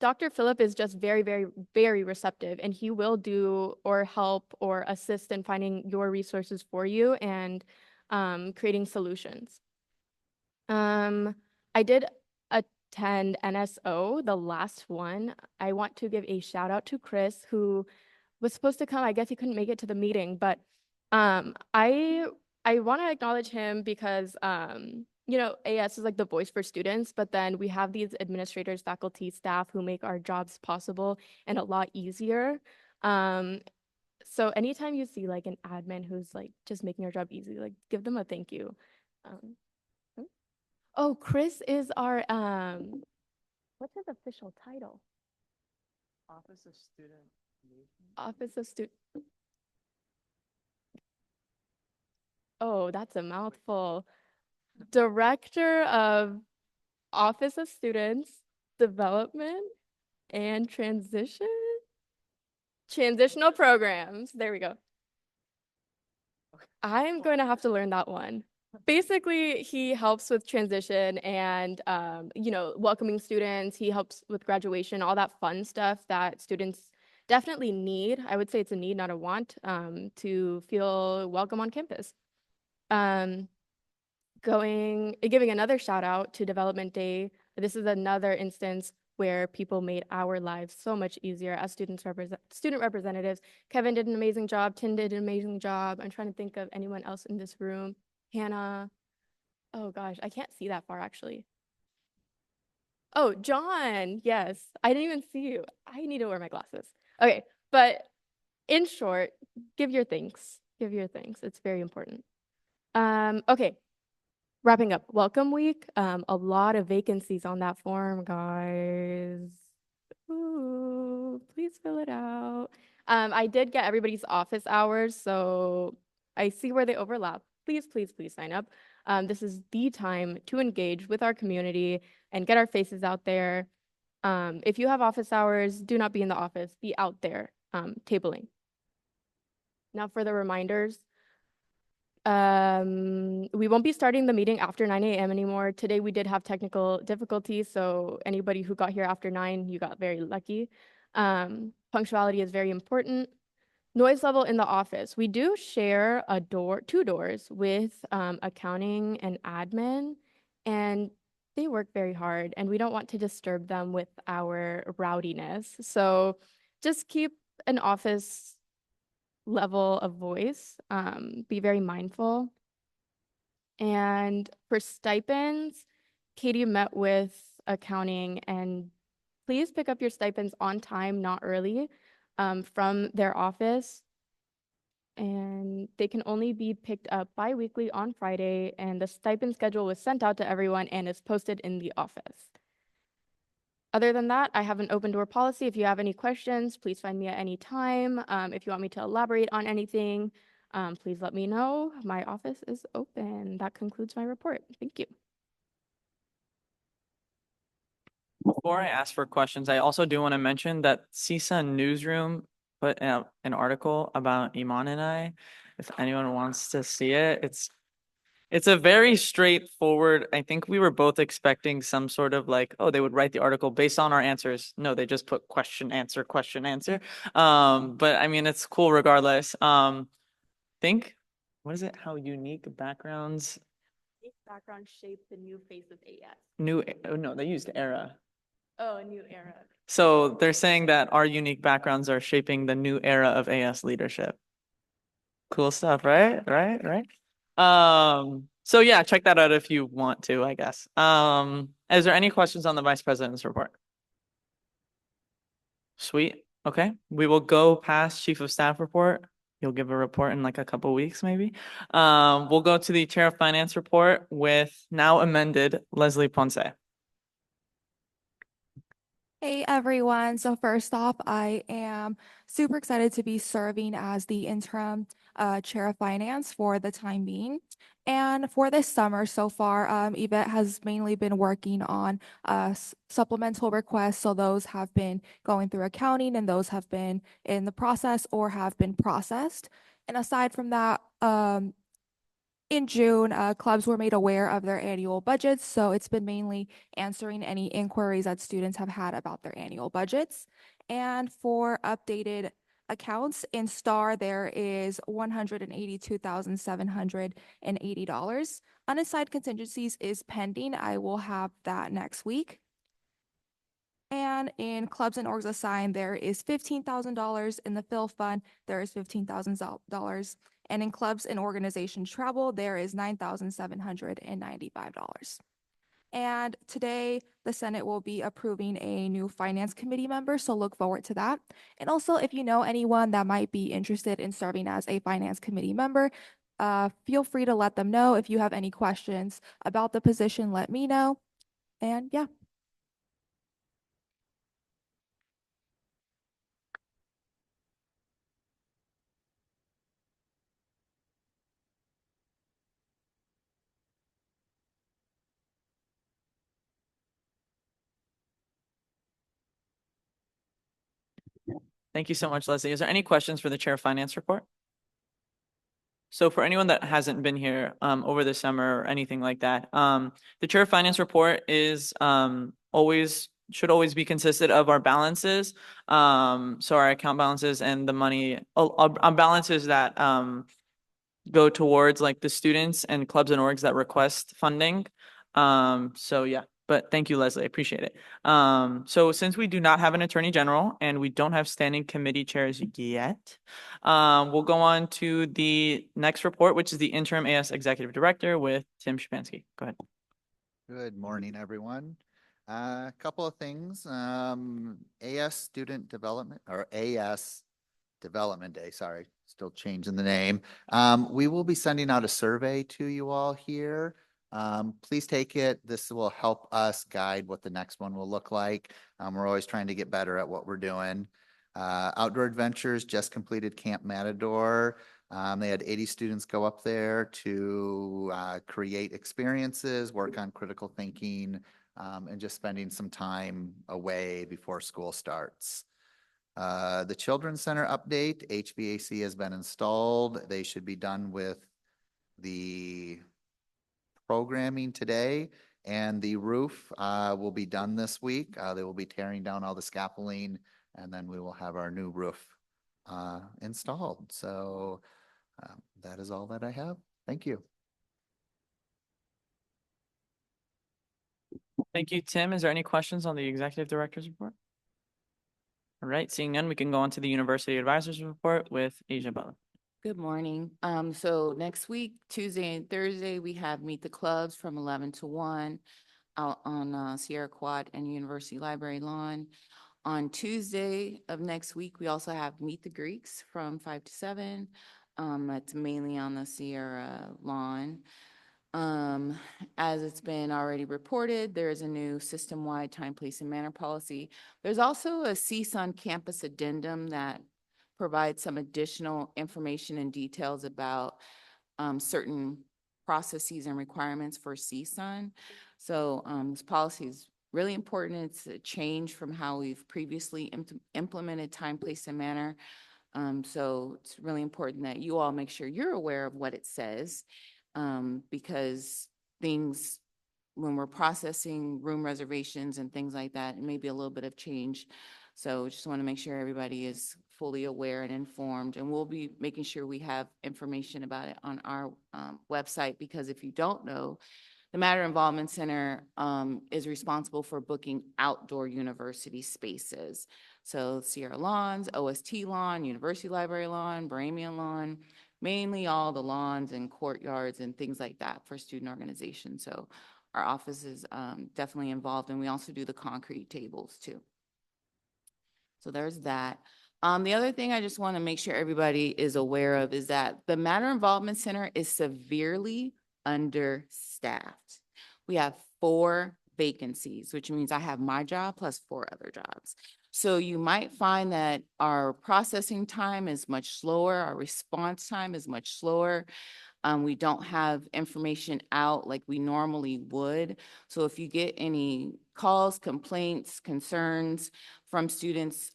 Dr. Phillip is just very, very, very receptive, and he will do or help or assist in finding your resources for you and creating solutions. I did attend NSO, the last one. I want to give a shout out to Chris, who was supposed to come. I guess he couldn't make it to the meeting, but I want to acknowledge him because you know, AS is like the voice for students, but then we have these administrators, faculty, staff who make our jobs possible and a lot easier. So anytime you see like an admin who's like just making our job easy, like give them a thank you. Oh, Chris is our what's his official title? Office of Student Engagement. Office of Student. Oh, that's a mouthful. Director of Office of Students Development and Transitional Programs. There we go. I'm going to have to learn that one. Basically, he helps with transition and, you know, welcoming students. He helps with graduation, all that fun stuff that students definitely need. I would say it's a need, not a want, to feel welcome on campus. Giving another shout out to Development Day. This is another instance where people made our lives so much easier as student representatives. Kevin did an amazing job. Tin did an amazing job. I'm trying to think of anyone else in this room. Hannah. Oh gosh, I can't see that far actually. Oh, John. Yes, I didn't even see you. I need to wear my glasses. Okay, but in short, give your thanks. Give your thanks. It's very important. Okay. Wrapping up, welcome week. A lot of vacancies on that form, guys. Ooh, please fill it out. I did get everybody's office hours, so I see where they overlap. Please, please, please sign up. This is the time to engage with our community and get our faces out there. If you have office hours, do not be in the office, be out there, tabling. Now for the reminders. We won't be starting the meeting after 9 a.m. anymore. Today we did have technical difficulties, so anybody who got here after 9, you got very lucky. Punctuality is very important. Noise level in the office. We do share two doors with accounting and admin, and they work very hard, and we don't want to disturb them with our rowdiness. So just keep an office level of voice. Be very mindful. And for stipends, Katie met with accounting, and please pick up your stipends on time, not early, from their office. And they can only be picked up bi-weekly on Friday, and the stipend schedule was sent out to everyone and is posted in the office. Other than that, I have an open door policy. If you have any questions, please find me at any time. If you want me to elaborate on anything, please let me know. My office is open. That concludes my report. Thank you. Before I ask for questions, I also do want to mention that CSUN Newsroom put out an article about Iman and I. If anyone wants to see it, it's a very straightforward. I think we were both expecting some sort of like, oh, they would write the article based on our answers. No, they just put question, answer, question, answer. But I mean, it's cool regardless. Think, what is it? How unique backgrounds, Background shape the new face of AS. no, they used era. Oh, a new era. So they're saying that our unique backgrounds are shaping the new era of AS leadership. Cool stuff, right? Right. So yeah, check that out if you want to, I guess. Is there any questions on the vice president's report? Sweet. Okay, we will go past chief of staff report. You'll give a report in like a couple weeks, maybe. We'll go to the chair of finance report with now amended Leslie Ponce. Hey everyone. So first off, I am super excited to be serving as the interim chair of finance for the time being. And for this summer so far, Yvette has mainly been working on supplemental requests. So those have been going through accounting and those have been in the process or have been processed. And aside from that, in June, clubs were made aware of their annual budgets, so it's been mainly answering any inquiries that students have had about their annual budgets. And for updated accounts in STAR, there is $182,780. Unassigned contingencies is pending. I will have that next week. And in clubs and orgs assigned, there is $15,000. In the Phil Fund, there is $15,000. And in clubs and organization travel, there is $9,795. And today, the Senate will be approving a new finance committee member, so look forward to that. And also, if you know anyone that might be interested in serving as a finance committee member, feel free to let them know. If you have any questions about the position, let me know. And yeah. Thank you so much, Leslie. Is there any questions for the chair of finance report? So for anyone that hasn't been here over the summer or anything like that, the chair of finance report is should always be consisted of our balances. So our account balances and the money, our balances that go towards like the students and clubs and orgs that request funding. So yeah. But thank you, Leslie. I appreciate it. So since we do not have an attorney general and we don't have standing committee chairs yet, we'll go on to the next report, which is the interim AS executive director with Tim Shapansky. Go ahead. Good morning, everyone. A couple of things. AS Student Development or AS Development Day, sorry, still changing the name. We will be sending out a survey to you all here. Please take it. This will help us guide what the next one will look like. We're always trying to get better at what we're doing. Outdoor Adventures just completed Camp Matador. They had 80 students go up there to create experiences, work on critical thinking, and just spending some time away before school starts. The Children's Center update, HVAC has been installed. They should be done with the programming today, and the roof will be done this week. They will be tearing down all the scaffolding, and then we will have our new roof installed. So that is all that I have. Thank you. Thank you, Tim. Is there any questions on the executive director's report? All right, seeing none, we can go on to the university advisors report with Asia Butler. Good morning. So next week, Tuesday and Thursday, we have Meet the Clubs from 11 to 1 out on Sierra Quad and University Library lawn. On Tuesday of next week, we also have Meet the Greeks from 5 to 7. That's mainly on the Sierra lawn. As it's been already reported, there is a new system-wide time, place, and manner policy. There's also a CSUN campus addendum that provides some additional information and details about certain processes and requirements for CSUN. So this policy is really important. It's a change from how we've previously implemented time, place, and manner. So it's really important that you all make sure you're aware of what it says. Because things, when we're processing room reservations and things like that, it may be a little bit of change. So just want to make sure everybody is fully aware and informed, and we'll be making sure we have information about it on our website, because if you don't know, the Matter Involvement Center is responsible for booking outdoor university spaces. So Sierra Lawns, OST Lawn, University Library Lawn, Bahamian Lawn, mainly all the lawns and courtyards and things like that for student organizations. So our office is definitely involved, and we also do the concrete tables too. So there's that. The other thing I just want to make sure everybody is aware of is that the Matter Involvement Center is severely understaffed. We have 4 vacancies, which means I have my job plus 4 other jobs. So you might find that our processing time is much slower, our response time is much slower. We don't have information out like we normally would. So if you get any calls, complaints, concerns from students,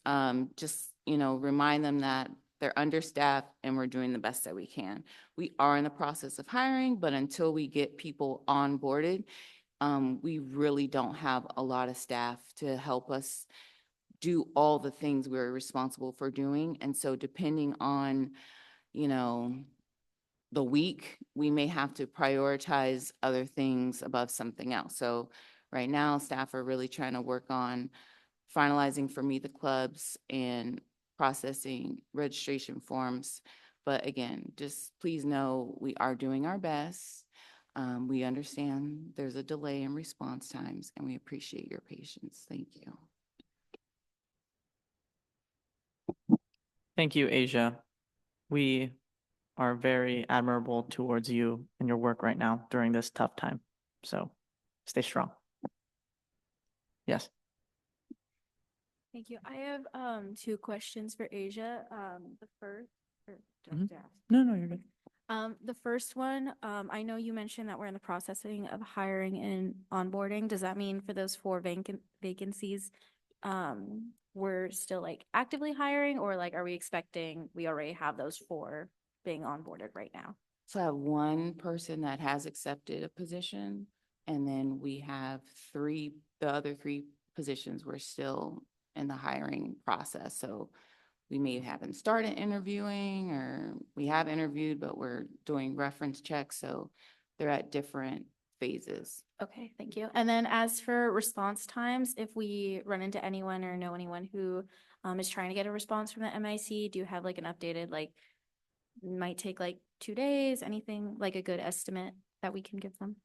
just, remind them that they're understaffed and we're doing the best that we can. We are in the process of hiring, but until we get people onboarded, we really don't have a lot of staff to help us do all the things we're responsible for doing. And so depending on, the week, we may have to prioritize other things above something else. So right now, staff are really trying to work on finalizing for Meet the Clubs and processing registration forms. But again, just please know we are doing our best. We understand there's a delay in response times, and we appreciate your patience. Thank you. Thank you, Asia. We are very admirable towards you and your work right now during this tough time. So stay strong. Yes. Thank you. I have 2 questions for Asia. The first, or do I have to ask? No, you're good. The first one, I know you mentioned that we're in the processing of hiring and onboarding. Does that mean for those 4 vacancies, we're still like actively hiring, or like are we expecting we already have those 4 being onboarded right now? So I have 1 person that has accepted a position, and then we have the other 3 positions we're still in the hiring process. So we may haven't started interviewing, or we have interviewed, but we're doing reference checks. So they're at different phases. Okay, thank you. And then as for response times, if we run into anyone or know anyone who is trying to get a response from the MIC, do you have like an updated, like might take like 2 days, anything like a good estimate that we can give them?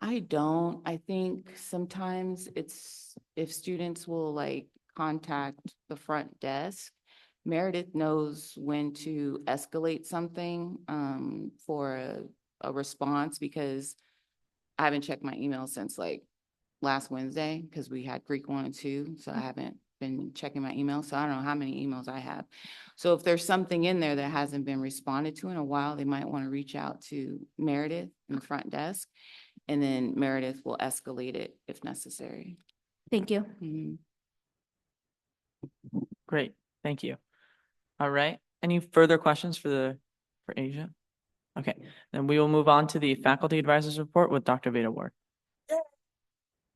I don't. I think sometimes it's if students will like contact the front desk, Meredith knows when to escalate something for a response, because I haven't checked my email since like last Wednesday, because we had Greek 1 and 2. So I haven't been checking my email. So I don't know how many emails I have. So if there's something in there that hasn't been responded to in a while, they might want to reach out to Meredith in the front desk, and then Meredith will escalate it if necessary. Thank you. Great. Thank you. All right. Any further questions for Asia? Okay, then we will move on to the faculty advisors report with Dr. Veda Ward.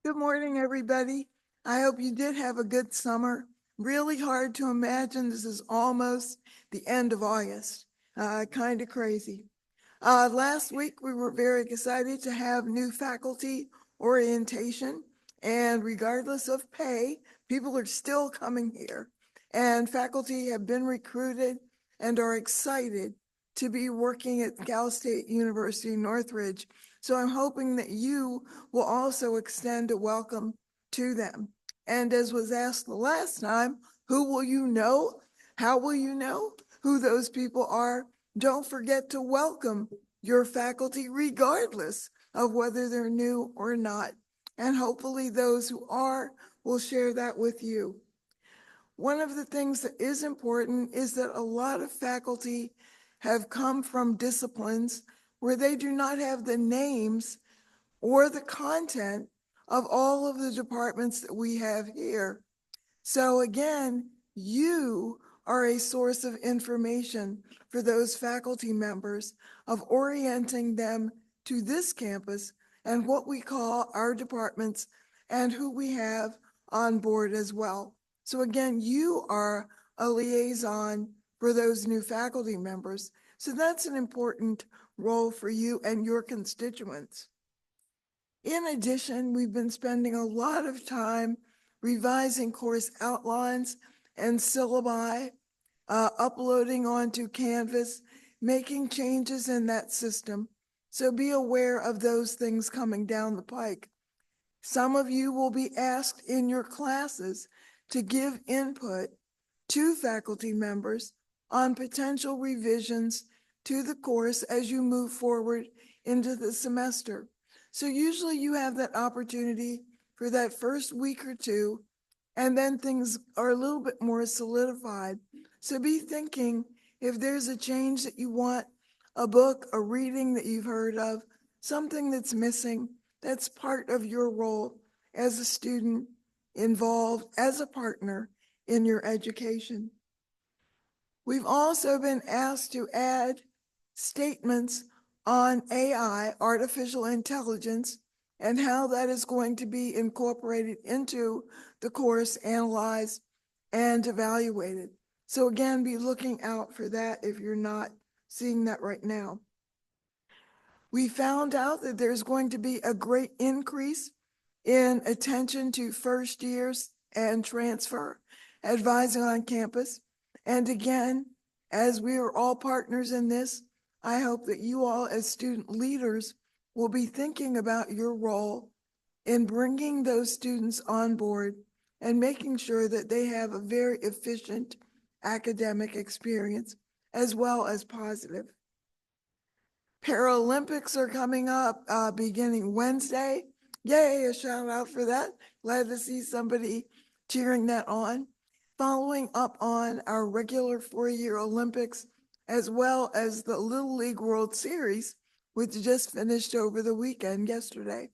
Good morning, everybody. I hope you did have a good summer. really hard to imagine this is almost the end of August. Kind of crazy. Last week, we were very excited to have new faculty orientation, and regardless of pay, people are still coming here. And faculty have been recruited and are excited to be working at Cal State University Northridge. So I'm hoping that you will also extend a welcome to them. And as was asked the last time, who will you know? How will you know who those people are? Don't forget to welcome your faculty regardless of whether they're new or not. And hopefully those who are will share that with you. One of the things that is important is that a lot of faculty have come from disciplines where they do not have the names or the content of all of the departments that we have here. So again, you are a source of information for those faculty members of orienting them to this campus and what we call our departments and who we have on board as well. So again, you are a liaison for those new faculty members. So that's an important role for you and your constituents. In addition, we've been spending a lot of time revising course outlines and syllabi, uploading onto Canvas, making changes in that system. So be aware of those things coming down the pike. Some of you will be asked in your classes to give input to faculty members on potential revisions to the course as you move forward into the semester. So usually you have that opportunity for that first week or two, and then things are a little bit more solidified. So be thinking if there's a change that you want, a book, a reading that you've heard of, something that's missing, that's part of your role as a student involved as a partner in your education. We've also been asked to add statements on AI, artificial intelligence, and how that is going to be incorporated into the course, analyzed, and evaluated. So again, be looking out for that if you're not seeing that right now. We found out that there's going to be a great increase in attention to first years and transfer advising on campus. And again, as we are all partners in this, I hope that you all as student leaders will be thinking about your role in bringing those students on board and making sure that they have a very efficient academic experience as well as positive. Paralympics are coming up beginning Wednesday. Yay, a shout out for that. Glad to see somebody cheering that on. Following up on our regular four-year Olympics, as well as the Little League World Series, which just finished over the weekend yesterday.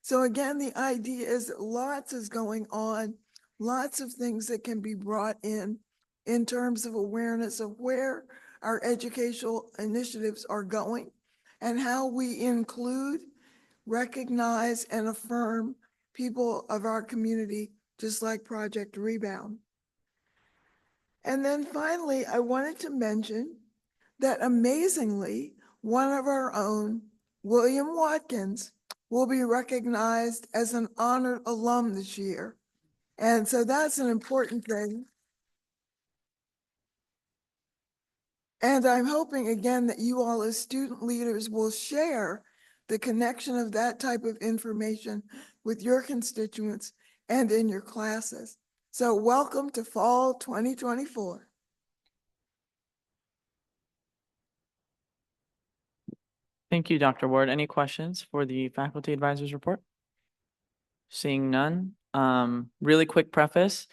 So again, the idea is that lots is going on, lots of things that can be brought in terms of awareness of where our educational initiatives are going and how we include, recognize, and affirm people of our community, just like Project Rebound. And then finally, I wanted to mention that amazingly, one of our own, William Watkins, will be recognized as an honored alum this year. And so that's an important thing. And I'm hoping again that you all as student leaders will share the connection of that type of information with your constituents and in your classes. So welcome to fall 2024. Thank you, Dr. Ward. Any questions for the faculty advisors report? Seeing none. Really quick preface.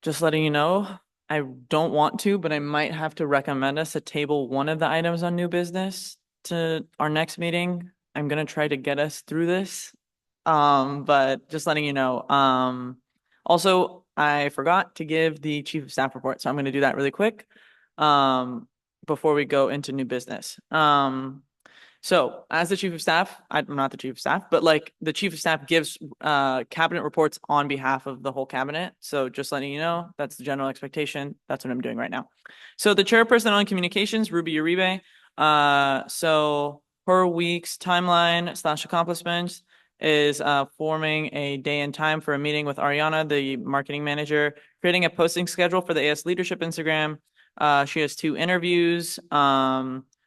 Just letting you know, I don't want to, but I might have to recommend us to table one of the items on new business to our next meeting. I'm going to try to get us through this. But just letting you know. Also, I forgot to give the chief of staff report, so I'm going to do that really quick before we go into new business. So as the chief of staff, I'm not the chief of staff, but like the chief of staff gives cabinet reports on behalf of the whole cabinet. So just letting you know, that's the general expectation. That's what I'm doing right now. So the chairperson on communications, Ruby Uribe. So her week's timeline / accomplishments is forming a day and time for a meeting with Ariana, the marketing manager, creating a posting schedule for the AS Leadership Instagram. She has 2 interviews.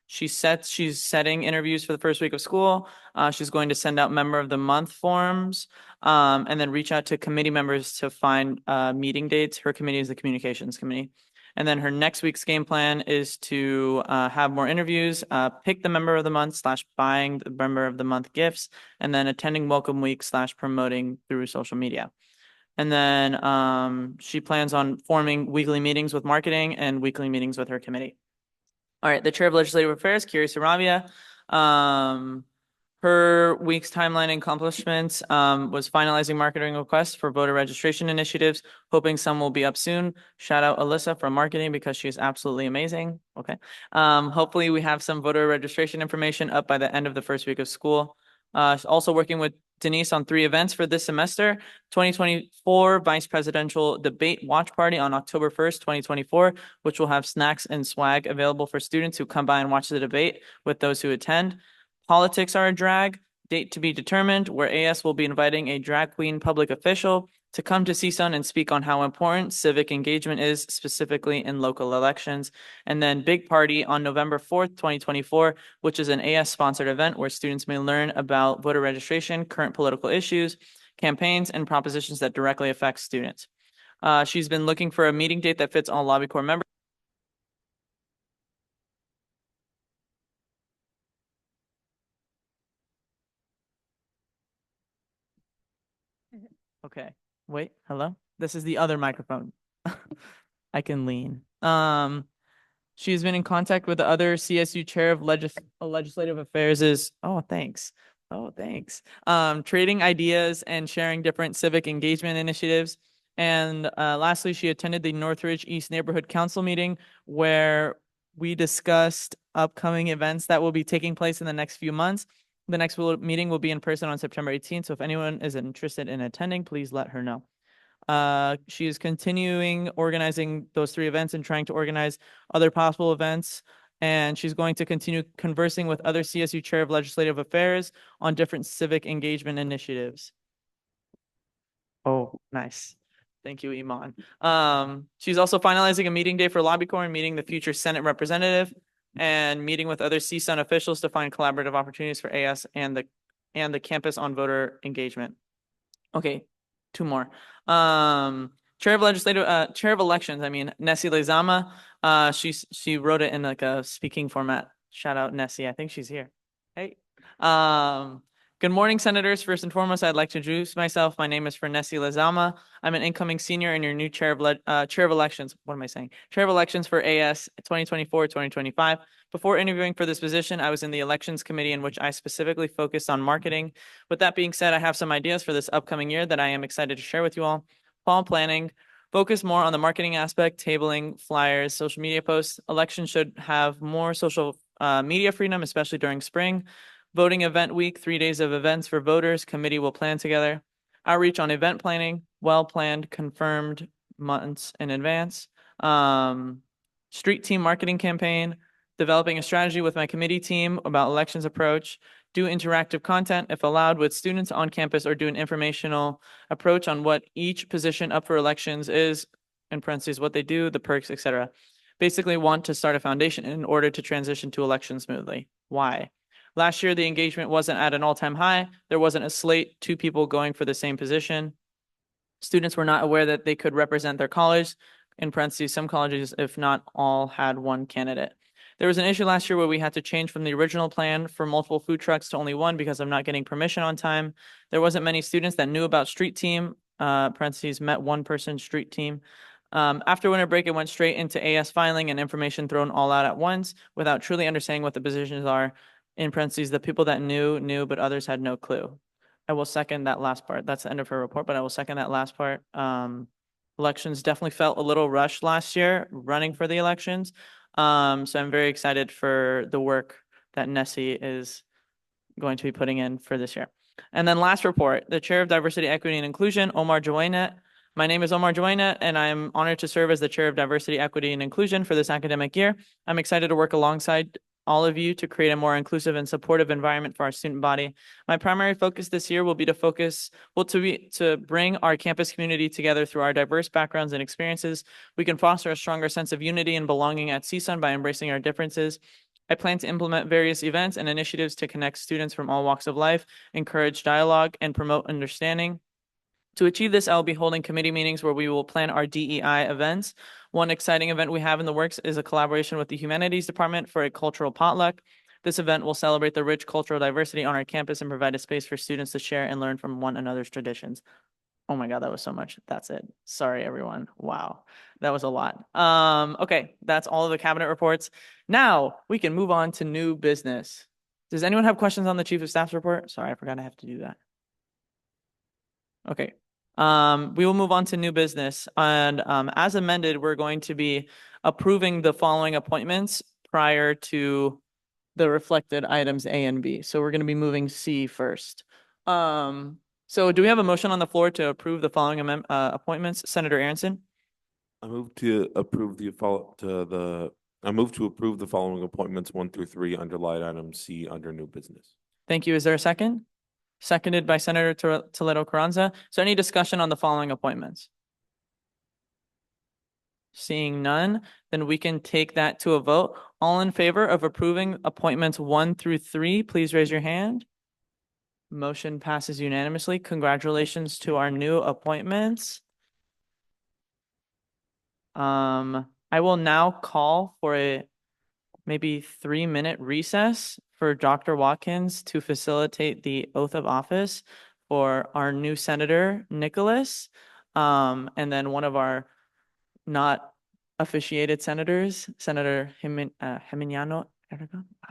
She's setting interviews for the first week of school. She's going to send out member of the month forms, and then reach out to committee members to find meeting dates. Her committee is the communications committee. And then her next week's game plan is to have more interviews, pick the member of the month / buying the member of the month gifts, and then attending welcome week / promoting through social media. And then she plans on forming weekly meetings with marketing and weekly meetings with her committee. All right, the chair of legislative affairs, Kiri Saravia. Her week's timeline and accomplishments was finalizing marketing requests for voter registration initiatives, hoping some will be up soon. Shout out Alyssa from marketing because she is absolutely amazing. Okay. Hopefully we have some voter registration information up by the end of the first week of school. Also working with Denise on 3 events for this semester: 2024 Vice Presidential Debate Watch Party on October 1st, 2024, which will have snacks and swag available for students who come by and watch the debate with those who attend. Politics Are a Drag, date to be determined, where AS will be inviting a drag queen public official to come to CSUN and speak on how important civic engagement is, specifically in local elections. And then Big Party on November 4th, 2024, which is an AS-sponsored event where students may learn about voter registration, current political issues, campaigns, and propositions that directly affect students. She's been looking for a meeting date that fits all Lobby Corps members. Okay, wait, hello? This is the other microphone. I can lean. She's been in contact with the other CSU chair of legislative affairs oh, thanks. Oh, thanks. Trading ideas and sharing different civic engagement initiatives. And lastly, she attended the Northridge East Neighborhood Council meeting where we discussed upcoming events that will be taking place in the next few months. The next meeting will be in person on September 18th. So if anyone is interested in attending, please let her know. She is continuing organizing those 3 events and trying to organize other possible events. And she's going to continue conversing with other CSU chair of legislative affairs on different civic engagement initiatives. Oh, nice. Thank you, Iman. She's also finalizing a meeting day for Lobby Corps and meeting the future Senate representative, and meeting with other CSUN officials to find collaborative opportunities for AS and the campus on voter engagement. Okay, 2 more. Chair of elections, Nessie Lezama. She wrote it in like a speaking format. Shout out Nessie. I think she's here. Hey. Good morning, senators. First and foremost, I'd like to introduce myself. My name is Nessie Lezama. I'm an incoming senior and your new chair of elections. What am I saying? Chair of elections for AS 2024-2025. Before interviewing for this position, I was in the elections committee in which I specifically focused on marketing. With that being said, I have some ideas for this upcoming year that I am excited to share with you all. Fall planning, focus more on the marketing aspect, tabling, flyers, social media posts. Elections should have more social media freedom, especially during spring. Voting event week, 3 days of events for voters. Committee will plan together. Outreach on event planning, well-planned, confirmed months in advance. Street team marketing campaign, developing a strategy with my committee team about elections approach. Do interactive content if allowed with students on campus, or do an informational approach on what each position up for elections is, in parentheses, what they do, the perks, etc. Basically want to start a foundation in order to transition to elections smoothly. Why? Last year, the engagement wasn't at an all-time high. There wasn't a slate, 2 people going for the same position. Students were not aware that they could represent their college. In parentheses, some colleges, if not all, had 1 candidate. There was an issue last year where we had to change from the original plan for multiple food trucks to only 1 because of not getting permission on time. There wasn't many students that knew about street team, parentheses, met 1-person street team. After winter break, it went straight into AS filing and information thrown all out at once without truly understanding what the positions are. In parentheses, the people that knew, but others had no clue. I will second that last part. That's the end of her report, but I will second that last part. Elections definitely felt a little rushed last year, running for the elections. So I'm very excited for the work that Nessie is going to be putting in for this year. And then last report, the Chair of Diversity, Equity, and Inclusion, Omar Joinet. My name is Omar Joinet, and I'm honored to serve as the Chair of Diversity, Equity, and Inclusion for this academic year. I'm excited to work alongside all of you to create a more inclusive and supportive environment for our student body. My primary focus this year will be to bring our campus community together through our diverse backgrounds and experiences. We can foster a stronger sense of unity and belonging at CSUN by embracing our differences. I plan to implement various events and initiatives to connect students from all walks of life, encourage dialogue, and promote understanding. To achieve this, I will be holding committee meetings where we will plan our DEI events. One exciting event we have in the works is a collaboration with the Humanities Department for a cultural potluck. This event will celebrate the rich cultural diversity on our campus and provide a space for students to share and learn from one another's traditions. Oh my God, that was so much. That's it. Sorry, everyone. Wow, that was a lot. Okay, that's all of the cabinet reports. Now we can move on to new business. Does anyone have questions on the Chief of Staff's report? Sorry, I forgot I have to do that. Okay. We will move on to new business, and as amended, we're going to be approving the following appointments prior to the reflected items A and B. So we're going to be moving C first. So do we have a motion on the floor to approve the following appointments? Senator Aronson? I move to approve the following appointments 1 through 3 under line item C under new business. Thank you. Is there a second? Seconded by Senator Toledo Carranza. So any discussion on the following appointments? Seeing none, then we can take that to a vote. All in favor of approving appointments 1 through 3, please raise your hand. Motion passes unanimously. Congratulations to our new appointments. I will now call for a maybe 3-minute recess for Dr. Watkins to facilitate the oath of office for our new Senator Nicholas, and then one of our not officiated senators, Senator Giminiano.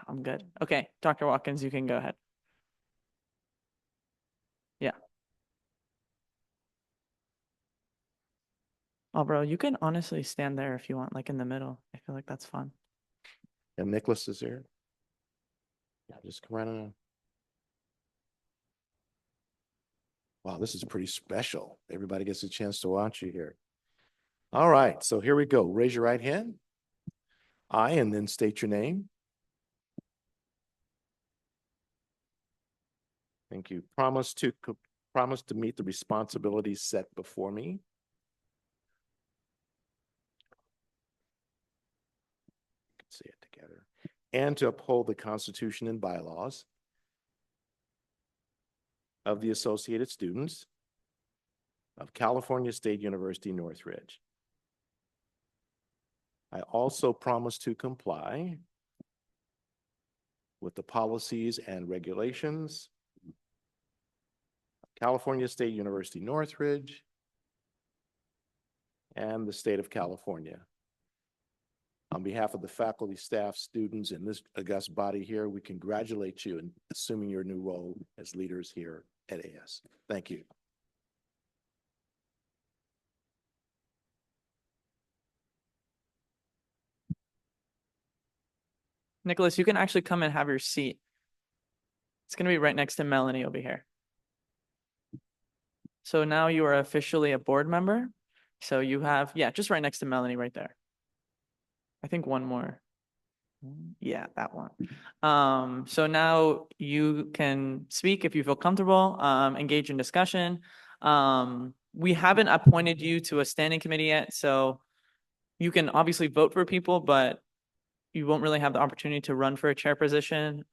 I'm good. Okay, Dr. Watkins, you can go ahead. Yeah. Oh, bro, you can honestly stand there if you want, like in the middle. I feel like that's fun. And Nicholas is here. Yeah, just come right on. Wow, this is pretty special. Everybody gets a chance to watch you here. All right, so here we go. Raise your right hand. I, and then state your name. Thank you. Promise to meet the responsibilities set before me. Say it together. And to uphold the Constitution and bylaws of the Associated Students of California State University, Northridge. I also promise to comply with the policies and regulations of California State University, Northridge, and the state of California. On behalf of the faculty, staff, students, and this august body here, we congratulate you in assuming your new role as leaders here at AS. Thank you. Nicholas, you can actually come and have your seat. It's going to be right next to Melanie over here. So now you are officially a board member. So you have, yeah, just right next to Melanie right there. I think one more. Yeah, that one. So now you can speak if you feel comfortable, engage in discussion. We haven't appointed you to a standing committee yet, so you can obviously vote for people, but you won't really have the opportunity to run for a chair position.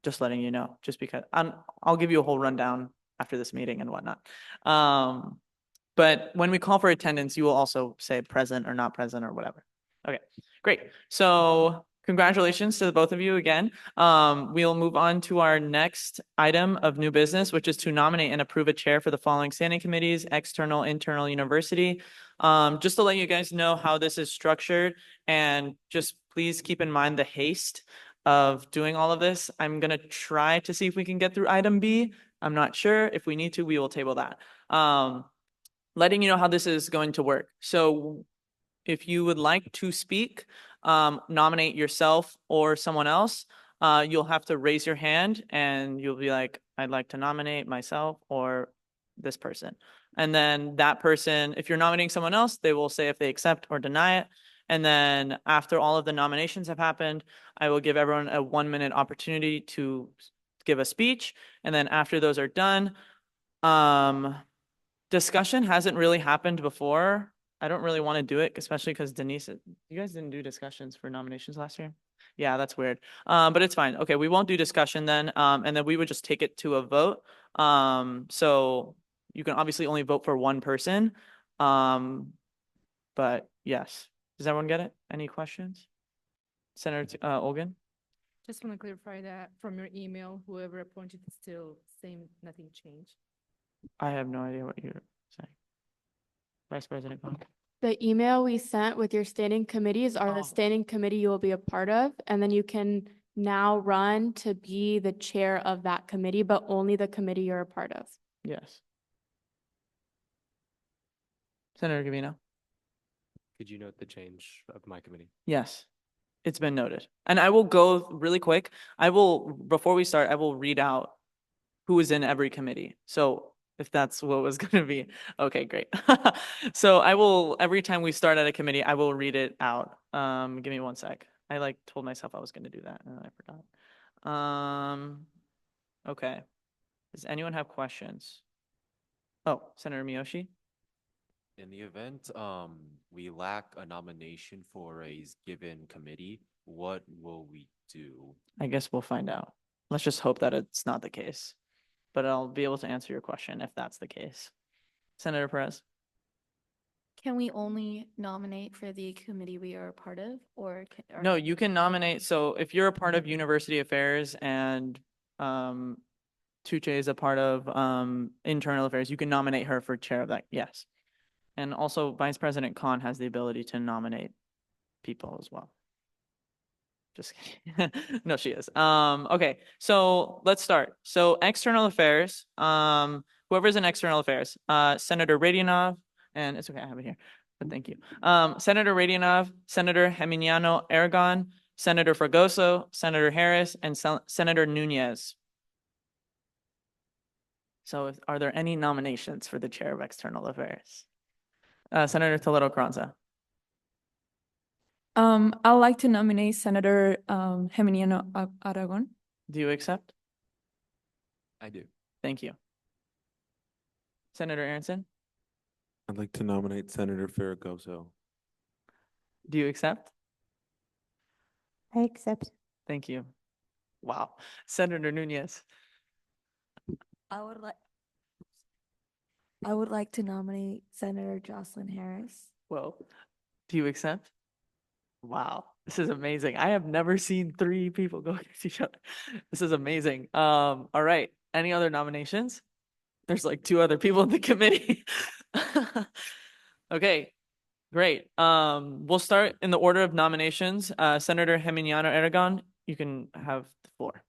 Just letting you know, just because I'll give you a whole rundown after this meeting and whatnot. But when we call for attendance, you will also say present or not present or whatever. Okay, great. So congratulations to the both of you again. We'll move on to our next item of new business, which is to nominate and approve a chair for the following standing committees: external, internal, university. Just to let you guys know how this is structured, and just please keep in mind the haste of doing all of this. I'm going to try to see if we can get through item B. I'm not sure. If we need to, we will table that. Letting you know how this is going to work. So if you would like to speak, nominate yourself or someone else. you'll have to raise your hand and you'll be like, I'd like to nominate myself or this person. And then that person, if you're nominating someone else, they will say if they accept or deny it. And then after all of the nominations have happened, I will give everyone a 1-minute opportunity to give a speech. And then after those are done, discussion hasn't really happened before. I don't really want to do it, especially because Denise, you guys didn't do discussions for nominations last year? Yeah, that's weird. But it's fine. Okay, we won't do discussion then. And then we would just take it to a vote. So you can obviously only vote for one person. But yes. Does everyone get it? Any questions? Senator Olgan? Just want to clarify that from your email, whoever appointed is still same, nothing changed. I have no idea what you're saying. Vice President Khan. The email we sent with your standing committees are Oh. the standing committee you will be a part of, and then you can now run to be the chair of that committee, but only the committee you're a part of. Yes. Senator Gavino? Could you note the change of my committee? Yes, it's been noted. And I will go really quick. Before we start, I will read out who is in every committee. So if that's what was going to be, okay, great. So every time we start at a committee, I will read it out. Give me 1 sec. I told myself I was going to do that and I forgot. Okay. Does anyone have questions? Oh, Senator Miyoshi? In the event we lack a nomination for a given committee, what will we do? I guess we'll find out. Let's just hope that it's not the case. But I'll be able to answer your question if that's the case. Senator Perez? Can we only nominate for the committee we are a part of, or? No, you can nominate. So if you're a part of University Affairs and Tuche is a part of Internal Affairs, you can nominate her for chair of that. Yes. And also Vice President Khan has the ability to nominate people as well. Just kidding. No, she is. Okay, so let's start. So External Affairs, whoever's in External Affairs, Senator Radionov, and it's okay, I have it here, but thank you. Senator Radionov, Senator Geminiano Aragon, Senator Fragoso, Senator Harris, and Senator Nunez. So are there any nominations for the chair of External Affairs? Senator Toledo Carranza. I'd like to nominate Senator Geminiano Aragon. Do you accept? I do. Thank you. Senator Aronson, I'd like to nominate Senator Farragoso. do you accept? I accept. Thank you. Wow. Senator Nunez, I would like to nominate Senator Jocelyn Harris. well, do you accept? Wow, this is amazing. I have never seen 3 people go against each other. This is amazing. All right. Any other nominations? There's 2 other people in the committee. Okay, great. We'll start in the order of nominations. Senator Geminiano Aragon, you can have the floor.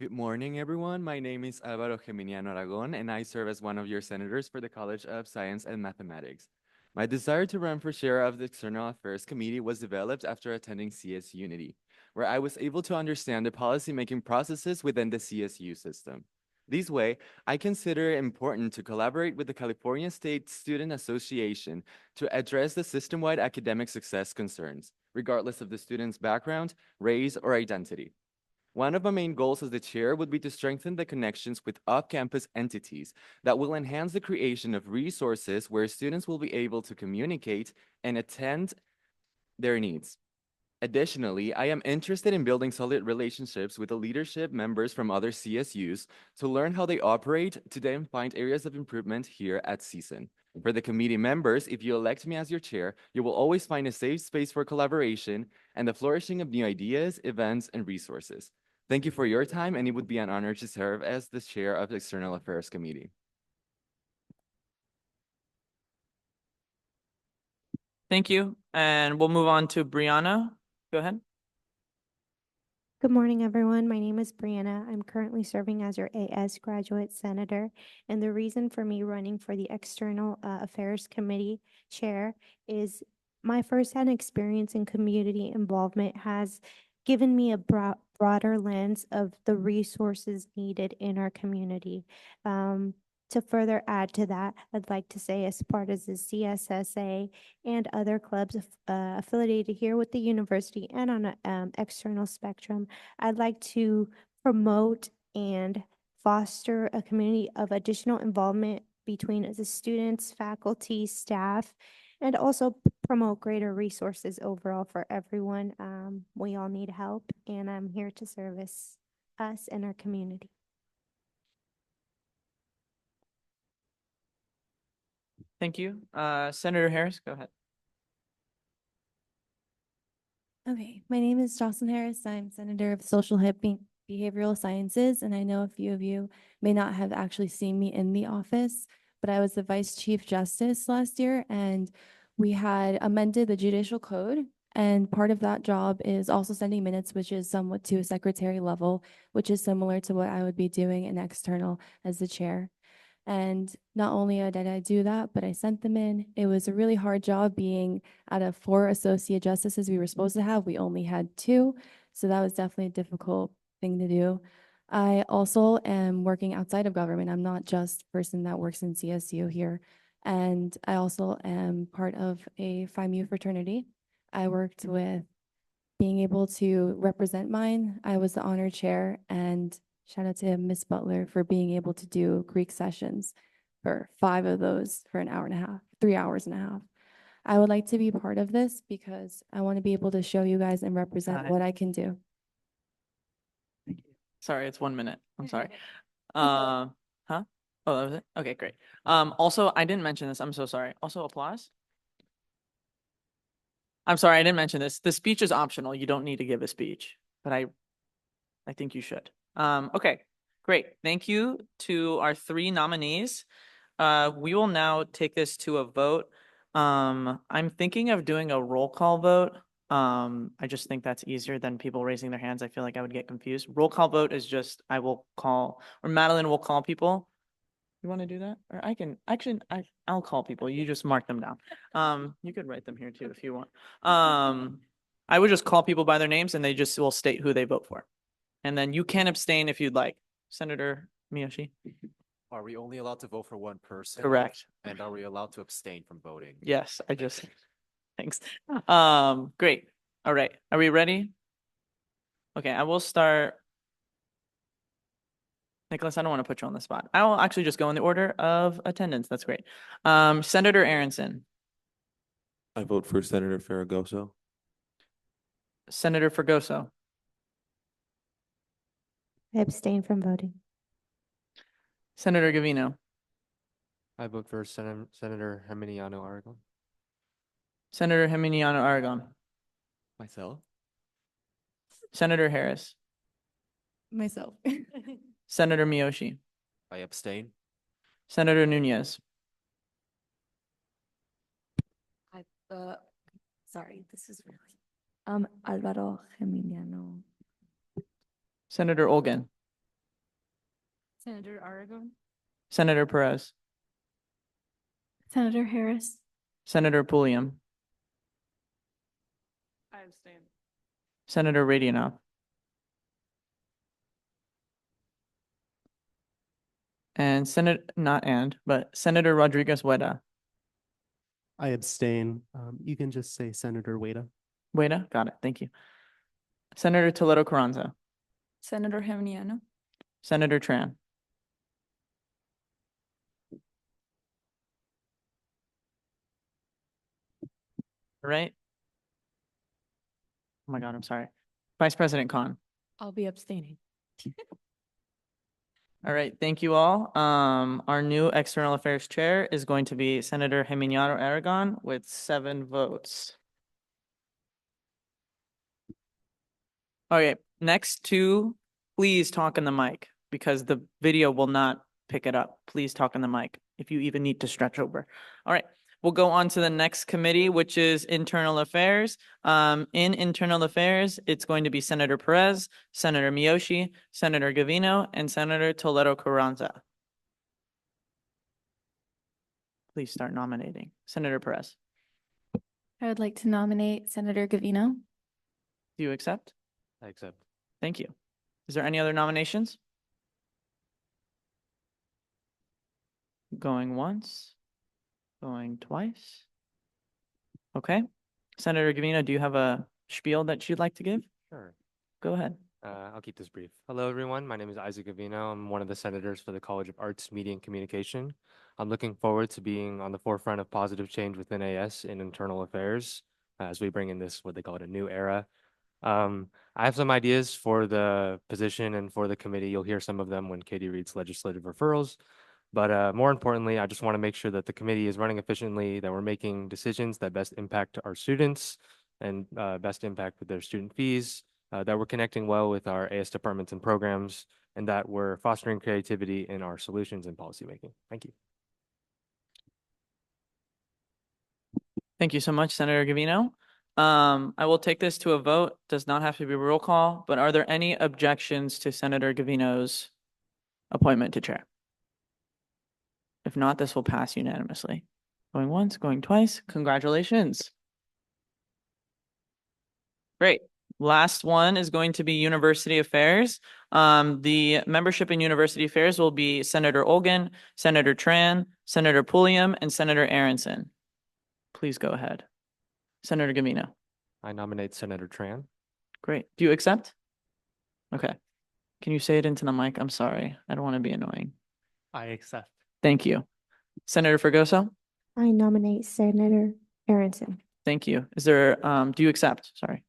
Good morning, everyone. My name is Álvaro Geminiano Aragon, and I serve as one of your senators for the College of Science and Mathematics. My desire to run for chair of the External Affairs Committee was developed after attending CS Unity, where I was able to understand the policymaking processes within the CSU system. This way, I consider it important to collaborate with the California State Student Association to address the system-wide academic success concerns, regardless of the student's background, race, or identity. One of my main goals as the chair would be to strengthen the connections with off-campus entities that will enhance the creation of resources where students will be able to communicate and attend their needs. Additionally, I am interested in building solid relationships with the leadership members from other CSUs to learn how they operate to then find areas of improvement here at CSUN. For the committee members, if you elect me as your chair, you will always find a safe space for collaboration and the flourishing of new ideas, events, and resources. Thank you for your time, and it would be an honor to serve as the chair of the External Affairs Committee. Thank you. And we'll move on to Brianna. Go ahead. Good morning, everyone. My name is Brianna. I'm currently serving as your AS graduate senator. And the reason for me running for the External Affairs Committee chair is my firsthand experience in community involvement has given me a broader lens of the resources needed in our community. To further add to that, I'd like to say as part of the CSSA and other clubs affiliated here with the university and on an external spectrum, I'd like to promote and foster a community of additional involvement between the students, faculty, staff, and also promote greater resources overall for everyone. We all need help, and I'm here to service us and our community. Thank you. Senator Harris, go ahead. Okay, my name is Jocelyn Harris. I'm Senator of Social Behavioral Sciences, and I know a few of you may not have actually seen me in the office, but I was the Vice Chief Justice last year, and we had amended the judicial code. And part of that job is also sending minutes, which is somewhat to a secretary level, which is similar to what I would be doing in external as the chair. And not only did I do that, but I sent them in. It was a really hard job being out of 4 associate justices we were supposed to have. We only had 2. So that was definitely a difficult thing to do. I also am working outside of government. I'm not just a person that works in CSU here. And I also am part of a Phi Mu fraternity. I worked with being able to represent mine. I was the honor chair, and shout out to Miss Butler for being able to do Greek sessions for 5 of those for an hour and a half, 3 hours and a half. I would like to be part of this because I want to be able to show you guys and represent what I can do. Sorry, it's 1 minute. I'm sorry. Huh? Oh, that was it? Okay, great. Also, I didn't mention this. I'm so sorry. Also, applause. I'm sorry, I didn't mention this. The speech is optional. You don't need to give a speech, but I think you should. Okay, great. Thank you to our 3 nominees. We will now take this to a vote. I'm thinking of doing a roll call vote. I just think that's easier than people raising their hands. I feel like I would get confused. Roll call vote is just, I will call, or Madeline will call people. You want to do that? Or I can, actually, I'll call people. You just mark them down. You could write them here too if you want. I would just call people by their names and they just will state who they vote for. And then you can abstain if you'd like. Senator Miyoshi? Are we only allowed to vote for one person? Correct. And are we allowed to abstain from voting? Yes, thanks. Great. All right. Are we ready? Okay, I will start. Nicholas, I don't want to put you on the spot. I will actually just go in the order of attendance. That's great. Senator Aronson. I vote for Senator Ferragoso. Senator Fregoso. I abstain from voting. Senator Gavino. I vote for Senator Geminiano Aragon. Senator Geminiano Aragon. Myself. Senator Harris. Myself. Senator Miyoshi. I abstain. Senator Nunez. Sorry, this is really. Alvaro Geminiano. Senator Olgan. Senator Aragon. Senator Perez. Senator Harris. Senator Pulliam. I abstain. Senator Radionov. And Senator Rodriguez Weda. I abstain. You can just say Senator Weda. Weda, got it. Thank you. Senator Toledo Carranza. Senator Geminiano. Senator Tran. Right? Oh my God, I'm sorry. Vice President Khan. I'll be abstaining. All right, thank you all. Our new External Affairs Chair is going to be Senator Geminiano Aragon with 7 votes. Okay, next 2, please talk in the mic because the video will not pick it up. Please talk in the mic if you even need to stretch over. All right, we'll go on to the next committee, which is Internal Affairs. In Internal Affairs, it's going to be Senator Perez, Senator Miyoshi, Senator Gavino, and Senator Toledo Carranza. Please start nominating. Senator Perez. I would like to nominate Senator Gavino. Do you accept? I accept. Thank you. Is there any other nominations? Going once, going twice. Okay. Senator Gavino, do you have a spiel that you'd like to give? Sure. Go ahead. I'll keep this brief. Hello, everyone. My name is Isaac Avino. I'm one of the senators for the College of Arts, Media, and Communication. I'm looking forward to being on the forefront of positive change within AS in internal affairs as we bring in this, what they call it, a new era. I have some ideas for the position and for the committee. You'll hear some of them when Katie reads legislative referrals. But more importantly, I just want to make sure that the committee is running efficiently, that we're making decisions that best impact our students and best impact with their student fees, that we're connecting well with our AS departments and programs, and that we're fostering creativity in our solutions and policymaking. Thank you. Thank you so much, Senator Gavino. I will take this to a vote. Does not have to be a roll call, but are there any objections to Senator Gavino's appointment to chair? If not, this will pass unanimously. Going once, going twice. Congratulations. Great. Last one is going to be University Affairs. The membership in University Affairs will be Senator Olgan, Senator Tran, Senator Pulliam, and Senator Aronson. Please go ahead. Senator Gavino. I nominate Senator Tran. Great. Do you accept? Okay. Can you say it into the mic? I'm sorry. I don't want to be annoying. I accept. Thank you. Senator Fregoso? I nominate Senator Aronson. Thank you. Is there, do you accept? Sorry.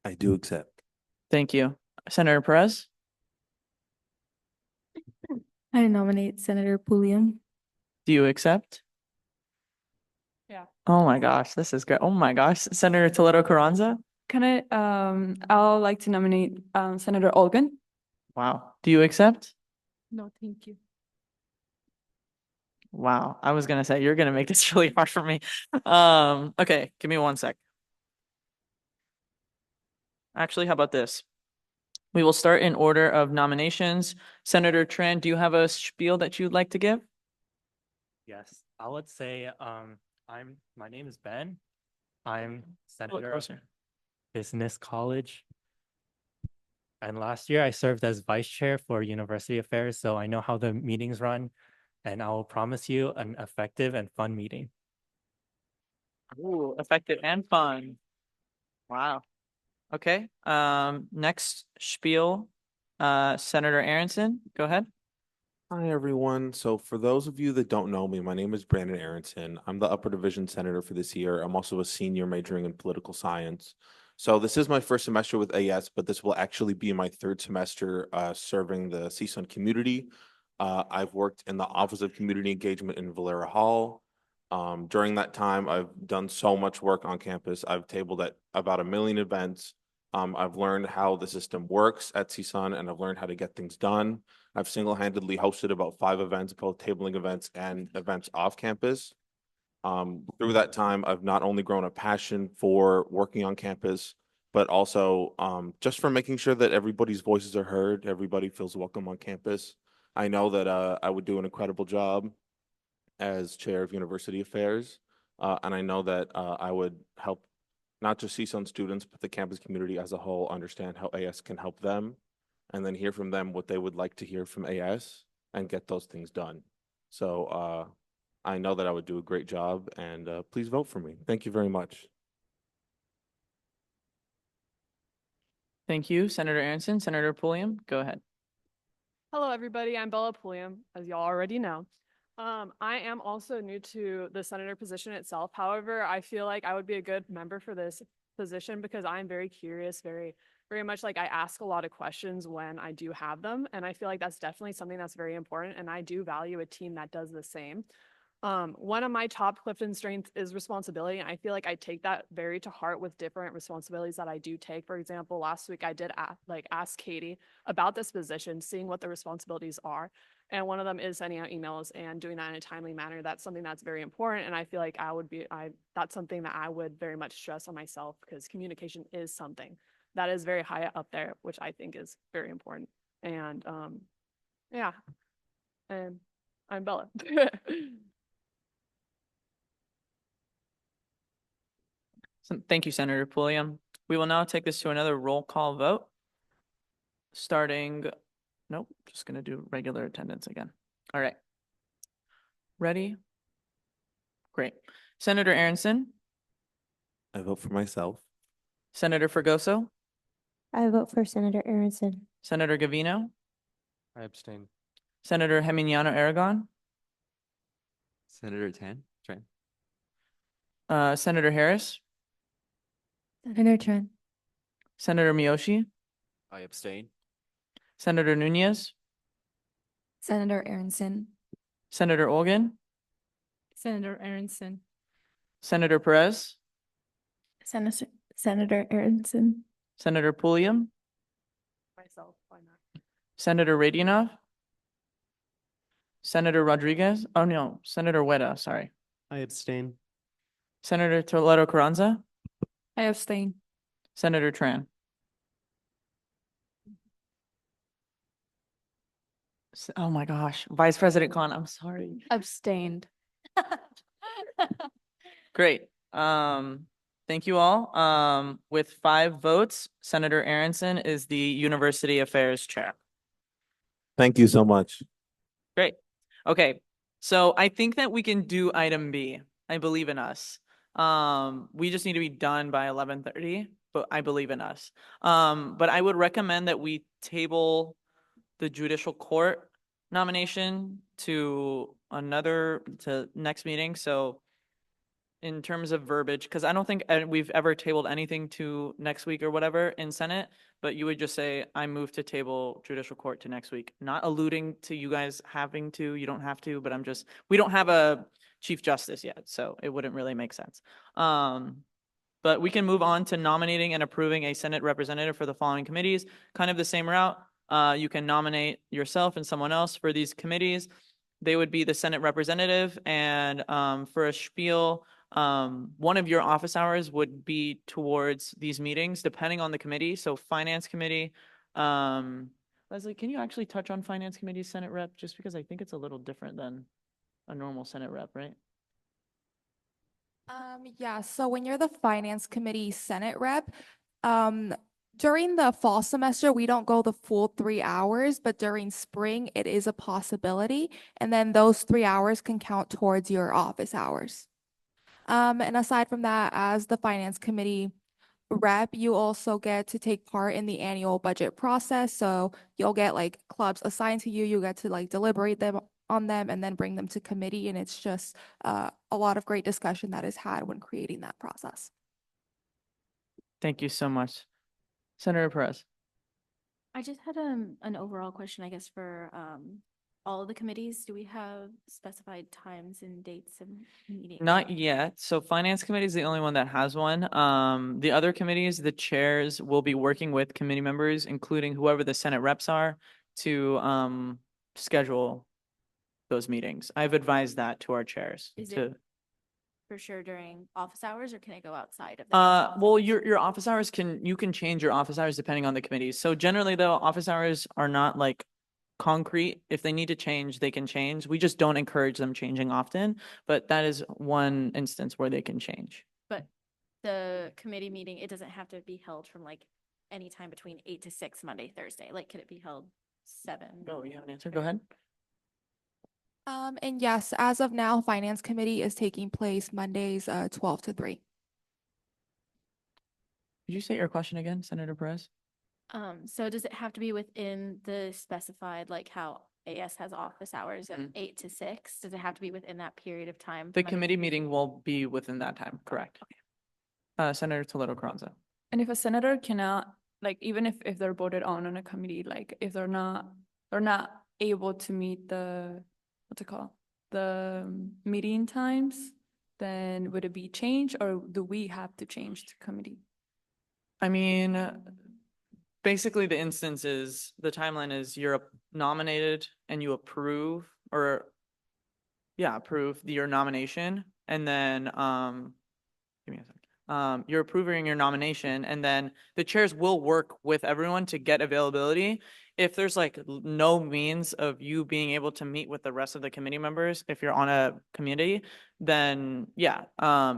I do accept. Thank you. Senator Perez? I nominate Senator Pulliam. Do you accept? Yeah. Oh my gosh, this is great. Oh my gosh. Senator Toledo Carranza? I'll like to nominate Senator Olgan. Wow. Do you accept? No, thank you. Wow. I was gonna say you're gonna make this really hard for me. Okay, give me 1 sec. Actually, how about this? We will start in order of nominations. Senator Tran, do you have a spiel that you'd like to give? Yes, I would say my name is Ben. I'm senator of closer. Business College. And last year I served as vice chair for University Affairs, so I know how the meetings run, and I will promise you an effective and fun meeting. Ooh, effective and fun. Wow. Okay. Next spiel, Senator Aronson, go ahead. Hi, everyone. So for those of you that don't know me, my name is Brandon Aronson. I'm the Upper Division Senator for this year. I'm also a senior majoring in political science. So this is my first semester with AS, but this will actually be my third semester serving the CSUN community. I've worked in the Office of Community Engagement in Valera Hall. During that time, I've done so much work on campus. I've tabled at about 1 million events. I've learned how the system works at CSUN, and I've learned how to get things done. I've single-handedly hosted about 5 events, both tabling events and events off campus. Through that time, I've not only grown a passion for working on campus, but also just for making sure that everybody's voices are heard, everybody feels welcome on campus. I know that I would do an incredible job as chair of University Affairs, and I know that I would help not just CSUN students, but the campus community as a whole understand how AS can help them, and then hear from them what they would like to hear from AS and get those things done. So I know that I would do a great job, and please vote for me. Thank you very much. Thank you, Senator Aronson. Senator Pulliam, go ahead. Hello, everybody. I'm Bella Pulliam, as y'all already know. I am also new to the senator position itself. However, I feel like I would be a good member for this position because I'm very curious, very much like I ask a lot of questions when I do have them. And I feel like that's definitely something that's very important. And I do value a team that does the same. One of my top Clifton strengths is responsibility. And I feel like I take that very to heart with different responsibilities that I do take. For example, last week I did ask Katie about this position, seeing what the responsibilities are. And one of them is sending out emails and doing that in a timely manner. That's something that's very important. And I feel like that's something that I would very much stress on myself because communication is something that is very high up there, which I think is very important. And yeah, and I'm Bella. Thank you, Senator Pulliam. We will now take this to another roll call vote. starting, nope, just gonna do regular attendance again. All right. Ready? Great. Senator Aronson, I vote for myself. Senator Fregoso, I vote for Senator Aronson. Senator Gavino, I abstain. Senator Geminiano Aragon, Senator Tran. Senator Harris, Senator Tran. Senator Miyoshi, I abstain. Senator Nunez, Senator Aronson. Senator Olgan, Senator Aronson. Senator Perez, Senator Aronson. Senator Pulliam, Myself, why not? Senator Radionov, Senator Rodriguez, oh no, Senator Weta, sorry. I abstain. Senator Toledo Carranza, I abstain. Senator Tran. Oh my gosh, Vice President Khan, I'm sorry. Abstained. Great. Thank you all. With 5 votes, Senator Aronson is the University Affairs Chair. Thank you so much. Great. Okay, so I think that we can do item B. I believe in us. We just need to be done by 11:30, but I believe in us. But I would recommend that we table the judicial court nomination to next meeting. So in terms of verbiage, because I don't think we've ever tabled anything to next week or whatever in Senate, but you would just say, I move to table judicial court to next week, not alluding to you guys having to, you don't have to, but we don't have a Chief Justice yet, so it wouldn't really make sense. But we can move on to nominating and approving a Senate representative for the following committees, kind of the same route. You can nominate yourself and someone else for these committees. They would be the Senate representative, and for a spiel, one of your office hours would be towards these meetings, depending on the committee. So Finance Committee, Leslie, can you actually touch on Finance Committee Senate rep? Just because I think it's a little different than a normal Senate rep, right? Yeah, so when you're the Finance Committee Senate rep, during the fall semester, we don't go the full 3 hours, but during spring, it is a possibility. And then those 3 hours can count towards your office hours. And aside from that, as the Finance Committee rep, you also get to take part in the annual budget process. So you'll get like clubs assigned to you. You get to like deliberate on them and then bring them to committee. And it's just a lot of great discussion that is had when creating that process. Thank you so much. Senator Perez. I just had an overall question, I guess, for all of the committees. Do we have specified times and dates of meetings? Not yet. So Finance Committee is the only one that has one. The other committees, the chairs will be working with committee members, including whoever the Senate reps are, to schedule those meetings. I've advised that to our chairs. Is to it for sure during office hours, or can it go outside of that? Well, your office hours you can change your office hours depending on the committees. So generally, though, office hours are not like concrete. If they need to change, they can change. We just don't encourage them changing often, but that is one instance where they can change. But the committee meeting, it doesn't have to be held from like any time between 8 to 6 Monday, Thursday. Like, could it be held 7? Oh, you have an answer? Go ahead. And yes, as of now, Finance Committee is taking place Mondays, 12 to 3. Could you say your question again, Senator Perez? So does it have to be within the specified, like how AS has office hours of 8 to 6? Does it have to be within that period of time? The committee meeting will be within that time, correct? Senator Toledo Carranza. And if a senator cannot, like, even if they're voted on a committee, like if they're not able to meet the, what's it called? The meeting times, then would it be changed, or do we have to change the committee? I mean, basically the instance is, the timeline is you're nominated and you approve your nomination. And then, give me a second. You're approving your nomination, and then the chairs will work with everyone to get availability. If there's like no means of you being able to meet with the rest of the committee members, if you're on a committee, then yeah,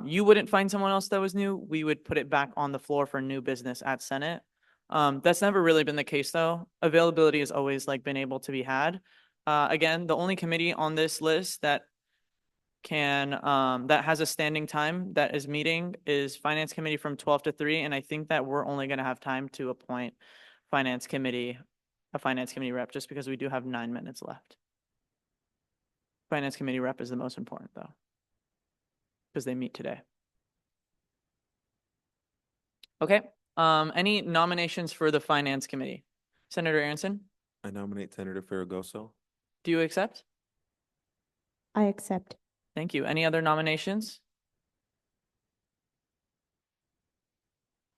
you wouldn't find someone else that was new. We would put it back on the floor for new business at Senate. That's never really been the case though. Availability has always like been able to be had. Again, the only committee on this list that that has a standing time that is meeting is Finance Committee from 12 to 3, and I think that we're only gonna have time to appoint a Finance Committee rep, just because we do have 9 minutes left. Finance Committee rep is the most important though, because they meet today. Okay, any nominations for the Finance Committee? Senator Aronson, I nominate Senator Farragoso. do you accept? I accept. Thank you. Any other nominations?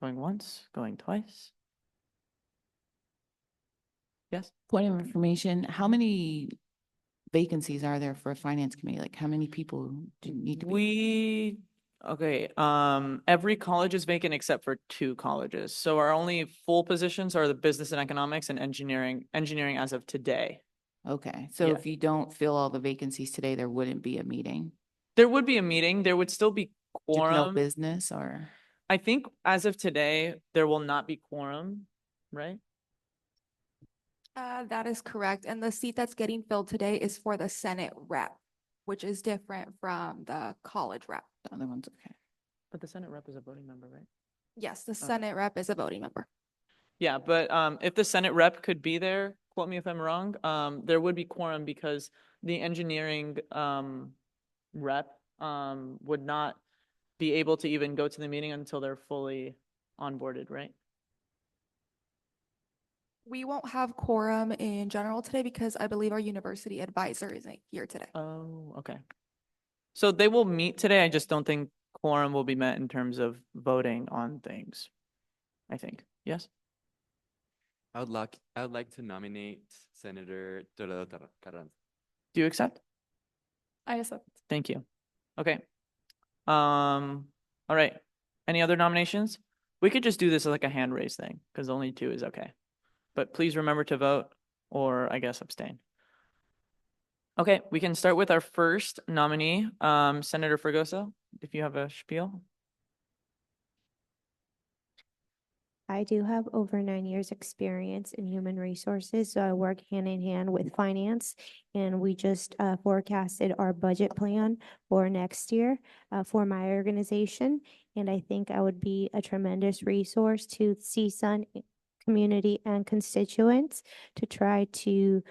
Going once, going twice. Yes? Point of information, how many vacancies are there for a finance committee? Like how many people do need to be? Okay, every college is vacant except for 2 colleges. So our only full positions are the business and economics and engineering as of today. Okay, so Yeah. if you don't fill all the vacancies today, there wouldn't be a meeting? There would be a meeting, there would still be Just no quorum. business or? I think as of today, there will not be quorum, right? That is correct. And the seat that's getting filled today is for the Senate rep, which is different from the college rep. The other one's okay. But the Senate rep is a voting member, right? Yes, the Senate rep is a voting member. Yeah, but if the Senate rep could be there, quote me if I'm wrong, there would be quorum because the engineering rep would not be able to even go to the meeting until they're fully onboarded, right? We won't have quorum in general today because I believe our university advisor isn't here today. Oh, okay. So they will meet today. I just don't think quorum will be met in terms of voting on things. I think. Yes? I would like to nominate Senator Toledo Carranza. Do you accept? I accept. Thank you. Okay. All right. Any other nominations? We could just do this as like a hand raise thing because only 2 is okay. But please remember to vote or I guess abstain. Okay, we can start with our first nominee, Senator Fregoso, if you have a spiel. I do have over 9 years' experience in human resources, so I work hand in hand with finance. And we just forecasted our budget plan for next year for my organization. And I think I would be a tremendous resource to CSUN community and constituents to try to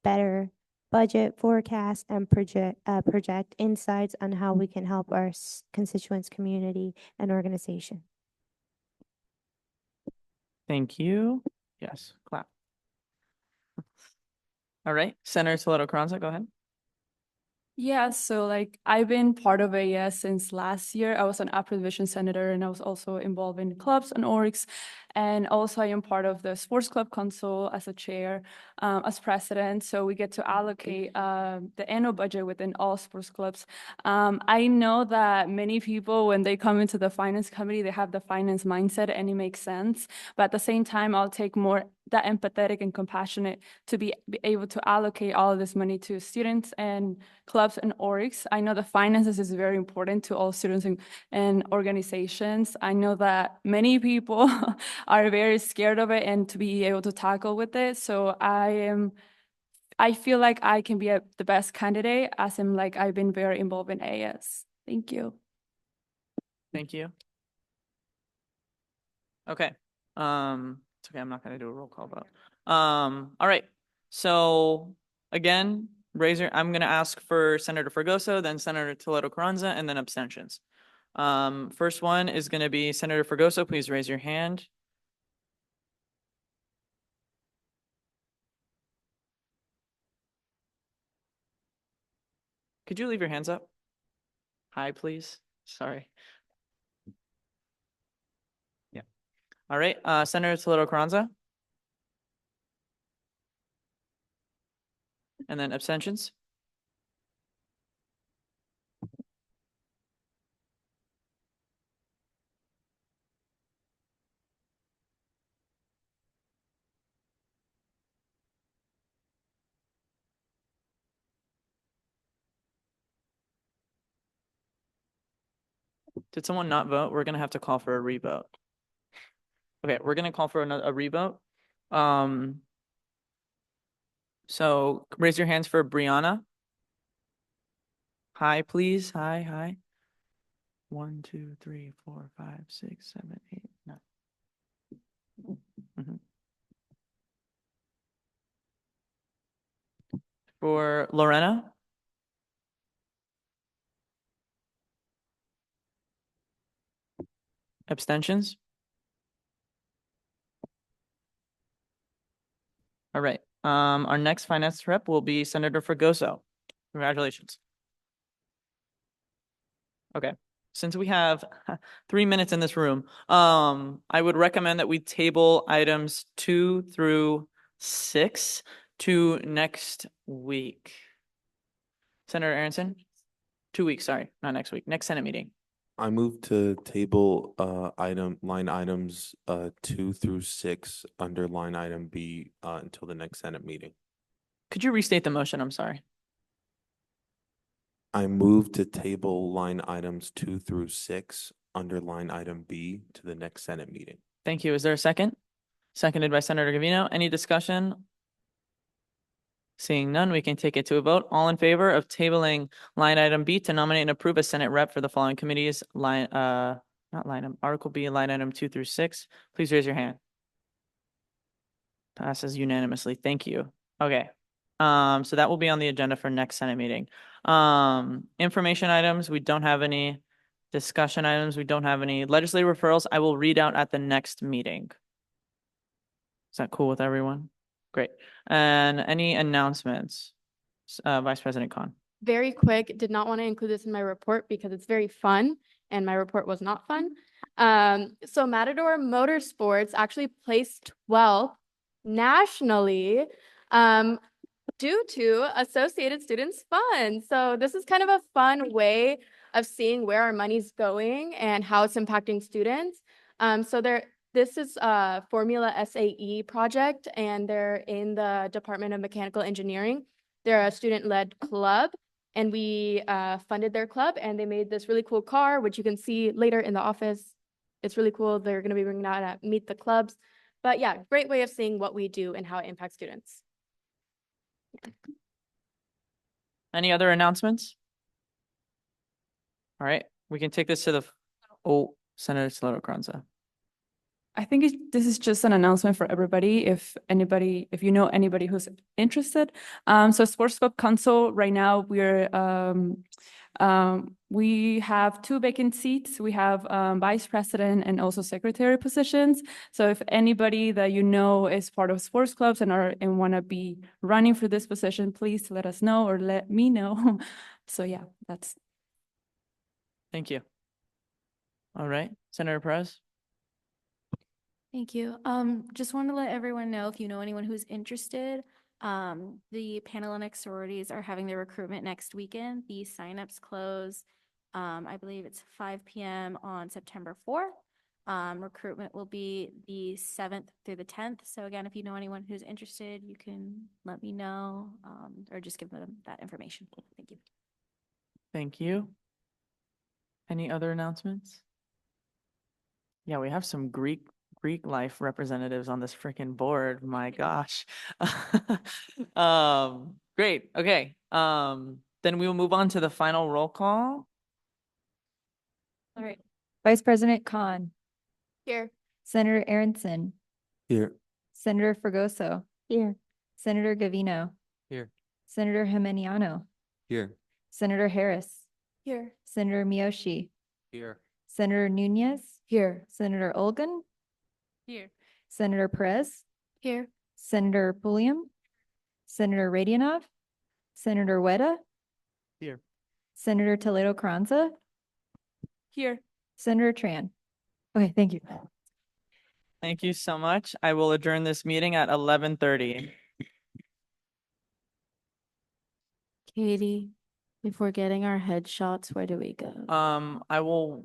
better budget forecast and project insights on how we can help our constituents, community, and organization. Thank you. Yes, clap. All right, Senator Toledo Carranza, go ahead. Yeah, so like I've been part of AES since last year. I was an upper division senator and I was also involved in clubs and orgs. And also I am part of the Sports Club Council as a chair, as president. So we get to allocate the annual budget within all sports clubs. I know that many people, when they come into the finance committee, they have the finance mindset and it makes sense. But at the same time, I'll take more that empathetic and compassionate to be able to allocate all of this money to students and clubs and orgs. I know the finances is very important to all students and organizations. I know that many people are very scared of it and to be able to tackle with it. So I feel like I can be the best candidate as I'm like, I've been very involved in AS. Thank you. Thank you. Okay. It's okay, I'm not gonna do a roll call vote. All right. So again, I'm gonna ask for Senator Fregoso, then Senator Toledo Carranza, and then abstentions. First one is gonna be Senator Fregoso. Please raise your hand. Could you leave your hands up? High, please. Sorry. Yeah. All right, Senator Toledo Carranza. And then abstentions. Did someone not vote? We're gonna have to call for a revote. Okay, we're gonna call for a revote. So raise your hands for Brianna. Hi, please. Hi, hi. 1, 2, 3, 4, 5, 6, 7, 8, 9. Mhm. For Lorena? Abstentions? All right. Our next finance rep will be Senator Fregoso. Congratulations. Okay. Since we have 3 minutes in this room, I would recommend that we table items 2 through 6 to next week. Senator Aronson? 2 weeks, sorry, not next week, next Senate meeting. I move to table line items 2 through 6 under line item B until the next Senate meeting. Could you restate the motion? I'm sorry. I move to table line items 2 through 6 under line item B to the next Senate meeting. Thank you. Is there a second? Seconded by Senator Gavino. Any discussion? Seeing none, we can take it to a vote. All in favor of tabling line item B to nominate and approve a Senate rep for the following committees, Article B, line item 2 through 6, please raise your hand. Passes unanimously. Thank you. Okay. So that will be on the agenda for next Senate meeting. Information items, we don't have any. Discussion items, we don't have any. Legislative referrals, I will read out at the next meeting. Is that cool with everyone? Great. And any announcements? Vice President Khan. Very quick, did not want to include this in my report because it's very fun and my report was not fun. So Matador Motorsports actually placed 12th nationally due to Associated Students Fund. So this is kind of a fun way of seeing where our money's going and how it's impacting students. This is a Formula SAE project, and they're in the Department of Mechanical Engineering. They're a student-led club, and we funded their club, and they made this really cool car, which you can see later in the office. It's really cool. They're going to be bringing that at Meet the Clubs. But yeah, great way of seeing what we do and how it impacts students. Any other announcements? All right, we can take this to the, Senator Salado Carranza. I think this is just an announcement for everybody. If you know anybody who's interested. So Sports Club Council, right now we have 2 vacant seats. We have vice president and also secretary positions. So if anybody that you know is part of sports clubs and want to be running for this position, please let us know or let me know. So yeah, that's. Thank you. All right, Senator Perez. Thank you. Just want to let everyone know, if you know anyone who's interested, the Panhellenic sororities are having their recruitment next weekend. The signups close, I believe it's 5 p.m. on September 4th. Recruitment will be the 7th through the 10th. So again, if you know anyone who's interested, you can let me know, or just give them that information. Thank you. Thank you. Any other announcements? Yeah, we have some Greek life representatives on this freaking board. My gosh. Great. Okay. Then we will move on to the final roll call. All right. Vice President Khan. Here. Senator Aronson. Here. Senator Fregoso. Here. Senator Gavino. Here. Senator Geminiano. Here. Senator Harris. Here. Senator Miyoshi. Here. Senator Nunez. Here. Senator Olgun. Here. Senator Perez. Here. Senator Pulliam. Senator Radionov. Senator Weta. Here. Senator Toledo Carranza. Here. Senator Tran. Okay, thank you. Thank you so much. I will adjourn this meeting at 11:30. Katie, if we're getting our headshots, where do we go? I will